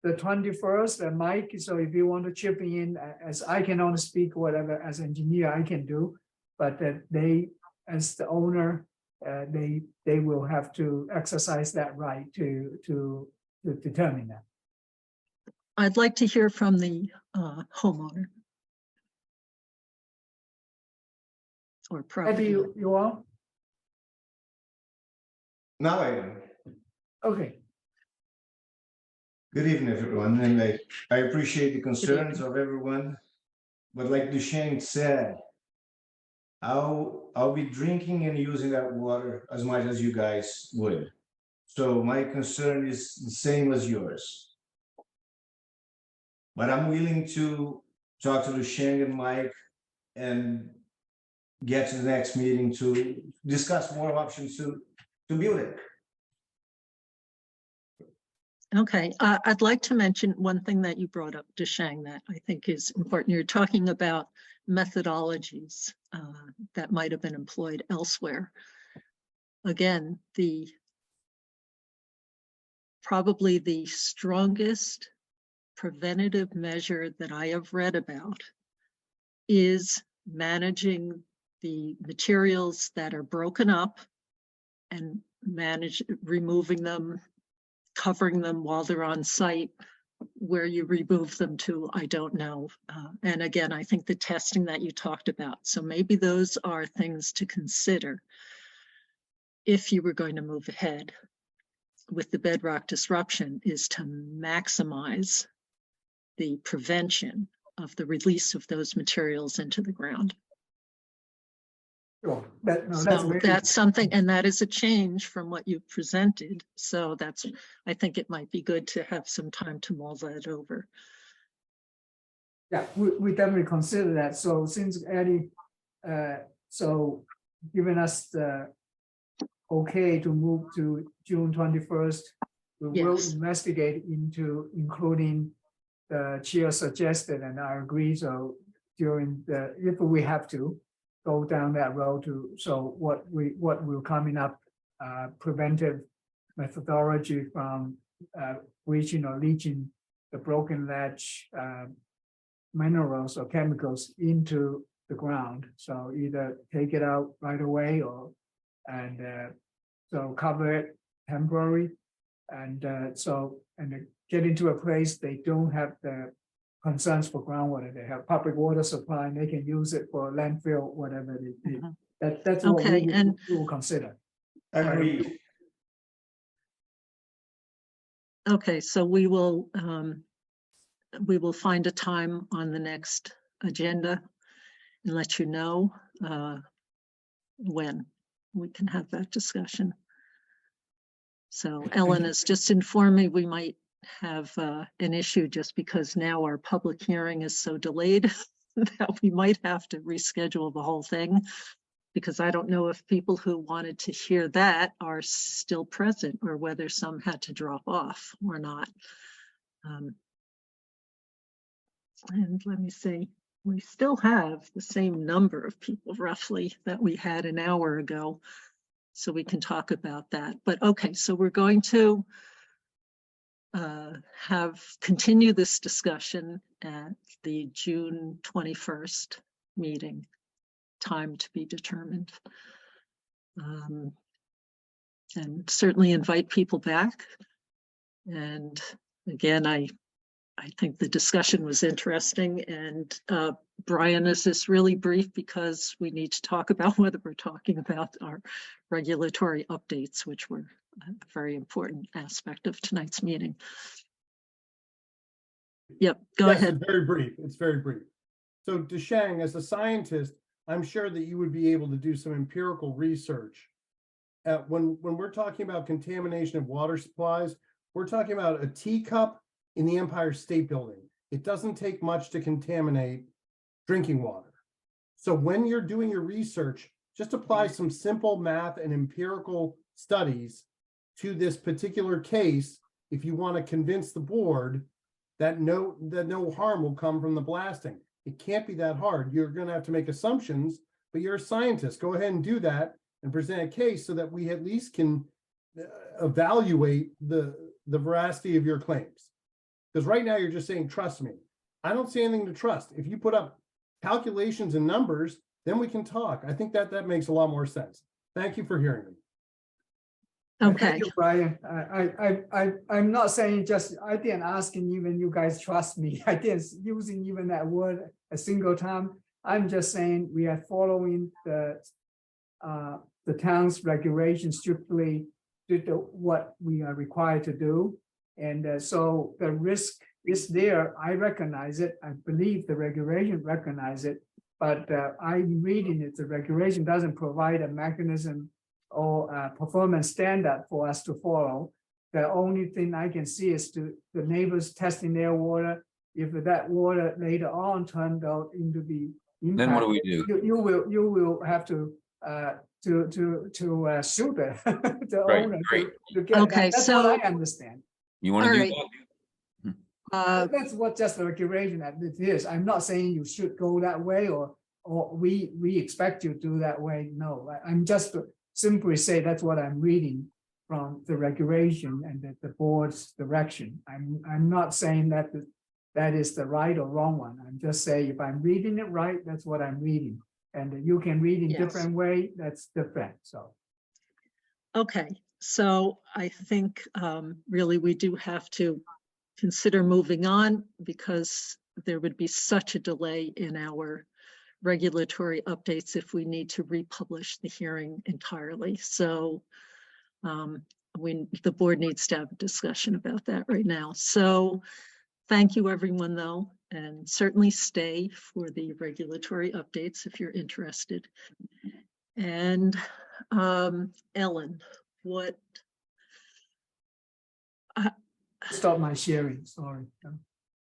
the 21st, and Mike, so if you want to chip in, as I can only speak whatever as engineer I can do, but that they, as the owner, they will have to exercise that right to determine that. I'd like to hear from the homeowner. Or property. Eddie, you are? Now I am. Okay. Good evening, everyone, and I appreciate the concerns of everyone. But like Duchesne said, I'll be drinking and using that water as much as you guys would. So my concern is the same as yours. But I'm willing to talk to Duchesne and Mike and get to the next meeting to discuss more options to build it. Okay, I'd like to mention one thing that you brought up, Duchesne, that I think is important. You're talking about methodologies that might have been employed elsewhere. Again, probably the strongest preventative measure that I have read about is managing the materials that are broken up and removing them, covering them while they're on site. Where you remove them to, I don't know. And again, I think the testing that you talked about. So maybe those are things to consider if you were going to move ahead with the bedrock disruption, is to maximize the prevention of the release of those materials into the ground. Sure. That's something, and that is a change from what you presented. So I think it might be good to have some time to mull that over. Yeah, we definitely consider that. So since Eddie, so giving us the okay to move to June 21st, we will investigate into including the chair suggested, and I agree, so during the, if we have to go down that road to, so what we're coming up, preventive methodology from reaching or leaching the broken ledge minerals or chemicals into the ground. So either take it out right away or, and so cover it temporary. And so, and get into a place they don't have the concerns for groundwater. They have public water supply and they can use it for landfill, whatever it is. That's what Okay, and we will consider. Agreed. okay, so we will find a time on the next agenda and let you know when we can have that discussion. So Ellen has just informed me we might have an issue just because now our public hearing is so delayed that we might have to reschedule the whole thing, because I don't know if people who wanted to hear that are still present or whether some had to drop off or not. And let me see, we still have the same number of people roughly that we had an hour ago. So we can talk about that. But okay, so we're going to continue this discussion at the June 21st meeting, time to be determined. And certainly invite people back. And again, I think the discussion was interesting, and Brian, is this really brief because we need to talk about whether we're talking about our regulatory updates, which were a very important aspect of tonight's meeting. Yep, go ahead. It's very brief. It's very brief. So Deshang, as a scientist, I'm sure that you would be able to do some empirical research. When we're talking about contamination of water supplies, we're talking about a teacup in the Empire State Building. It doesn't take much to contaminate drinking water. So when you're doing your research, just apply some simple math and empirical studies to this particular case if you want to convince the board that no harm will come from the blasting. It can't be that hard. You're going to have to make assumptions, but you're a scientist. Go ahead and do that and present a case so that we at least can evaluate the veracity of your claims. Because right now you're just saying, trust me. I don't see anything to trust. If you put up calculations and numbers, then we can talk. I think that makes a lot more sense. Thank you for hearing me. Okay. Thank you, Brian. I'm not saying just, I didn't ask even you guys trust me. I didn't using even that word a single time. I'm just saying we are following the town's regulations strictly to what we are required to do. And so the risk is there. I recognize it. I believe the regulation recognize it, but I'm reading it. The regulation doesn't provide a mechanism or a performance standard for us to follow. The only thing I can see is the neighbors testing their water. If that water later on turned out into the impact, Then what do we do? You will have to sue the Right, owner great. to get Okay, that. That's so- what I understand. You want to All do right. that? That's what just the regulation that it is. I'm not saying you should go that way or we expect you to do that way. No, I'm just simply say that's what I'm reading from the regulation and the board's direction. I'm not saying that that is the right or wrong one. I'm just saying if I'm reading it right, that's what I'm reading. And you can read in Yes. different way, that's different, so. Okay, so I think really we do have to consider moving on because there would be such a delay in our regulatory updates if we need to republish the hearing entirely. So the board needs to have a discussion about that right now. So thank you everyone though, and certainly stay for the regulatory updates if you're interested. And Ellen, what? Stop my sharing, sorry.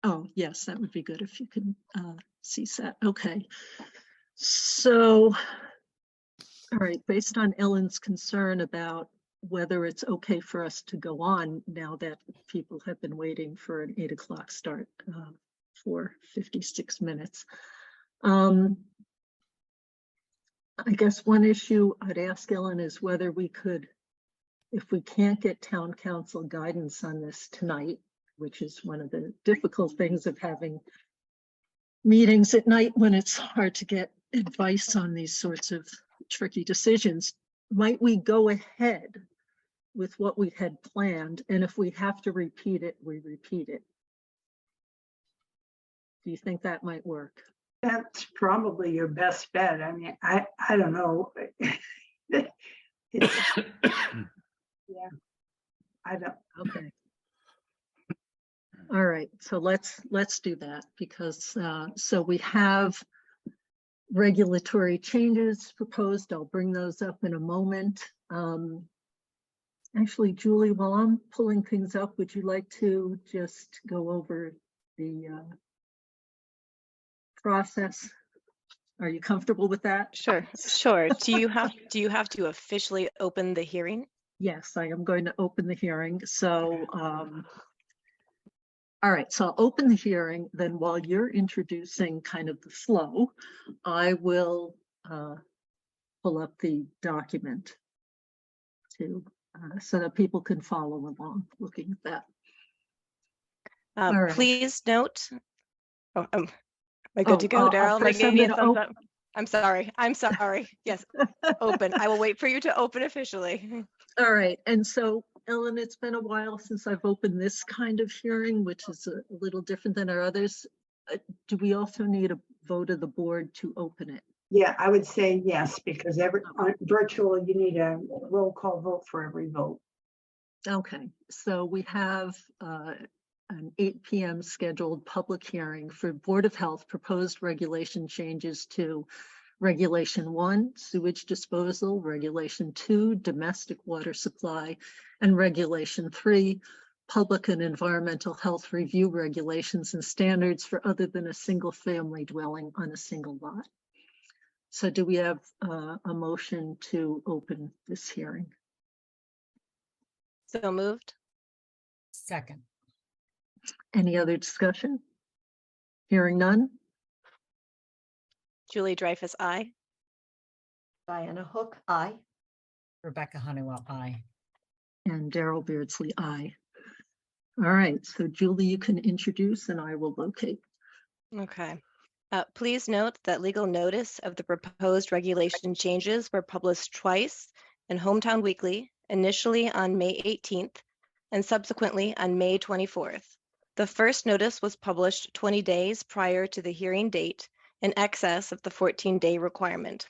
Oh, yes, that would be good if you can cease that. Okay. So, all right, based on Ellen's concern about whether it's okay for us to go on now that people have been waiting for an 8 o'clock start for 56 minutes. I guess one issue I'd ask Ellen is whether we could, if we can't get town council guidance on this tonight, which is one of the difficult things of having meetings at night when it's hard to get advice on these sorts of tricky decisions, might we go ahead with what we had planned? And if we have to repeat it, we repeat it. Do you think that might work? That's probably your best bet. I mean, I don't know. Yeah, I don't. Okay. All right, so let's do that, because so we have regulatory changes proposed. I'll bring those up in a moment. Actually, Julie, while I'm pulling things up, would you like to just go over the process? Are you comfortable with that? Sure. Do you have to officially open the hearing? Yes, I am going to open the hearing. So, all right, so I'll open the hearing. Then while you're introducing kind of the flow, I will pull up the document to so that people can follow along looking at that. All right. Please note. Oh, am I good to go, Daryl? First I'm gonna open. I'm sorry. Yes, open. I will wait for you to open officially. All right, and so Ellen, it's been a while since I've opened this kind of hearing, which is a little different than our others. Do we also need a vote of the board to open it? Yeah, I would say yes, because virtual, you need a roll call vote for every vote. Okay, so we have an 8 p.m. scheduled public hearing for Board of Health proposed regulation changes to Regulation 1, sewage disposal, Regulation 2, domestic water supply, and Regulation 3, public and environmental health review regulations and standards for other than a single family dwelling on a single lot. So do we have a motion to open this hearing? So moved. Second. Any other discussion? Hearing none? Julie Dreyfus, aye. Diana Hook, aye. Rebecca Honeywell, aye. And Daryl Beardsley, aye. All right, so Julie, you can introduce and I will locate. Okay. Please note that legal notice of the proposed regulation changes were published twice in Hometown Weekly, initially on May 18th and subsequently on May 24th. The first notice was published 20 days prior to the hearing date, in excess of the 14-day requirement.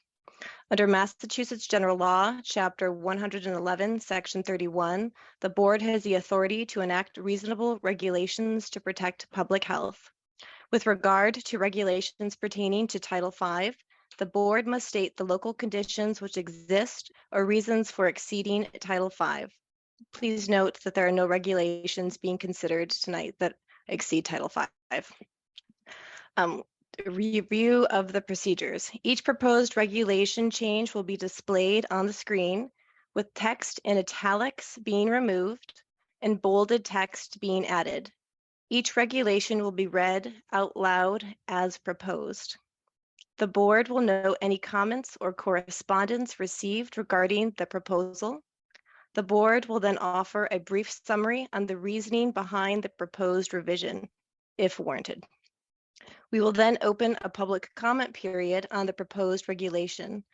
Under Massachusetts General Law, Chapter 111, Section 31, the board has the authority to enact reasonable regulations to protect public health. With regard to regulations pertaining to Title V, the board must state the local conditions which exist or reasons for exceeding Title V. Please note that there are no regulations being considered tonight that exceed Title V. Review of the procedures. Each proposed regulation change will be displayed on the screen with text in italics being removed and bolded text being added. Each regulation will be read out loud as proposed. The board will note any comments or correspondence received regarding the proposal. The board will then offer a brief summary on the reasoning behind the proposed revision, if warranted. We will then open a public comment period on the proposed regulation.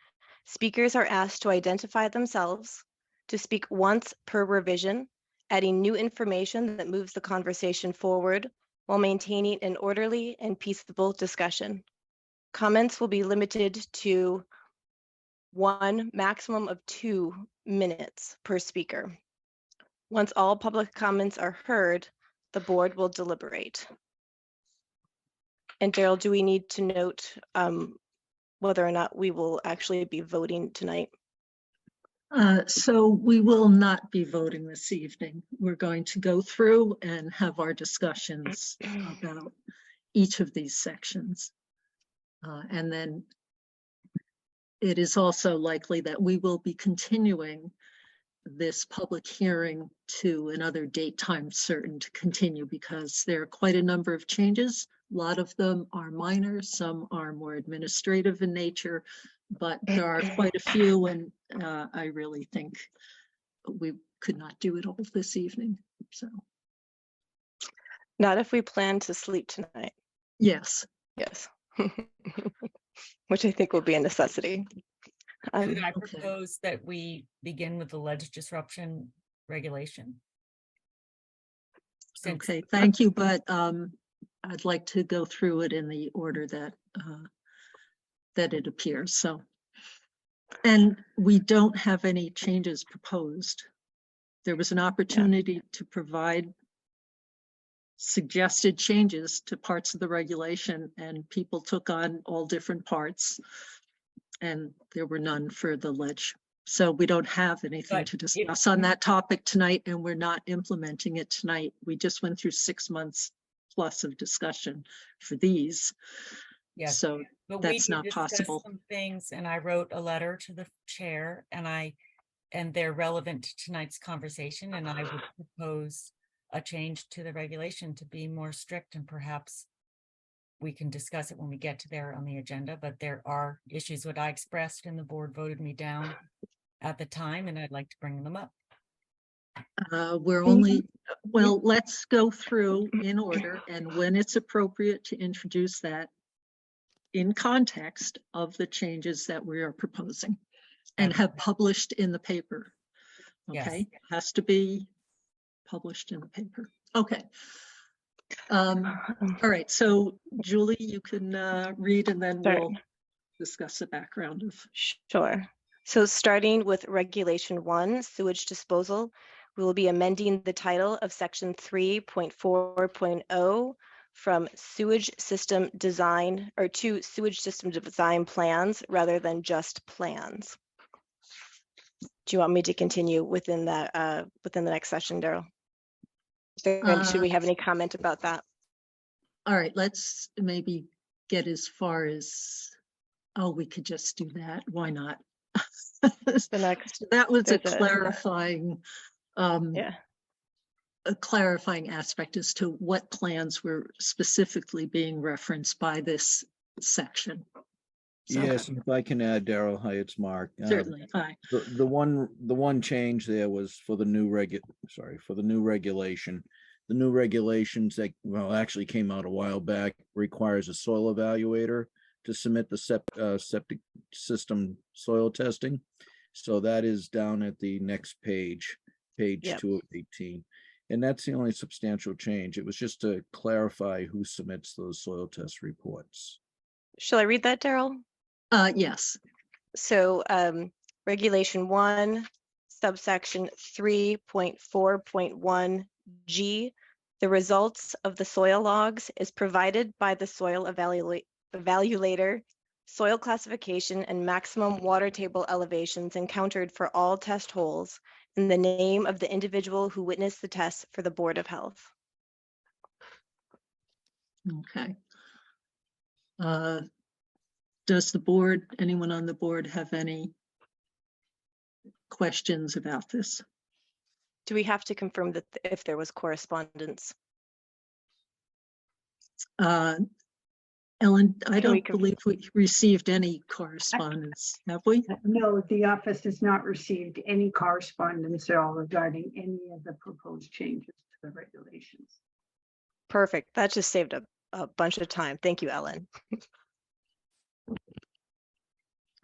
Speakers are asked to identify themselves, to speak once per revision, adding new information that moves the conversation forward while maintaining an orderly and peaceable discussion. Comments will be limited to 1 maximum of 2 minutes per speaker. Once all public comments are heard, the board will deliberate. And Daryl, do we need to note whether or not we will actually be voting tonight? So we will not be voting this evening. We're going to go through and have our discussions about each of these sections. And then it is also likely that we will be continuing this public hearing to another date time certain to continue because there are quite a number of changes. A lot of them are minor, some are more administrative in nature, but there are quite a few, and I really think we could not do it all this evening. So, Not if we plan to sleep tonight. yes. Yes. Which I think will be a necessity. Could I Okay. propose that we begin with the ledge disruption regulation? Okay, thank you, but I'd like to go through it in the order that it appears. So, and we don't have any changes proposed. There was an opportunity to provide suggested changes to parts of the regulation, and people took on all different parts, and there were none for the ledge. So we don't have anything But to discuss on that topic tonight, and we're not implementing it tonight. We just went through 6 months plus of discussion for these. Yes, So but that's we did not discuss possible. some things, and I wrote a letter to the chair, and they're relevant to tonight's conversation, and I would propose a change to the regulation to be more strict, and perhaps we can discuss it when we get to there on the agenda, but there are issues that I expressed and the board voted me down at the time, and I'd like to bring them up. We're only, well, let's go through in order, and when it's appropriate to introduce that in context of the changes that we are proposing and have published in the paper. Okay, Yes. has to be published in the paper. Okay. All right, so Julie, you can read and then Sure. we'll discuss the background of. Sure. So starting with Regulation 1, sewage disposal, we will be amending the title of Section 3.4.0 from sewage system design or to sewage system design plans rather than just plans. Do you want me to continue within that within the next session, Daryl? Should we have any comment about that? All right, let's maybe get as far as, oh, we could just do that. Why not? The next, that was a there's clarifying, yeah. a clarifying aspect as to what plans were specifically being referenced by this section. So, Yes, and if I can add, Daryl, hi, it's Mark. certainly. Hi. The one change there was for the new regulation. The new regulations that, well, actually came out a while back, requires a soil evaluator to submit the septic system soil testing. So that is down at the next page, page 218. And that's the only substantial change. It was just to clarify who submits those soil test reports. Shall I read that, Daryl? Yes. So Regulation 1, subsection 3.4.1G, the results of the soil logs is provided by the soil evaluator, soil classification and maximum water table elevations encountered for all test holes, and the name of the individual who witnessed the test for the Board of Health. Okay. Does the board, anyone on the board have any questions about this? Do we have to confirm that if there was correspondence? Ellen, I don't believe we received any correspondence, have we? No, the office has not received any correspondence at all regarding any of the proposed changes to the regulations. Perfect. That just saved a bunch of time. Thank you, Ellen.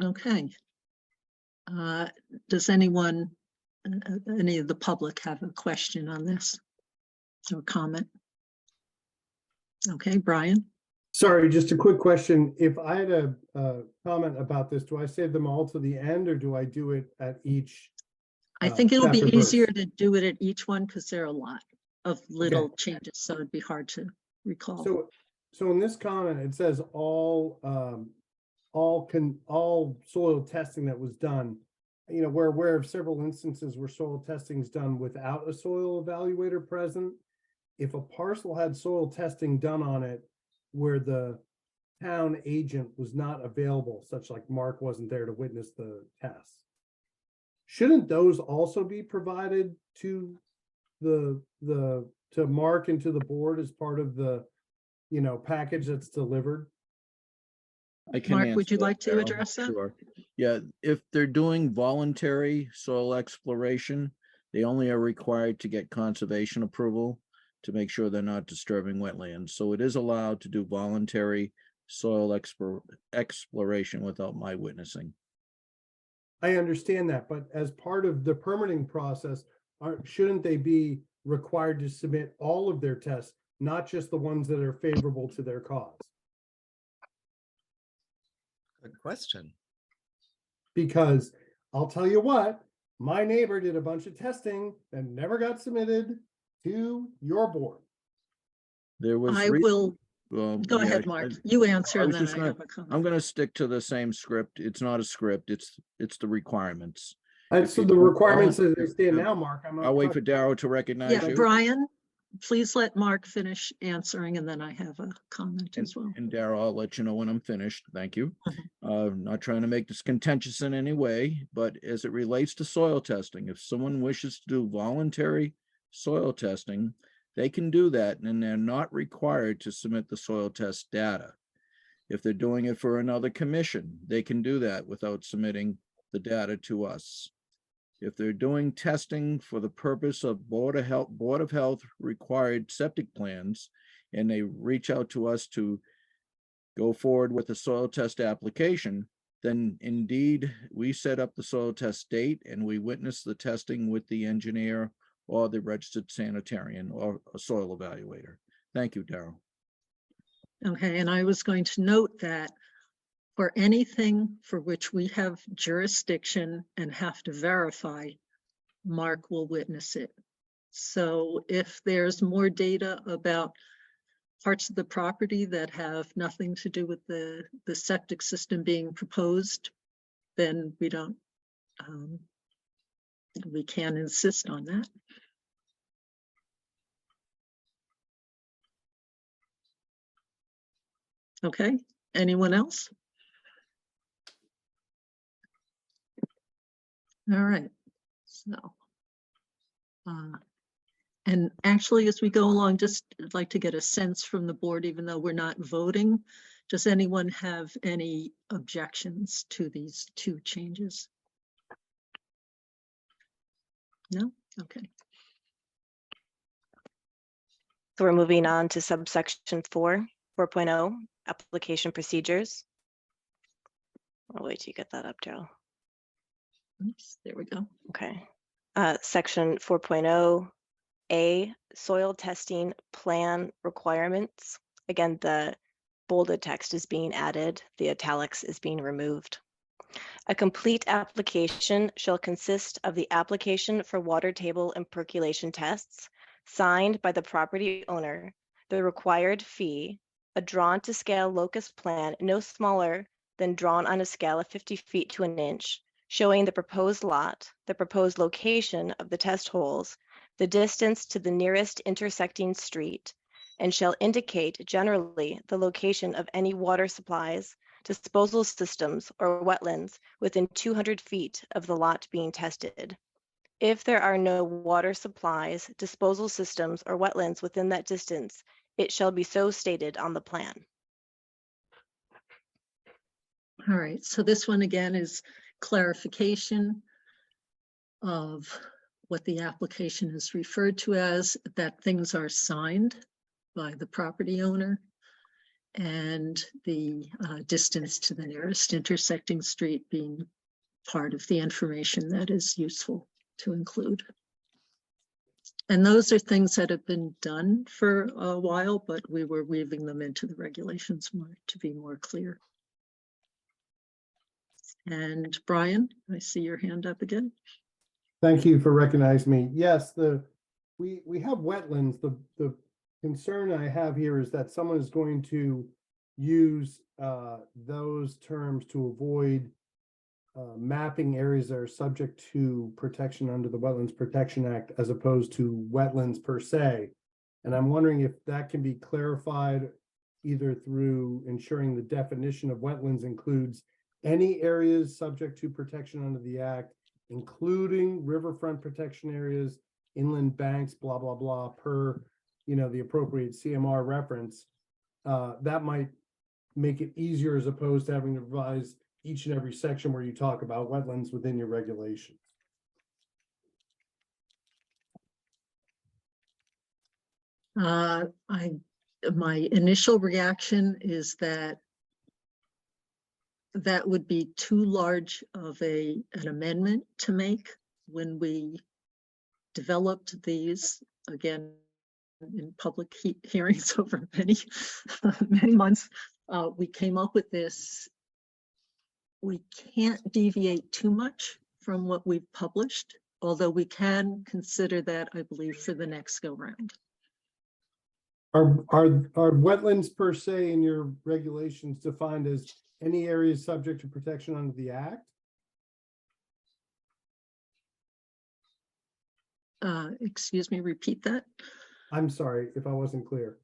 Okay. Does anyone, any of the public have a question on this or comment? Okay, Brian. Sorry, just a quick question. If I had a comment about this, do I save them all to the end or do I do it at each? I think it'll be chapter easier verse? to do it at each one because there are a lot of little changes, so it'd be hard to recall. So in this comment, it says all soil testing that was done. You know, we're aware of several instances where soil testing is done without a soil evaluator present. If a parcel had soil testing done on it where the town agent was not available, such like Mark wasn't there to witness the test, shouldn't those also be provided to to Mark and to the board as part of the, package that's delivered? I can Mark, would answer you that, like to Darryl. address that? Sure. Yeah, if they're doing voluntary soil exploration, they only are required to get conservation approval to make sure they're not disturbing wetlands. So it is allowed to do voluntary soil exploration without my witnessing. I understand that, but as part of the permitting process, shouldn't they be required to submit all of their tests, not just the ones that are favorable to their cause? Good question. Because I'll tell you what, my neighbor did a bunch of testing and never got submitted to your board. There was. I will, Well, go yeah, ahead, Mark. You answer I and was then just I gonna, have a comment. I'm gonna stick to the same script. It's not a script, it's the requirements. If So you the do requirements as they volunteer- stand now, Mark, I'll wait for Darrow to recognize Yeah, you. Brian, please let Mark finish answering and then I have a comment as well. And Darrow, I'll let you know when I'm finished. Thank you. Not trying to make this contentious in any way, but as it relates to soil testing, if someone wishes to do voluntary soil testing, they can do that and they're not required to submit the soil test data. If they're doing it for another commission, they can do that without submitting the data to us. If they're doing testing for the purpose of Board of Health required septic plans, and they reach out to us to go forward with the soil test application, then indeed we set up the soil test date and we witness the testing with the engineer or the registered sanitarian or a soil evaluator. Thank you, Darryl. Okay, and I was going to note that for anything for which we have jurisdiction and have to verify, Mark will witness it. So if there's more data about parts of the property that have nothing to do with the septic system being proposed, then we don't, we can't insist on that. Okay, anyone else? All right, so. And actually, as we go along, just I'd like to get a sense from the board, even though we're not voting. Does anyone have any objections to these two changes? No? Okay. So we're moving on to subsection 4.0, application procedures. I'll wait till you get that up, Daryl. Oops, there we go. Okay. Section 4.0, A, soil testing plan requirements. Again, the bolded text is being added, the italics is being removed. A complete application shall consist of the application for water table and percolation tests, signed by the property owner, the required fee, a drawn to scale locus plan no smaller than drawn on a scale of 50 feet to an inch, showing the proposed lot, the proposed location of the test holes, the distance to the nearest intersecting street, and shall indicate generally the location of any water supplies, disposal systems, or wetlands within 200 feet of the lot being tested. If there are no water supplies, disposal systems, or wetlands within that distance, it shall be so stated on the plan. All right, so this one again is clarification of what the application is referred to as, that things are signed by the property owner and the distance to the nearest intersecting street being part of the information that is useful to include. And those are things that have been done for a while, but we were weaving them into the regulations more to be more clear. And Brian, I see your hand up again. Thank you for recognizing me. Yes, we have wetlands. The concern I have here is that someone is going to use those terms to avoid mapping areas that are subject to protection under the Wetlands Protection Act as opposed to wetlands per se. And I'm wondering if that can be clarified either through ensuring the definition of wetlands includes any areas subject to protection under the act including riverfront protection areas, inland banks, blah, blah, blah, per, the appropriate CMR reference, that might make it easier as opposed to having to revise each and every section where you talk about wetlands within your regulation. My initial reaction is that would be too large of an amendment to make. When we developed these, again, in public hearings over many months, we came up with this. We can't deviate too much from what we've published, although we can consider that, I believe, for the next go round. Are wetlands per se in your regulations defined as any areas subject to protection under the Act? Excuse me, repeat that. I'm sorry if I wasn't clear.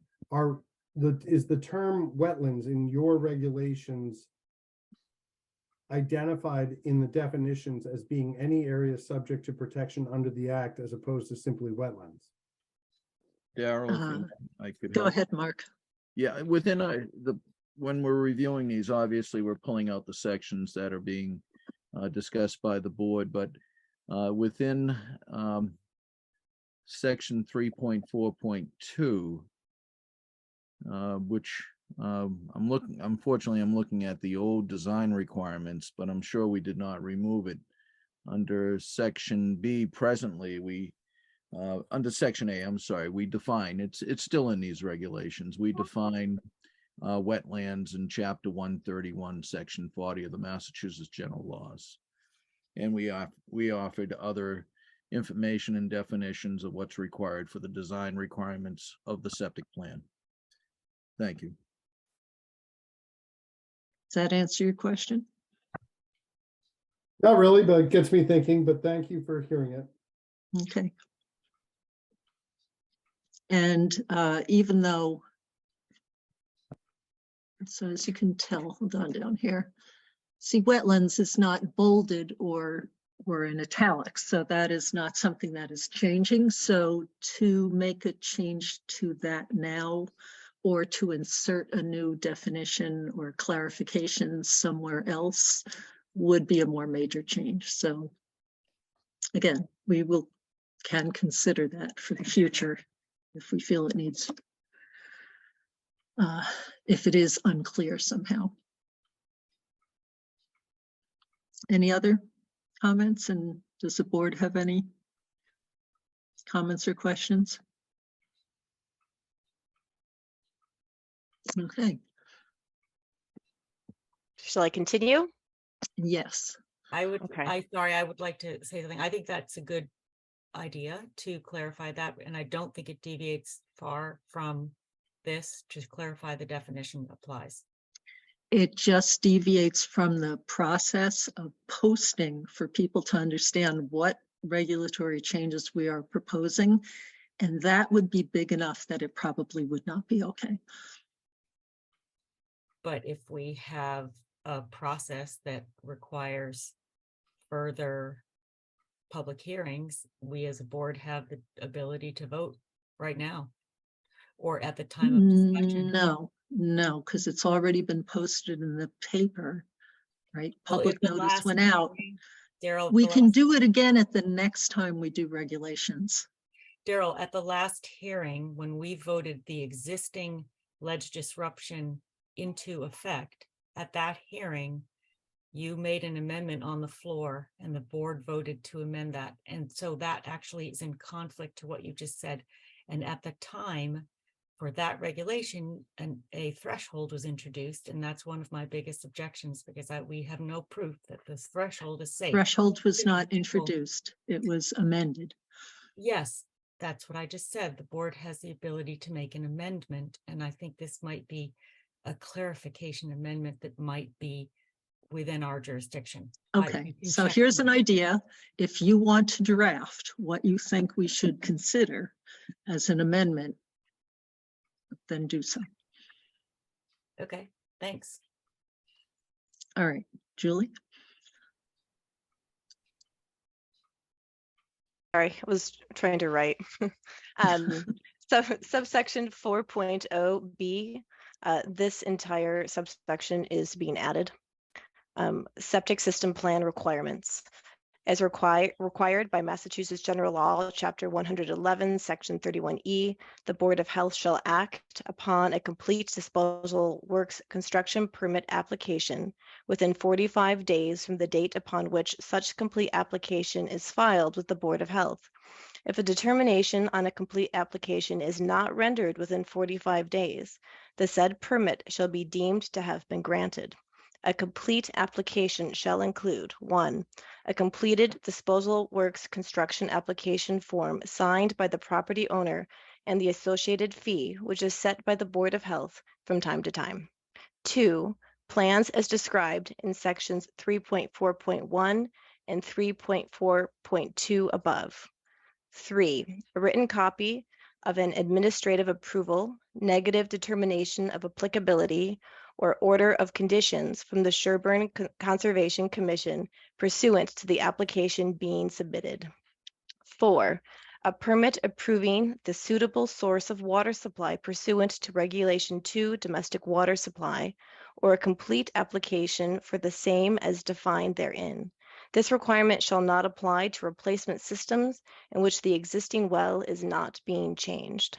Is the term wetlands in your regulations identified in the definitions as being any area subject to protection under the Act as opposed to simply wetlands? Daryl, I could Go help. ahead, Mark. Yeah, when we're reviewing these, obviously we're pulling out the sections that are being discussed by the board, but within section 3.4.2, which unfortunately I'm looking at the old design requirements, but I'm sure we did not remove it. Under section B presently, under section A, I'm sorry, we define, it's still in these regulations, we define wetlands in chapter 131, section 40 of the Massachusetts General Laws. And we offered other information and definitions of what's required for the design requirements of the septic plan. Thank you. Does that answer your question? Not really, but it gets me thinking, but thank you for hearing it. Okay. And even though, so as you can tell, hold on down here. See, wetlands is not bolded or in italics, so that is not something that is changing. So to make a change to that now, or to insert a new definition or clarification somewhere else, would be a more major change. So again, we can consider that for the future if we feel it needs, if it is unclear somehow. Any other comments, and does the board have any comments or questions? Okay. Shall I continue? Yes. I would, Okay. I would like to say something. I think that's a good idea to clarify that, and I don't think it deviates far from this. To clarify the definition applies. It just deviates from the process of posting for people to understand what regulatory changes we are proposing, and that would be big enough that it probably would not be okay. But if we have a process that requires further public hearings, we as a board have the ability to vote right now or at the time of discussion. No, because it's already been posted in the paper, right? Well, Public if the notice last went out. Daryl, We can do it again at the next time we do regulations. Daryl, at the last hearing, when we voted the existing ledge disruption into effect, at that hearing, you made an amendment on the floor and the board voted to amend that. And so that actually is in conflict to what you just said. And at the time for that regulation, a threshold was introduced. And that's one of my biggest objections, because we have no proof that this threshold is safe. Threshold was not introduced. It was amended. Yes, that's what I just said. The board has the ability to make an amendment. And I think this might be a clarification amendment that might be within our jurisdiction. Okay, so here's an idea. If you want to draft what you think we should consider as an amendment, then do so. Okay, thanks. All right, Julie? I was trying to write. So subsection 4.0b, this entire subsection is being added. Septic system plan requirements. As required by Massachusetts General Law, Chapter 111, Section 31E, the Board of Health shall act upon a complete disposal works construction permit application within 45 days from the date upon which such complete application is filed with the Board of Health. If a determination on a complete application is not rendered within 45 days, the said permit shall be deemed to have been granted. A complete application shall include 1. A completed disposal works construction application form signed by the property owner and the associated fee, which is set by the Board of Health from time to time. 2. Plans as described in sections 3.4.1 and 3.4.2 above. 3. A written copy of an administrative approval, negative determination of applicability, or order of conditions from the Sherborn Conservation Commission pursuant to the application being submitted. 4. A permit approving the suitable source of water supply pursuant to Regulation 2 domestic water supply, or a complete application for the same as defined therein. This requirement shall not apply to replacement systems in which the existing well is not being changed.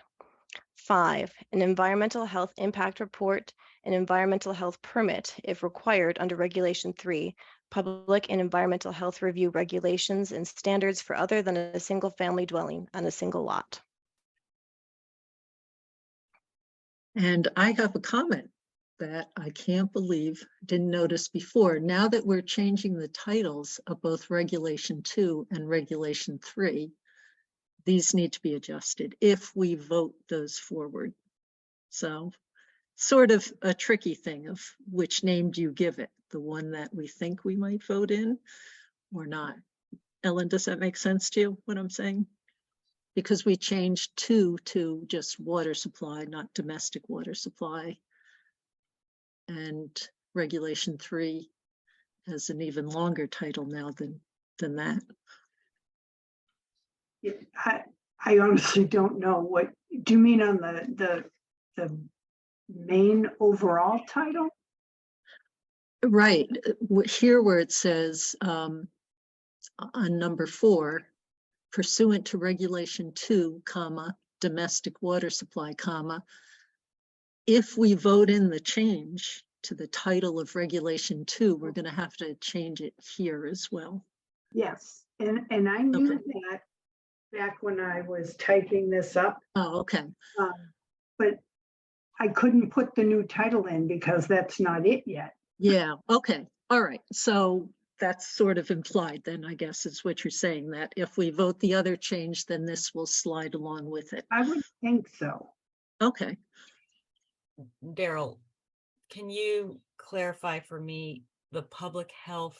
5. An environmental health impact report and environmental health permit, if required under Regulation 3, public and environmental health review regulations and standards for other than a single-family dwelling on a single lot. And I have a comment that I can't believe, didn't notice before. Now that we're changing the titles of both Regulation 2 and Regulation 3, these need to be adjusted if we vote those forward. So sort of a tricky thing of which name do you give it, the one that we think we might vote in or not. Ellen, does that make sense to you, what I'm saying? Because we changed 2 to just water supply, not domestic water supply. And Regulation 3 has an even longer title now than that. Yeah, I honestly don't know. What do you mean on the main overall title? Right, here where it says on number 4, pursuant to Regulation 2, comma, domestic water supply, comma, if we vote in the change to the title of Regulation 2, we're going to have to change it here as well. Yes, and I knew that back when I was typing this up. Oh, okay. But I couldn't put the new title in because that's not it yet. Yeah, okay, all right. So that's sort of implied then, I guess, is what you're saying, that if we vote the other change, then this will slide along with it. I would think so. Okay. Daryl, can you clarify for me the public health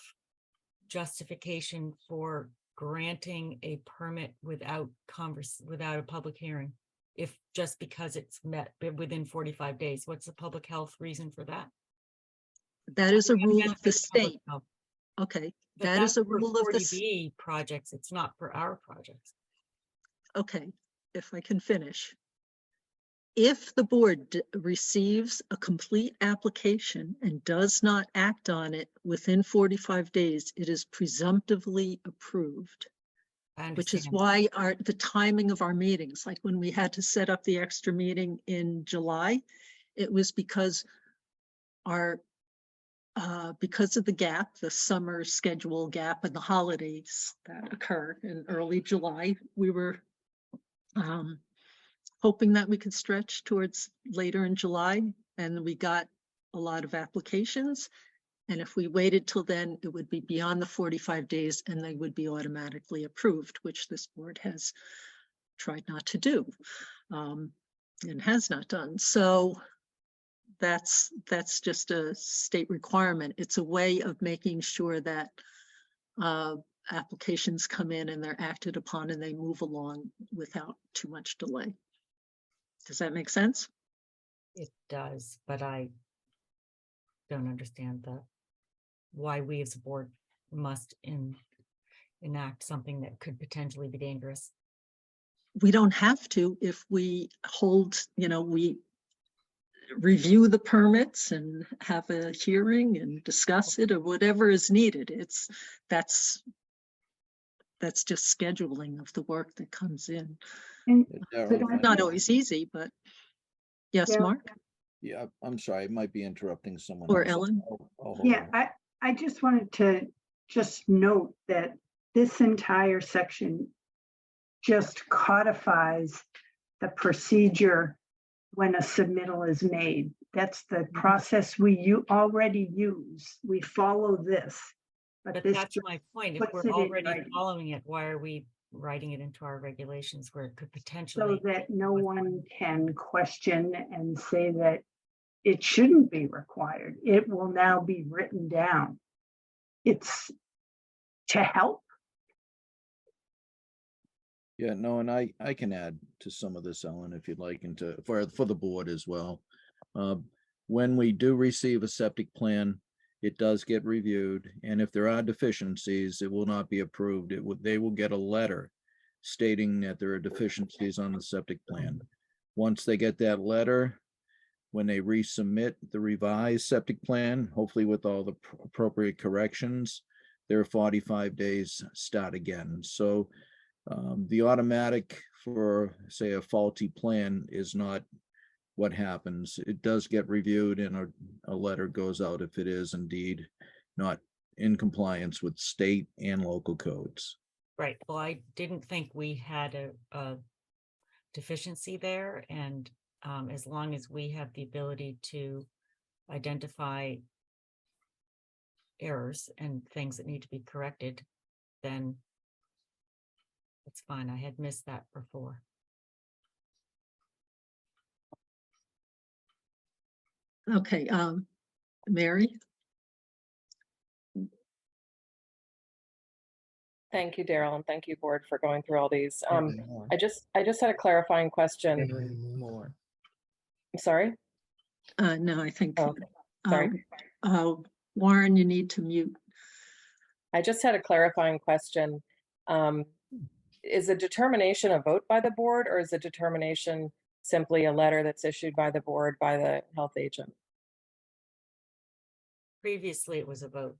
justification for granting a permit without a public hearing? If just because it's met within 45 days, what's the public health reason for that? That is a rule of the state. Okay, But that is a that's for rule of the 40B projects. It's not for our projects. Okay, if I can finish. If the board receives a complete application and does not act on it within 45 days, it is presumptively approved. Which is why the timing of our meetings, like when we had to set up the extra meeting in July, it was because because of the gap, the summer schedule gap and the holidays that occur in early July, we were hoping that we could stretch towards later in July, and we got a lot of applications. And if we waited till then, it would be beyond the 45 days and they would be automatically approved, which this board has tried not to do and has not done. So that's just a state requirement. It's a way of making sure that applications come in and they're acted upon and they move along without too much delay. Does that make sense? It does, but I don't understand why we as a board must enact something that could potentially be dangerous. We don't have to if we hold, we review the permits and have a hearing and discuss it or whatever is needed. That's just scheduling of the work that comes in. And Daryl, if I Not may- always easy, but yes, Yeah. Mark Yeah, I'm sorry, I might be interrupting someone or else. Ellen. I'll hold Yeah, on. I just wanted to just note that this entire section just codifies the procedure when a submittal is made. That's the process we already use. We follow this. But this that's just my point. If puts we're it in already writing following it, why are we writing it into our regulations where it could so potentially? that no one can question and say that it shouldn't be required. It will now be written down. It's to help. Yeah, no, and I can add to some of this, Ellen, if you'd like, and for the board as well. When we do receive a septic plan, it does get reviewed, and if there are deficiencies, it will not be approved. They will get a letter stating that there are deficiencies on the septic plan. Once they get that letter, when they resubmit the revised septic plan, hopefully with all the appropriate corrections, their 45 days start again. So the automatic for, say, a faulty plan is not what happens. It does get reviewed and a letter goes out if it is indeed not in compliance with state and local codes. Right. Well, I didn't think we had a deficiency there. And as long as we have the ability to identify errors and things that need to be corrected, then it's fine. I had missed that before. Okay, Mary? Thank you, Daryl, and thank you, board, for going through all these. I just had a clarifying question. More. I'm sorry? No, I think, Oh, sorry. Warren, you need to mute. I just had a clarifying question. Is a determination a vote by the board, or is a determination simply a letter that's issued by the board by the health agent? Previously, it was a vote.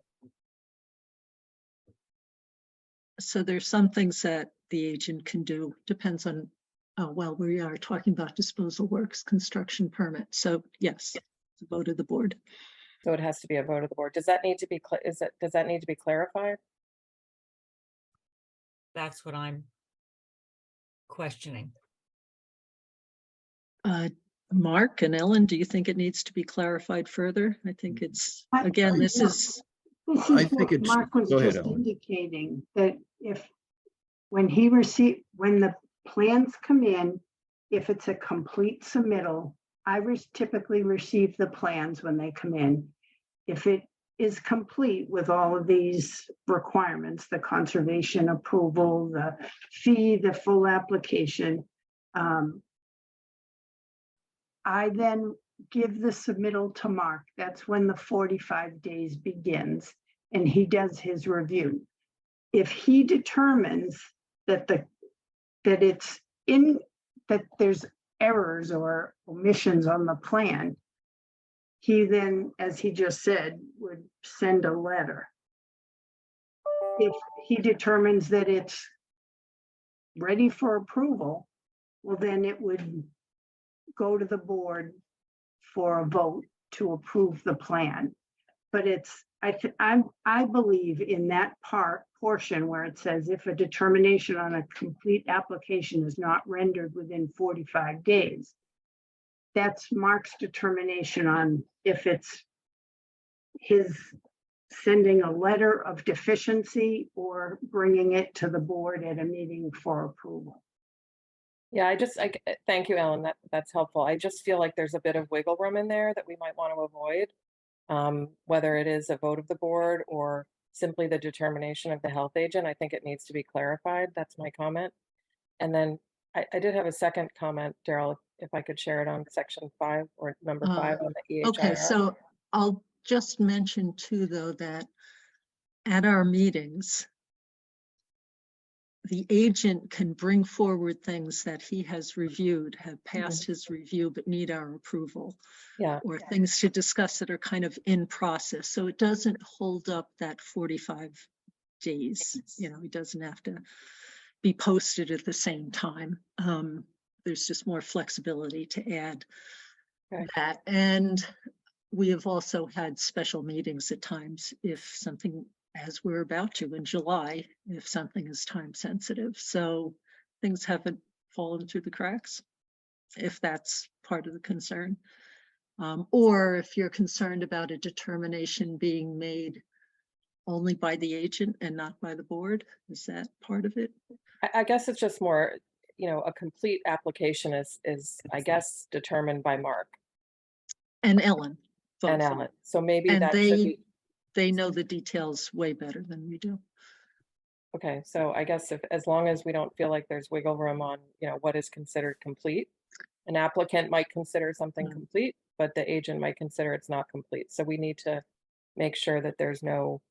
So there's some things that the agent can do, depends on, well, we are talking about disposal works, construction permit. So yes, it's a vote of the board. So it has to be a vote of the board. Does that need to be, does that need to be clarified? That's what I'm questioning. Mark and Ellen, do you think it needs to be clarified further? I think it's, again, this is. This I is think what it's- Mark was go ahead, just Ellen. indicating, that when the plans come in, if it's a complete submittal, I typically receive the plans when they come in. If it is complete with all of these requirements, the conservation approval, the fee, the full application, I then give the submittal to Mark. That's when the 45 days begins, and he does his review. If he determines that there's errors or omissions on the plan, he then, as he just said, would send a letter. If he determines that it's ready for approval, well, then it would go to the board for a vote to approve the plan. But I believe in that portion where it says if a determination on a complete application is not rendered within 45 days, that's Mark's determination on if it's his sending a letter of deficiency or bringing it to the board at a meeting for approval. Yeah, thank you, Ellen. That's helpful. I just feel like there's a bit of wiggle room in there that we might want to avoid, whether it is a vote of the board or simply the determination of the health agent. I think it needs to be clarified. That's my comment. And then I did have a second comment, Daryl, if I could share it on section 5 or number 5 on the EHIR. Okay, so I'll just mention too, though, that at our meetings, the agent can bring forward things that he has reviewed, have passed his review, but need our approval. Yeah. Or things to discuss that are kind of in process. So it doesn't hold up that 45 days. You know, he doesn't have to be posted at the same time. There's just more flexibility to add that. And we have also had special meetings at times if something, as we're about to in July, if something is time sensitive. So things haven't fallen through the cracks, if that's part of the concern. Or if you're concerned about a determination being made only by the agent and not by the board, is that part of it? I guess it's just more, you know, a complete application is I guess determined by Mark And Ellen. Both. and Ellen. So maybe And that should be. they know the details way better than we do. Okay, so I guess if, as long as we don't feel like there's wiggle room on, you know, what is considered complete, an applicant might consider something complete, but the agent might consider it's not complete. So we need to make sure that there's no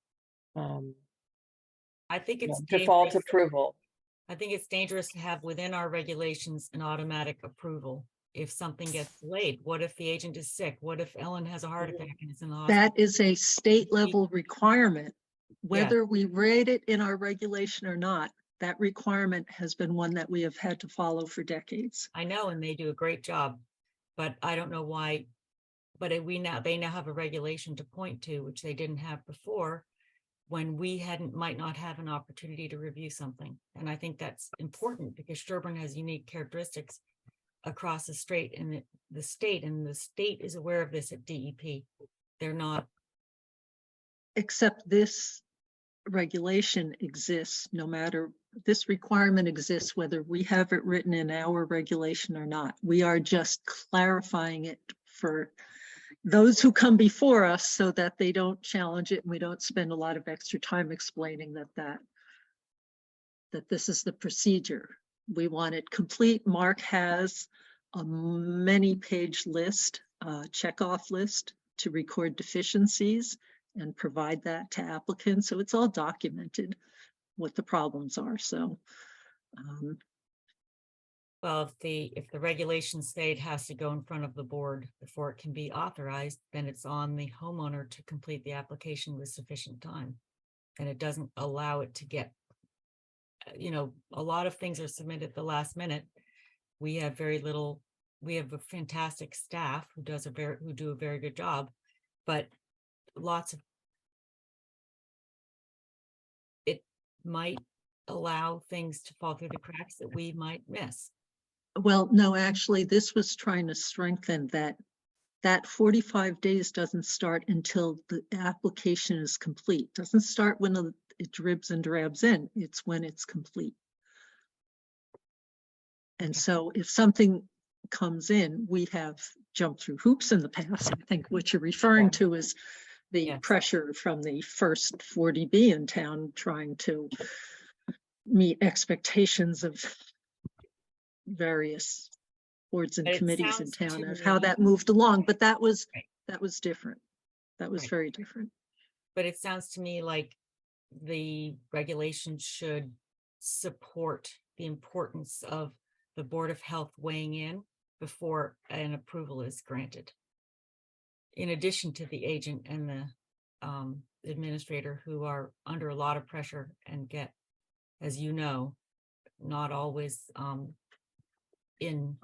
I think it's default dangerous. approval. I think it's dangerous to have within our regulations an automatic approval. If something gets delayed, what if the agent is sick? What if Ellen has a heart attack and is in the hospital? That is a state level requirement. Whether we rate it in our regulation or not, that requirement has been one that we have had to follow for decades. I know, and they do a great job, but I don't know why. But they now have a regulation to point to, which they didn't have before, when we might not have an opportunity to review something. And I think that's important because Sherborn has unique characteristics across the state, and the state is aware of this at DEP. They're not. Except this regulation exists no matter, this requirement exists whether we have it written in our regulation or not. We are just clarifying it for those who come before us so that they don't challenge it and we don't spend a lot of extra time explaining that this is the procedure. We want it complete. Mark has a many-page list, checkoff list to record deficiencies and provide that to applicants. So it's all documented what the problems are. So Well, if the regulations say it has to go in front of the board before it can be authorized, then it's on the homeowner to complete the application with sufficient time. And it doesn't allow it to get, you know, a lot of things are submitted at the last minute. We have very little, we have a fantastic staff who do a very good job, but lots of, it might allow things to fall through the cracks that we might miss. well, no, actually, this was trying to strengthen that 45 days doesn't start until the application is complete. Doesn't start when it dribs and drabs in. It's when it's complete. And so if something comes in, we have jumped through hoops in the past. I think what you're referring to is the pressure from the first 40B in town trying to meet expectations of various boards and committees in town of how that moved along. But that was different. That was very different. But it sounds to me like the regulations should support the importance of the Board of Health weighing in before an approval is granted. In addition to the agent and the administrator, who are under a lot of pressure and get, as you know, not always in.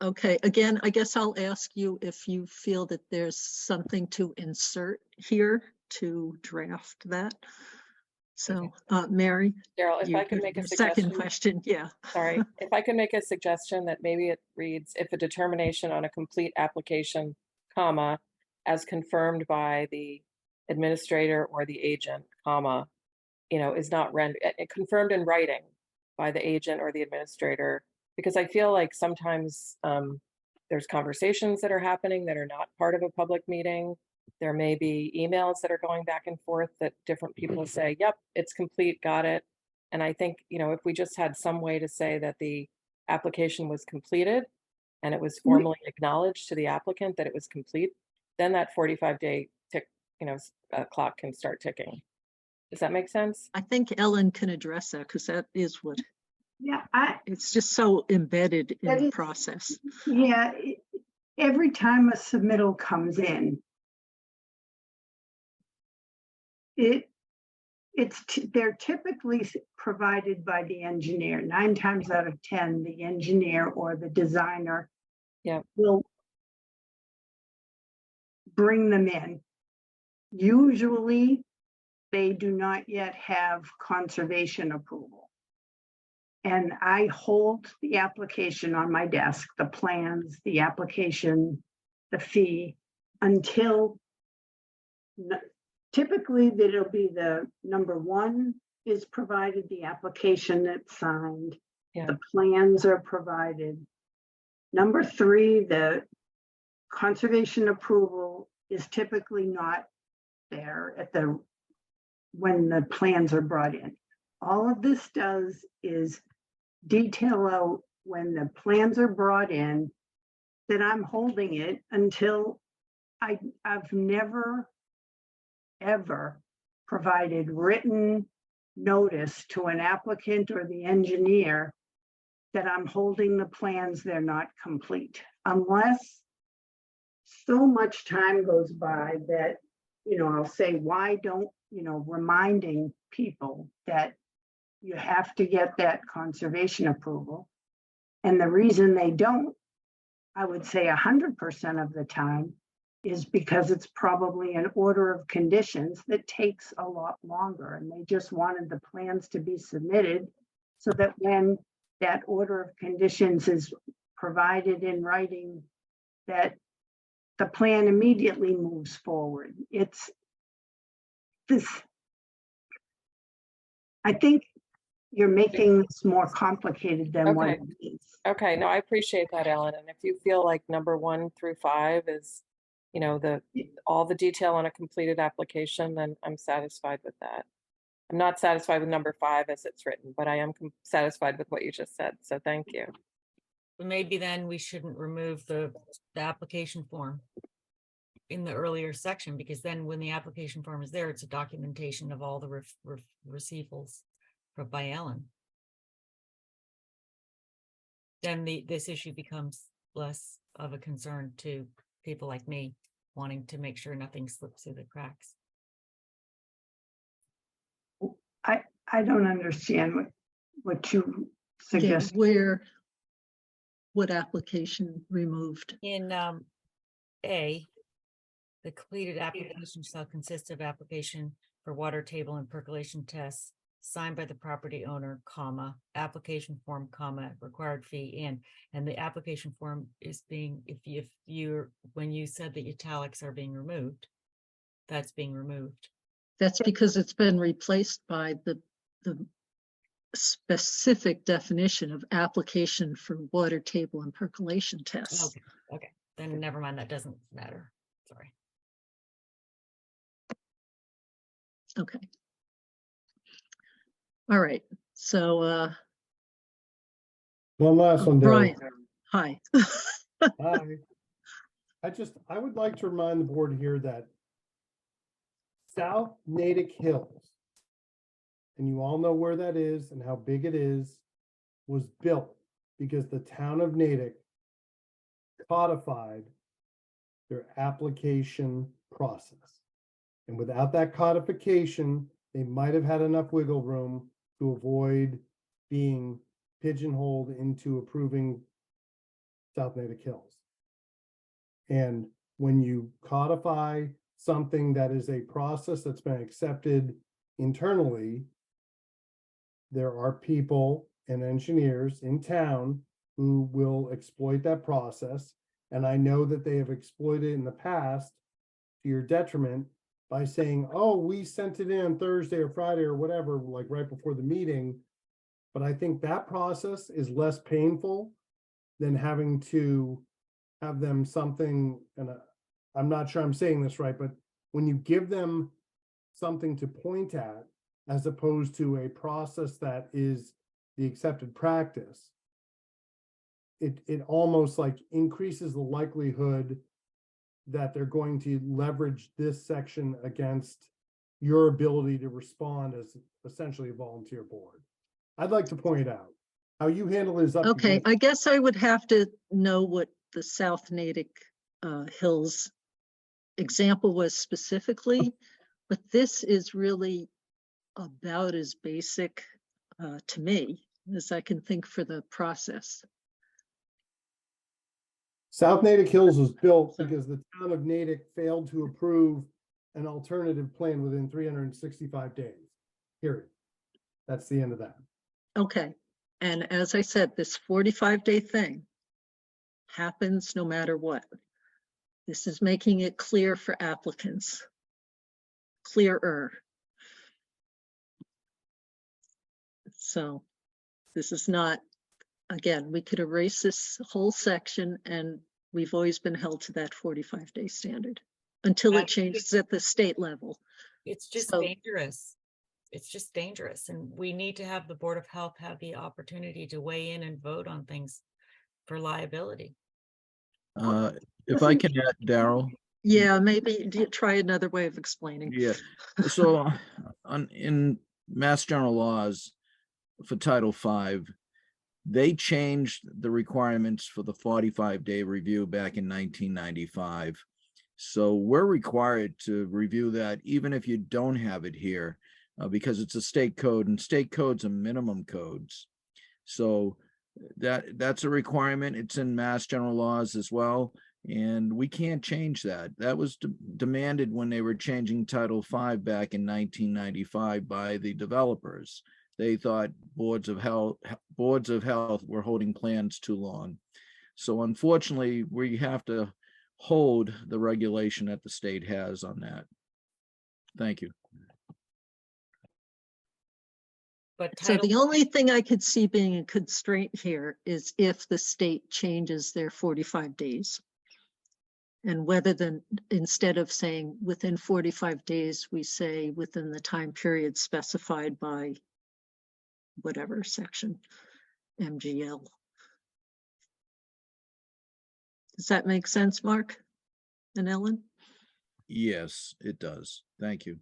Okay, again, I guess I'll ask you if you feel that there's something to insert here to draft that. So, Mary. Daryl, if I could make a suggestion. Second question, yeah. Sorry, if I could make a suggestion that maybe it reads, if a determination on a complete application, comma, as confirmed by the administrator or the agent, comma, you know, is not rendered, confirmed in writing by the agent or the administrator, because I feel like sometimes there's conversations that are happening that are not part of a public meeting. There may be emails that are going back and forth that different people say, yep, it's complete, got it. And I think, you know, if we just had some way to say that the application was completed and it was formally acknowledged to the applicant that it was complete, then that 45-day tick, you know, clock can start ticking. Does that make sense? I think Ellen can address that because that is what Yeah, It's just so embedded in That the is- process. yeah, every time a submittal comes in, they're typically provided by the engineer. 9 times out of 10, the engineer or the designer will bring them in. Usually, they do not yet have conservation approval. And I hold the application on my desk, the plans, the application, the fee, until typically it'll be the number 1 is provided, the application that's signed, the plans are provided. Number 3, the conservation approval is typically not there when the plans are brought in. All of this does is detail out when the plans are brought in that I'm holding it until I've never, ever provided written notice to an applicant or the engineer that I'm holding the plans, they're not complete. Unless so much time goes by that, I'll say, why don't, reminding people that you have to get that conservation approval. And the reason they don't, I would say 100% of the time, is because it's probably an order of conditions that takes a lot longer. And they just wanted the plans to be submitted so that when that order of conditions is provided in writing, that the plan immediately moves forward. It's this, I think you're making this more complicated than what it is. Okay, no, I appreciate that, Ellen. And if you feel like number 1 through 5 is, all the detail on a completed application, then I'm satisfied with that. I'm not satisfied with number 5 as it's written, but I am satisfied with what you just said. So thank you. Maybe then we shouldn't remove the application form in the earlier section, because then when the application form is there, it's a documentation of all the receivables by Ellen. Then this issue becomes less of a concern to people like me wanting to make sure nothing slips through the cracks. I don't understand what you Yeah, suggest. what application removed? In A, the completed application shall consist of application for water table and percolation tests signed by the property owner, comma, application form, comma, required fee, and the application form is being, when you said the italics are being removed, that's being removed. That's because it's been replaced by the specific definition of application for water table and percolation tests. Okay, then never mind, that doesn't matter. Sorry. Okay. All right, so One last one, Dale. Brian, hi. Hi. I would like to remind the board here that South Natick Hills, and you all know where that is and how big it is, was built because the town of Natick codified their application process. And without that codification, they might have had enough wiggle room to avoid being pigeonholed into approving South Natick Hills. And when you codify something that is a process that's been accepted internally, there are people and engineers in town who will exploit that process. And I know that they have exploited in the past to your detriment by saying, oh, we sent it in Thursday or Friday or whatever, like right before the meeting. But I think that process is less painful than having to have them something, and I'm not sure I'm saying this right, but when you give them something to point at, as opposed to a process that is the accepted practice, it almost like increases the likelihood that they're going to leverage this section against your ability to respond as essentially a volunteer board. I'd like to point out How you handle it is up to Okay, you. I guess I would have to know what the South Natick Hills example was specifically, but this is really about as basic to me as I can think for the process. South Natick Hills was built because the town of Natick failed to approve an alternative plan within 365 days, period. That's the end of that. Okay, and as I said, this 45-day thing happens no matter what. This is making it clear for applicants. Clearer. So this is not, again, we could erase this whole section and we've always been held to that 45-day standard until it changes at the state level. It's just So- dangerous. It's just dangerous. And we need to have the Board of Health have the opportunity to weigh in and vote on things for liability. If I can add, Daryl. Yeah, maybe try another way of explaining. Yeah, so in Mass General Laws for Title V, they changed the requirements for the 45-day review back in 1995. So we're required to review that even if you don't have it here, because it's a state code, and state codes are minimum codes. So that's a requirement. It's in Mass General Laws as well. And we can't change that. That was demanded when they were changing Title V back in 1995 by the developers. They thought boards of health were holding plans too long. So unfortunately, we have to hold the regulation that the state has on that. Thank you. But So the only thing I could see being a constraint here is if the state changes their 45 days. And whether then, instead of saying within 45 days, we say within the time period specified by whatever section, MGL. Does that make sense, Mark and Ellen? Yes, it does. Thank you.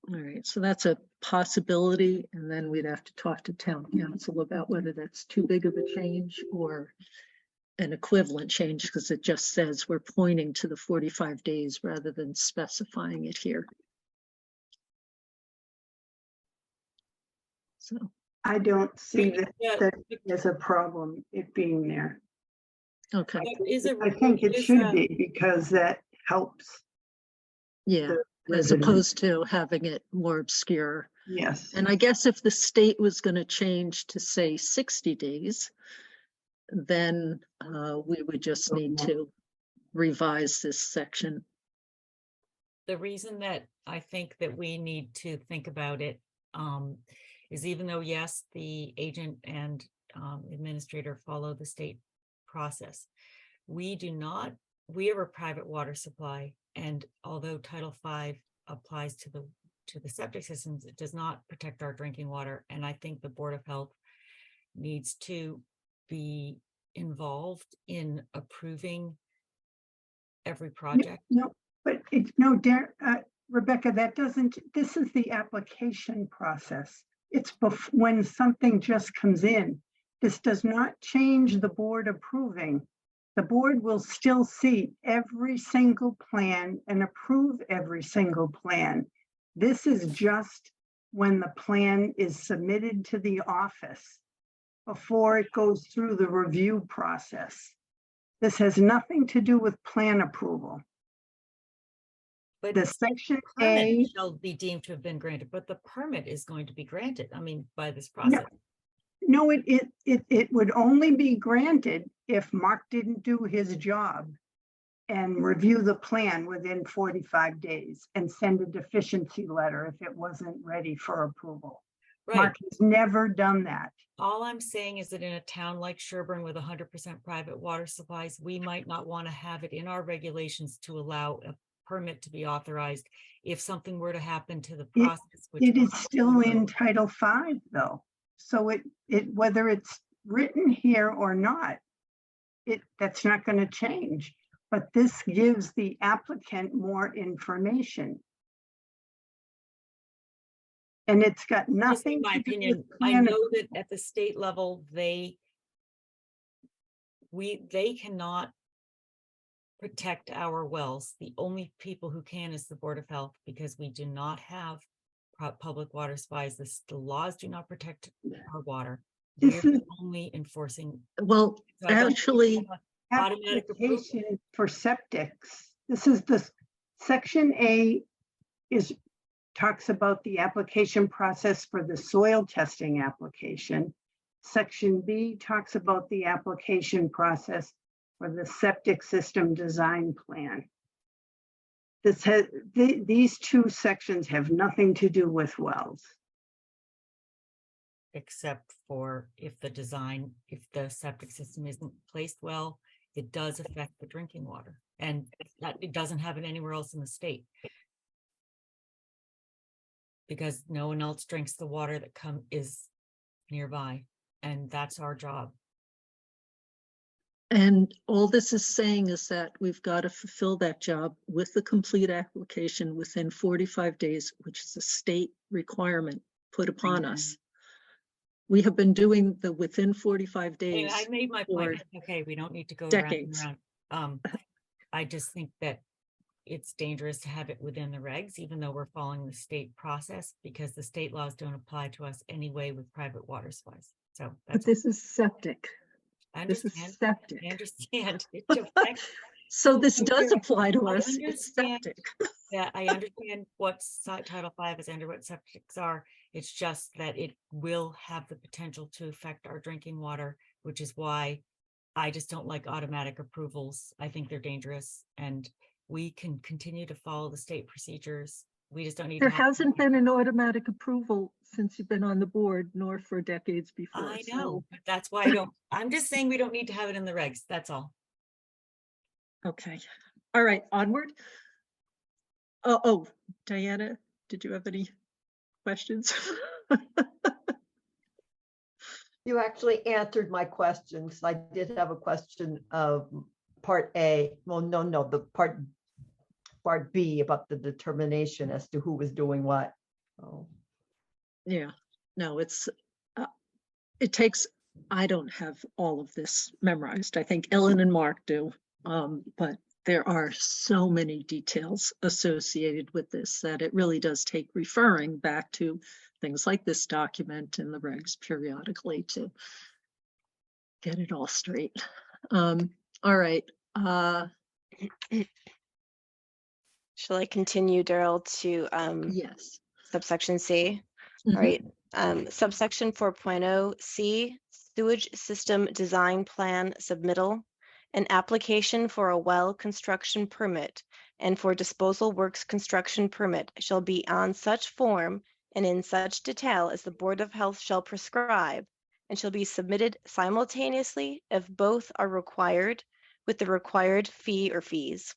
All right, so that's a possibility, and then we'd have to talk to town council about whether that's too big of a change or an equivalent change, because it just says we're pointing to the 45 days rather than specifying it here. So I don't see that Yeah. there's a problem it being there. okay, I think it should be because that helps. yeah, the as resident. opposed to having it more obscure. Yes. And I guess if the state was going to change to say 60 days, then we would just need to revise this section. The reason that I think that we need to think about it is even though, yes, the agent and administrator follow the state process, we do not, we have a private water supply. And although Title V applies to the septic systems, it does not protect our drinking water. And I think the Board of Health needs to be involved in approving every project. No, but Rebecca, that doesn't, this is the application process. It's when something just comes in. This does not change the board approving. The board will still see every single plan and approve every single plan. This is just when the plan is submitted to the office before it goes through the review process. This has nothing to do with plan approval. But The section permit A, shall be deemed to have been granted, but the permit is going to be granted, I mean, by this process. no, it would only be granted if Mark didn't do his job and review the plan within 45 days and send a deficiency letter if it wasn't ready for approval. Right. Mark has never done that. All I'm saying is that in a town like Sherborn with 100% private water supplies, we might not want to have it in our regulations to allow a permit to be authorized if something were to happen to the process. It is still in Title V though. So it whether it's written here or not, that's not going to change. But this gives the applicant more information. And it's got Just in nothing my to do opinion, with I plan. know that at the state level, they cannot protect our wells. The only people who can is the Board of Health, because we do not have public water supplies. The laws do not protect our water. This We're is only enforcing. Well, So I don't think we actually, have automatic approval. application for septics. This is the section A talks about the application process for the soil testing application. Section B talks about the application process for the septic system design plan. These two sections have nothing to do with wells. Except for if the septic system isn't placed well, it does affect the drinking water, and that it doesn't happen anywhere else in the state. Because no one else drinks the water that is nearby, and that's our job. and all this is saying is that we've got to fulfill that job with the complete application within 45 days, which is a state requirement put upon us. We have been doing the within 45 days. I made my for point. Okay, we don't need to go decades. round and round. I just think that it's dangerous to have it within the regs, even though we're following the state process, because the state laws don't apply to us anyway with private water supplies. So But that's, this is septic. I This is understand. septic. I understand. It affects- So this does apply to I us. It's understand septic. that I understand what Title V is under, what septics are. It's just that it will have the potential to affect our drinking water, which is why I just don't like automatic approvals. I think they're dangerous, and we can continue to follow the state procedures. We just don't need There to have. hasn't been an automatic approval since you've been on the board, nor for decades before. I so- know, but that's why I don't, I'm just saying we don't need to have it in the regs. That's all. Okay, all right, onward. Oh, Diana, did you have any questions? You actually answered my question, because I did have a question of part A. Well, no, the part B about the determination as to who was doing what. Oh. Yeah, no, it takes, I don't have all of this memorized. I think Ellen and Mark do, but there are so many details associated with this that it really does take referring back to things like this document and the regs periodically to get it all straight. All right. Shall I continue, Daryl, to Yes. subsection C? Mhm. All right. Subsection 4.0 C, sewage system design plan submittal. An application for a well construction permit and for disposal works construction permit shall be on such form and in such detail as the Board of Health shall prescribe, and shall be submitted simultaneously if both are required, with the required fee or fees.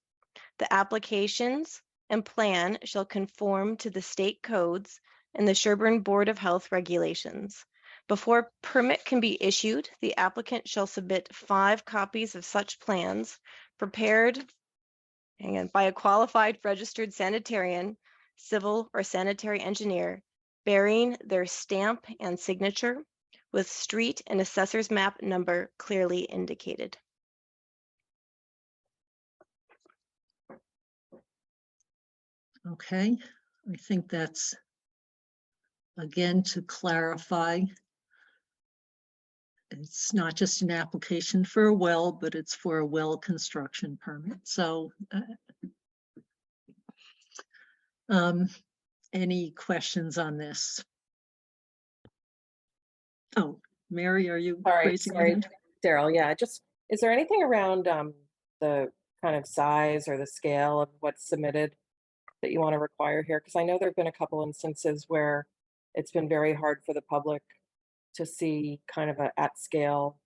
The applications and plan shall conform to the state codes and the Sherborn Board of Health regulations. Before permit can be issued, the applicant shall submit 5 copies of such plans prepared by a qualified registered sanitarian, civil or sanitary engineer, bearing their stamp and signature with street and assessor's map number clearly indicated. Okay, I think that's, again, to clarify, it's not just an application for a well, but it's for a well construction permit. So any questions on this? Oh, Mary, are you raising your Sorry, hand? Daryl. Yeah, just, is there anything around the kind of size or the scale of what's submitted that you want to require here? Because I know there have been a couple instances where it's been very hard for the public to see kind of a at scale.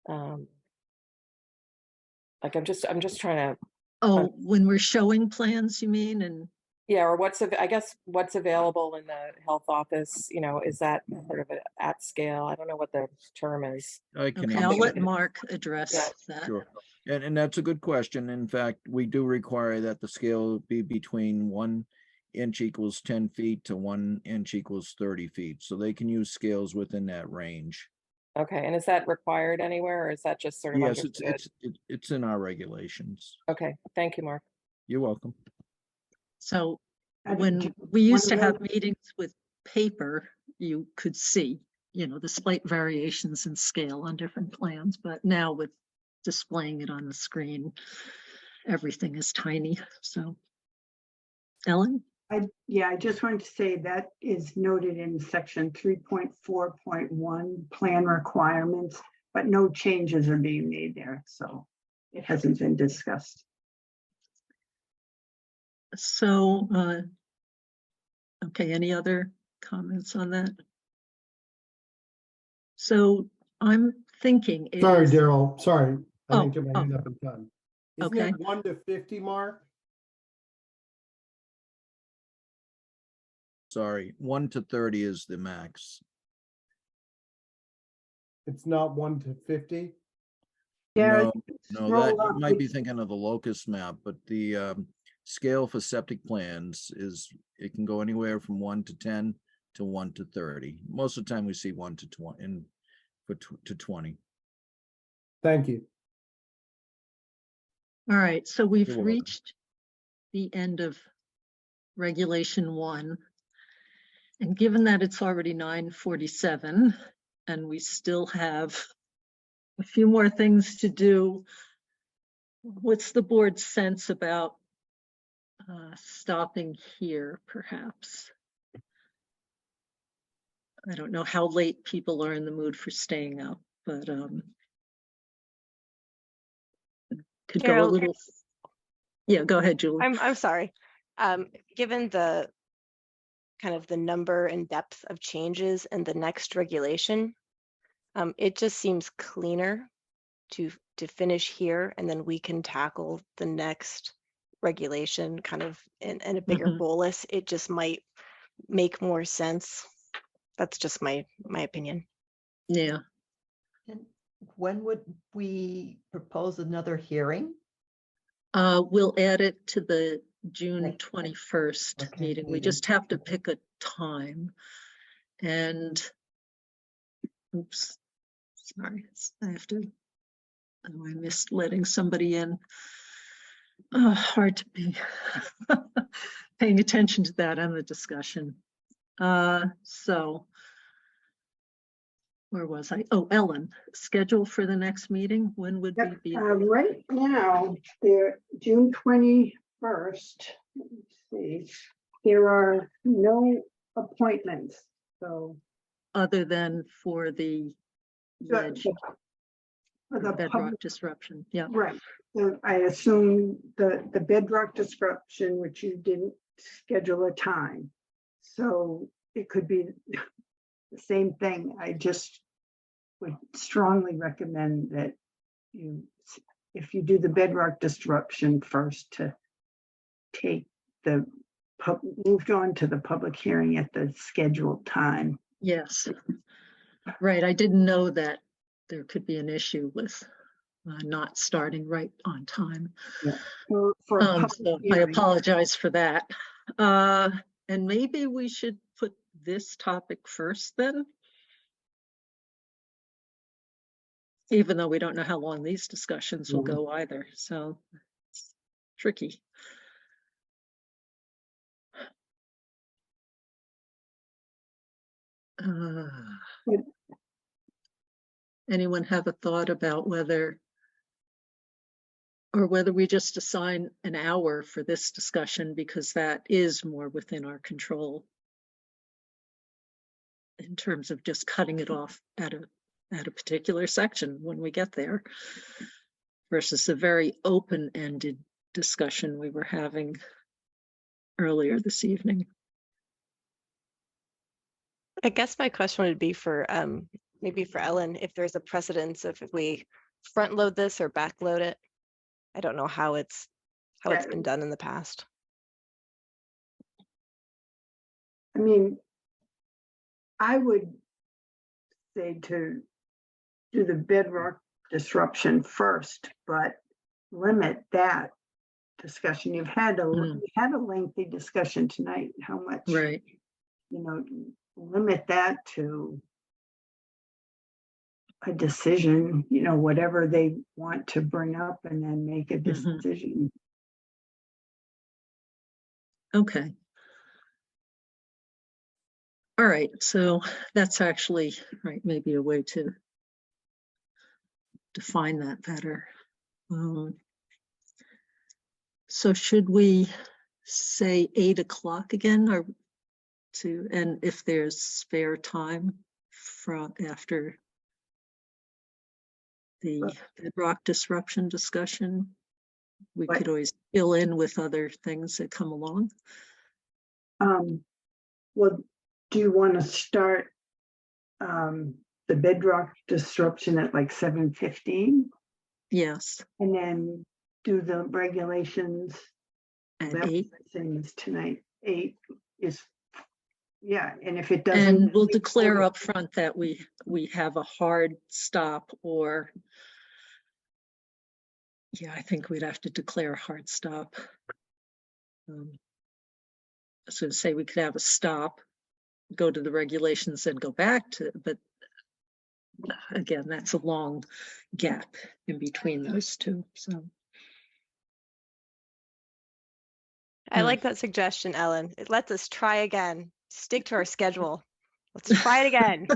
Like I'm just trying to. Oh, when we're showing plans, you mean? And Yeah, or I guess what's available in the health office, is that sort of at scale? I don't know what the term is. I can okay, I'll answer let that. Mark address that. Sure. And that's a good question. In fact, we do require that the scale be between 1 inch equals 10 feet to 1 inch equals 30 feet. So they can use scales within that range. Okay, and is that required anywhere, or is that just sort of Yes, understood? it's in our regulations. Okay, thank you, Mark. You're welcome. So And when do we you used to wanna have meetings with paper, you could see, the slight variations in scale on different plans, but now with displaying it on the screen, everything is tiny. So, Ellen? I just wanted to say that is noted in section 3.4.1 plan requirements, but no changes are being made there. So it hasn't been discussed. So, okay, any other comments on that? So I'm thinking it Sorry, is- Daryl, sorry. I Oh, didn't get my hand up in time. Isn't okay. it 1 to 50, Mark? Sorry, 1 to 30 is the max. It's not 1 to 50? Yeah, No, that you might be thinking of the locust map, but the scale for septic plans is, it can go anywhere from 1 to 10 to 1 to 30. Most of the time we see 1 to 20 and to 20. Thank you. All right, so we've You're welcome. reached the end of regulation 1. And given that it's already 9:47 and we still have a few more things to do, what's the board's sense about stopping here, perhaps? I don't know how late people are in the mood for staying up, but could go a Carol, little. Yeah, go ahead, Julie. I'm sorry. Given the kind of the number and depth of changes in the next regulation, it just seems cleaner to finish here, and then we can tackle the next regulation kind of in a bigger bolus. It just might make more sense. That's just my opinion. Yeah. And when would we propose another hearing? We'll add it to the June Okay. 21st Okay, meeting. We meeting. just have to pick a time. And, oops, sorry, I have to, oh, I missed letting somebody in. Oh, hard to be paying attention to that and the discussion. So, where was I? Oh, Ellen, schedule for the next meeting. When would we be? right now, they're June 21st. Let me see. There are no appointments. So Other than for the ledge, for the bedrock public, disruption. Yeah. right. So I assume the bedrock disruption, which you didn't schedule a time. So it could be the same thing. I just would strongly recommend that if you do the bedrock disruption first, to take moved on to the public hearing at the scheduled time. Yes. Right. I didn't know that there could be an issue with not starting right on time. Yeah. For a public So I hearing. apologize for that. And maybe we should put this topic first then, even though we don't know how long these discussions will go either. So it's tricky. Anyone have a thought about whether we just assign an hour for this discussion, because that is more within our control in terms of just cutting it off at a particular section when we get there, versus a very open-ended discussion we were having earlier this evening. I guess my question would be for maybe for Ellen, if there's a precedence of if we front load this or back load it. I don't know how it's been done in the past. I mean, I would say to do the bedrock disruption first, but limit that discussion. You've had Mm. you had a lengthy discussion tonight. How much, Right. you know, limit that to a decision, you know, whatever they want to bring up and then make a Mhm. decision. Okay. All right, so that's actually, right, maybe a way to define that better. So should we say 8 o'clock again, or and if there's spare time from after the bedrock disruption discussion, we What? could always fill in with other things that come along. Well, do you want to start the bedrock disruption at like 7:15 Yes, and then do the regulations? at That was 8. the same as tonight. 8 is, yeah, and if it And doesn't. we'll declare up front that we have a hard stop, or yeah, I think we'd have to declare a hard stop. So say we could have a stop, go to the regulations, and go back to, but again, that's a long gap in between those two, so. I like that suggestion, Ellen. It lets us try again. Stick to our schedule. Let's try it again.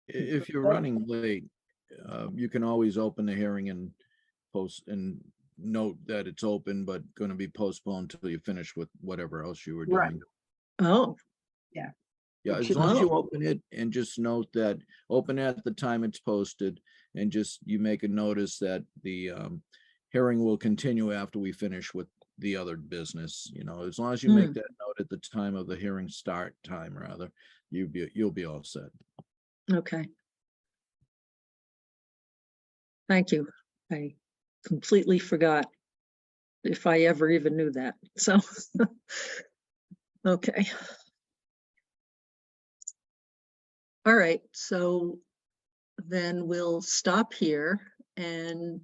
If you're running late, you can always open the hearing and post and note that it's open, but going to be postponed till you finish with whatever else you were Right. doing. Oh, Yeah. Yeah, Which as long as you Oh. open it and just note that open at the time it's posted, and just you make a notice that the hearing will continue after we finish with the other business. You know, as long as you make that note at the time of the hearing start time, rather, you'll be all set. Okay. Thank you. I completely forgot if I ever even knew that, so. Okay. All right, so then we'll stop here, and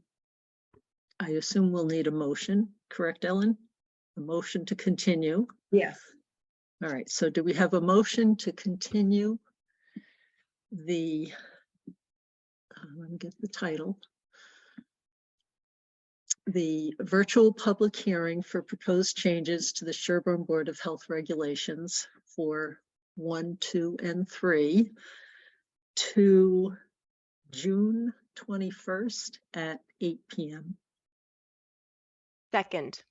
I assume we'll need a motion, correct, Ellen? A motion to continue. Yes. All right, so do we have a motion to continue the, let me get the title. The virtual public hearing for proposed changes to the Sherborn Board of Health Regulations for 1, 2, and 3 to June 21st at 8 p.m. Second.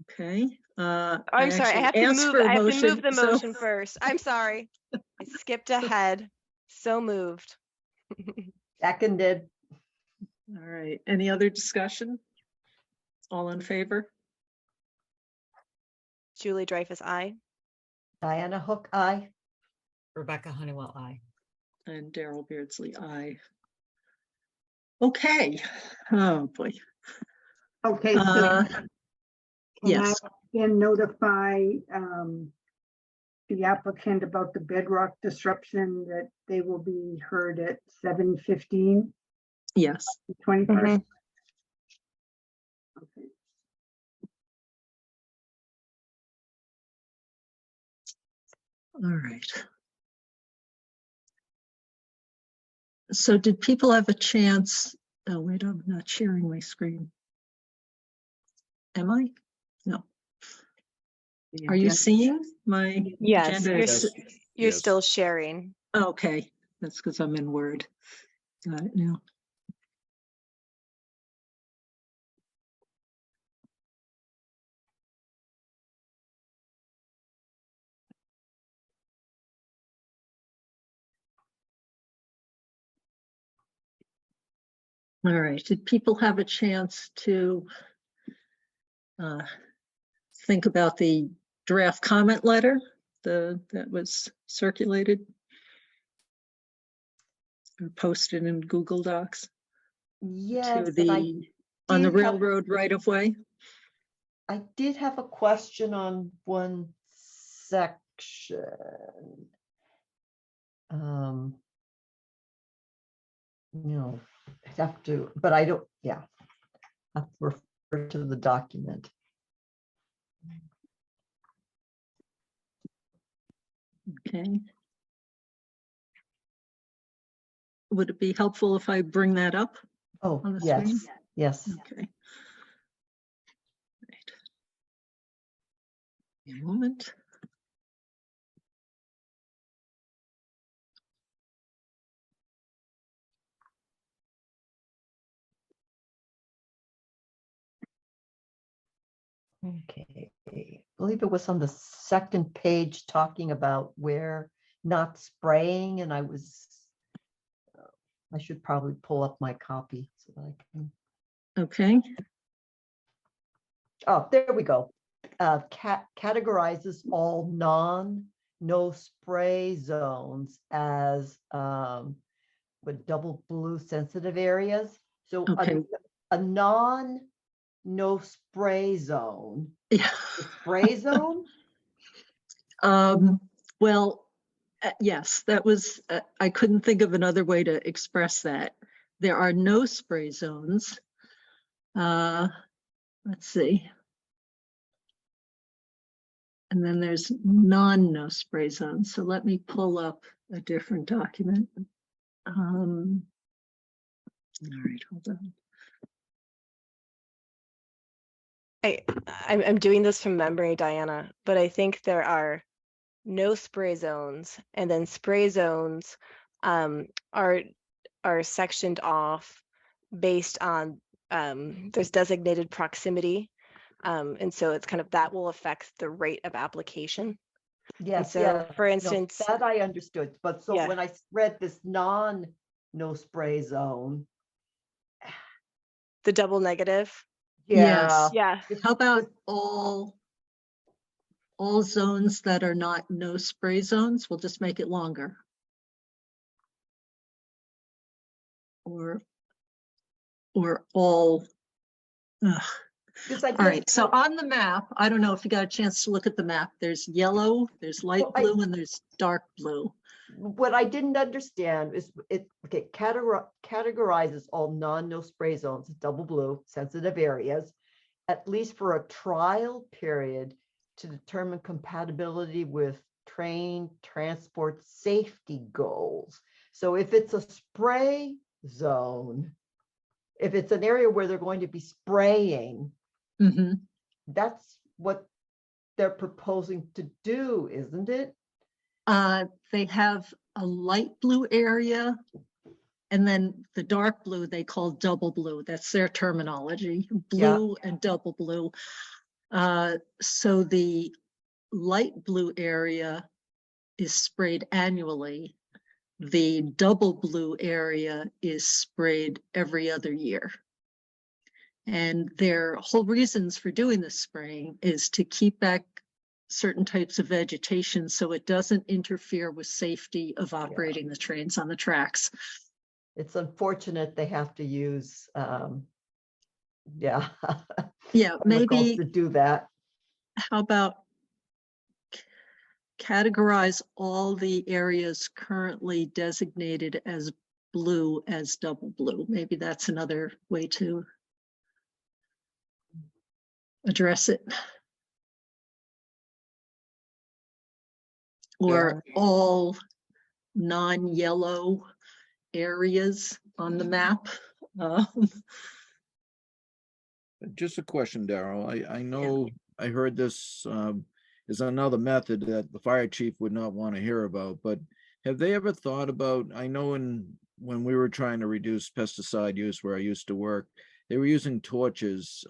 Okay. I'm sorry, I have to move. I have to move the so- motion first. I'm sorry. I skipped ahead. So moved. Seconded. All right. Any other discussion? All in favor? Julie Dreyfus, aye. Diana Hook, aye. Rebecca Honeywell, aye. And Daryl Beardsley, aye. Okay. Oh, boy. Okay, so can yes. I then notify the applicant about the bedrock disruption that they will be heard at 7:15? Yes. 21st? Okay. All right. So did people have a chance? Oh, wait, I'm not sharing my screen. Am I? No. Are you seeing my Yes, agenda? you're Yes. still sharing. Okay, that's because I'm in Word. Got it now. All right, did people have a chance to think about the draft comment letter that was circulated or posted in Google Docs? Yes, To and I on the did have- railroad right of way? I did have a question on one section. No, I have to, but I don't, yeah. I have to refer to the document. Okay. Would it be helpful if I bring that up? Oh, On the yes, screen? yes. Okay. Right. A moment. Okay, I believe it was on the second page talking about where not spraying, and I should probably pull up my copy so that I can. Okay. Oh, there we go. Categorizes all no spray zones as with double blue sensitive areas. So Okay. a no spray zone, Yeah. a spray zone. Well, yes, that was, I couldn't think of another way to express that. There are no spray zones. Let's see. And then there's no spray zones. So let me pull up a different document. All right, hold on. I'm doing this from memory, Diana, but I think there are no spray zones, and then spray zones are sectioned off based on there's designated proximity, and so it's kind of that will affect the rate of application. Yes, so, yeah. for no, instance, that I understood. But so yeah. when I read this no spray zone, The double negative. yeah, Yeah. How about all zones that are not no spray zones? We'll just make it longer. Or all. Ugh. All right, so on the map, I don't know if you got a chance to look at the map. There's yellow, there's light blue, and there's dark blue. what I didn't understand is it categorizes all no spray zones as double blue sensitive areas, at least for a trial period to determine compatibility with train transport safety goals. So if it's a spray zone, if it's an area where they're going to be spraying, that's what they're proposing to do, isn't it? They have a light blue area, and then the dark blue they call double blue. That's their terminology, blue and double blue. So the light blue area is sprayed annually. The double blue area is sprayed every other year. And their whole reasons for doing this spraying is to keep back certain types of vegetation so it doesn't interfere with safety of operating the trains on the tracks. It's unfortunate they have to use, maybe to do that. How about categorize all the areas currently designated as blue as double blue? Maybe that's another way to address it. Or all non-yellow areas on the map. Just a question, Daryl. I know I heard this is another method that the fire chief would not want to hear about, but have they ever thought about, I know when we were trying to reduce pesticide use where I used to work, they were using torches,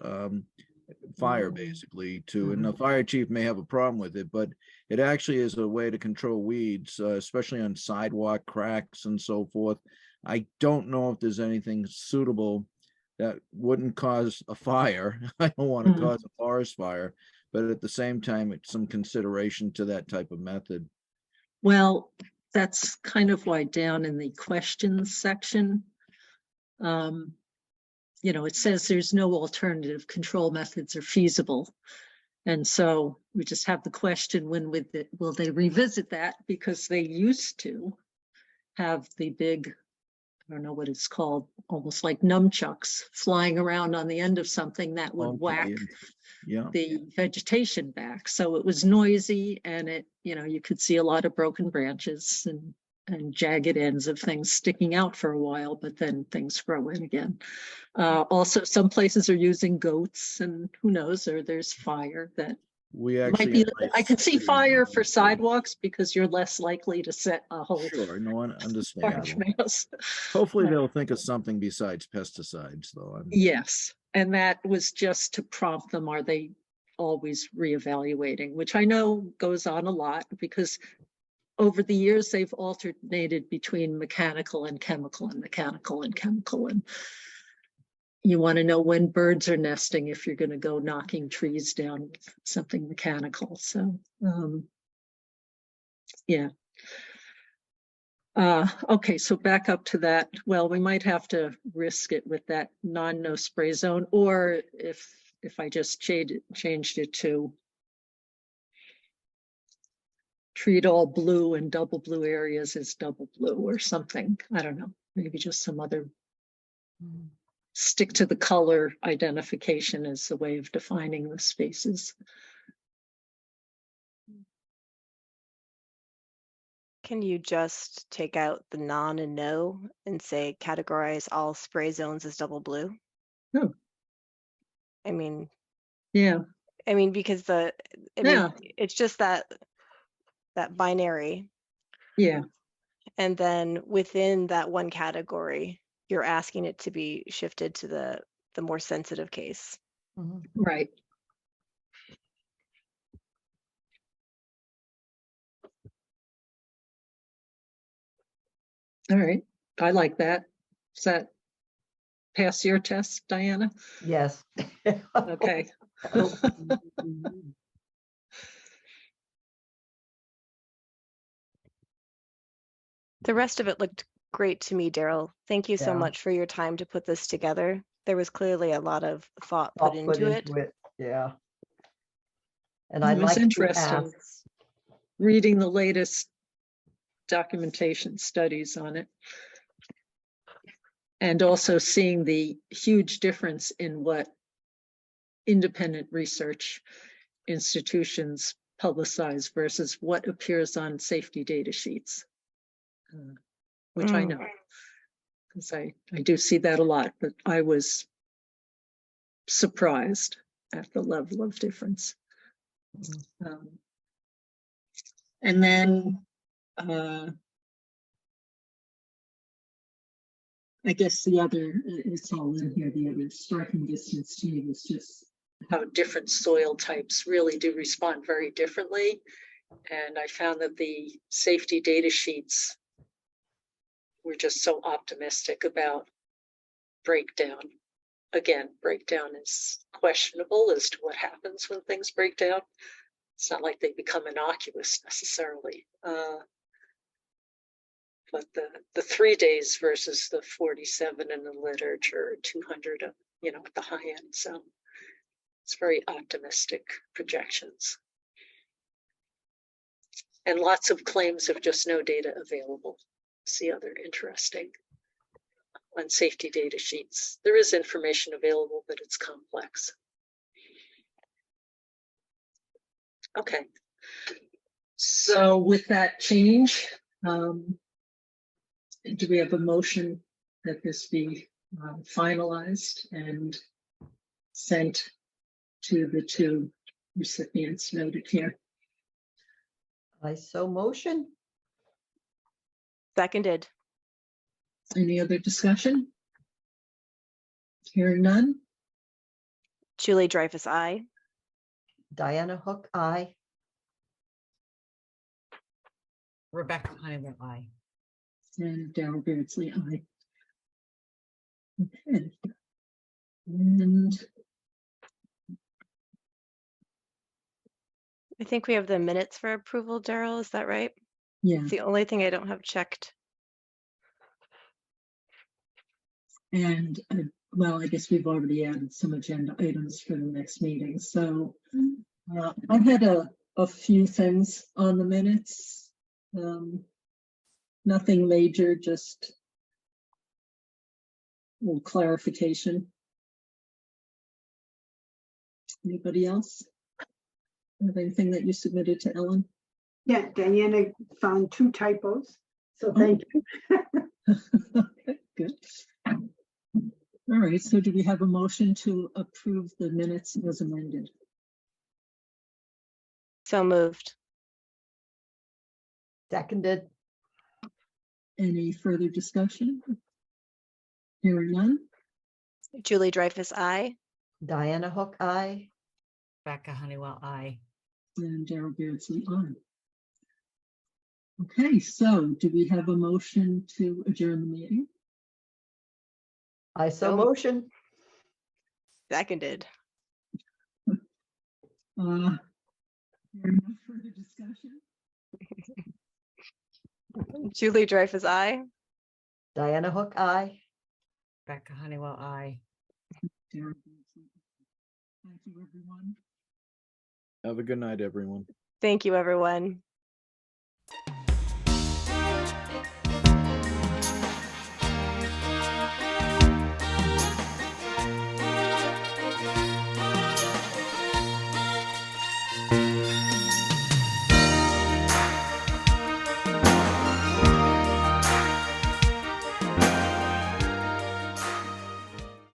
fire basically and the fire chief may have a problem with it, but it actually is a way to control weeds, especially on sidewalk cracks and so forth. I don't know if there's anything suitable that wouldn't cause a fire. I don't want to cause a forest fire, but at the same time, it's some consideration to that type of method. Well, that's kind of why down in the questions section, it says there's no alternative control methods are feasible. And so we just have the question, when will they revisit that? Because they used to have the big, I don't know what it's called, almost like nunchucks flying around on the end of something that would Okay, whack yeah. the vegetation back. So it was noisy, and it, you could see a lot of broken branches and jagged ends of things sticking out for a while, but then things grow in again. Also, some places are using goats, and who knows, or there's fire that We might actually. be. in my I can see city- fire for sidewalks because you're less likely to set a whole Sure, no, large understandable. mess. Hopefully they'll think of something besides pesticides, though. Yes, and that was just to prompt them, are they always reevaluating, which I know goes on a lot, because over the years they've alternated between mechanical and chemical and mechanical and chemical. And you want to know when birds are nesting if you're going to go knocking trees down with something mechanical. So, yeah. Okay, so back up to that. Well, we might have to risk it with that no spray zone, or if I just changed it to treat all blue and double blue areas as double blue or something. I don't know, maybe just some other, stick to the color identification as the way of defining the spaces. Can you just take out the non and no and say categorize all spray zones as double blue? No. I mean, Yeah. Because Yeah. it's just that binary. Yeah. And then within that one category, you're asking it to be shifted to the more sensitive case. Right. All right. I like that. Does that pass your test, Diana? Yes. Okay. The rest of it looked great to me, Daryl. Thank you so Yeah. much for your time to put this together. There was clearly a lot of thought put into it. Yeah. And It I'd was like to interesting ask, reading the latest documentation studies on it, and also seeing the huge difference in what independent research institutions publicize versus what appears on safety data sheets, which I know, because I do see that a lot, but I was surprised at the level of difference. And then I guess the other, it's all in here, the other striking distance to me was just how different soil types really do respond very differently. And I found that the safety data sheets were just so optimistic about breakdown. Again, breakdown is questionable as to what happens when things break down. It's not like they become innocuous necessarily. But the 3 days versus the 47 in the literature, 200, at the high end. So it's very optimistic projections. And lots of claims of just no data available. It's the other interesting on safety data sheets. There is information available, but it's complex. Okay. So with that change, do we have a motion that this be finalized and sent to the two recipients noted here? I so motion. Seconded. Any other discussion? Hearing none? Julie Dreyfus, aye. Diana Hook, aye. Rebecca Honeyman, aye. And Darrell Beardsley, aye. Okay. And I think we have the minutes for approval, Daryl. Is that right? yeah, It's the only thing I don't have checked. and well, I guess we've already added some agenda items for the next meeting. So I had a few things on the minutes. Nothing major, just a little clarification. Anybody else have anything that you submitted to Ellen? Yeah, Diana found 2 typos, so thank you. Okay, good. All right, so do we have a motion to approve the minutes as amended? So moved. Seconded. Any further discussion? Hearing none? Julie Dreyfus, I. Diana Hook, aye. Rebecca Honeywell, aye. And Darrell Beardsley, aye. Okay, so do we have a motion to adjourn the meeting? I so So- motion. Seconded. Hearing no further discussion? Julie Dreyfus, I. Diana Hook, aye. Rebecca Honeywell, aye. Darrell Beardsley, aye. Thank you, everyone. Have a good night, everyone. Thank you, everyone.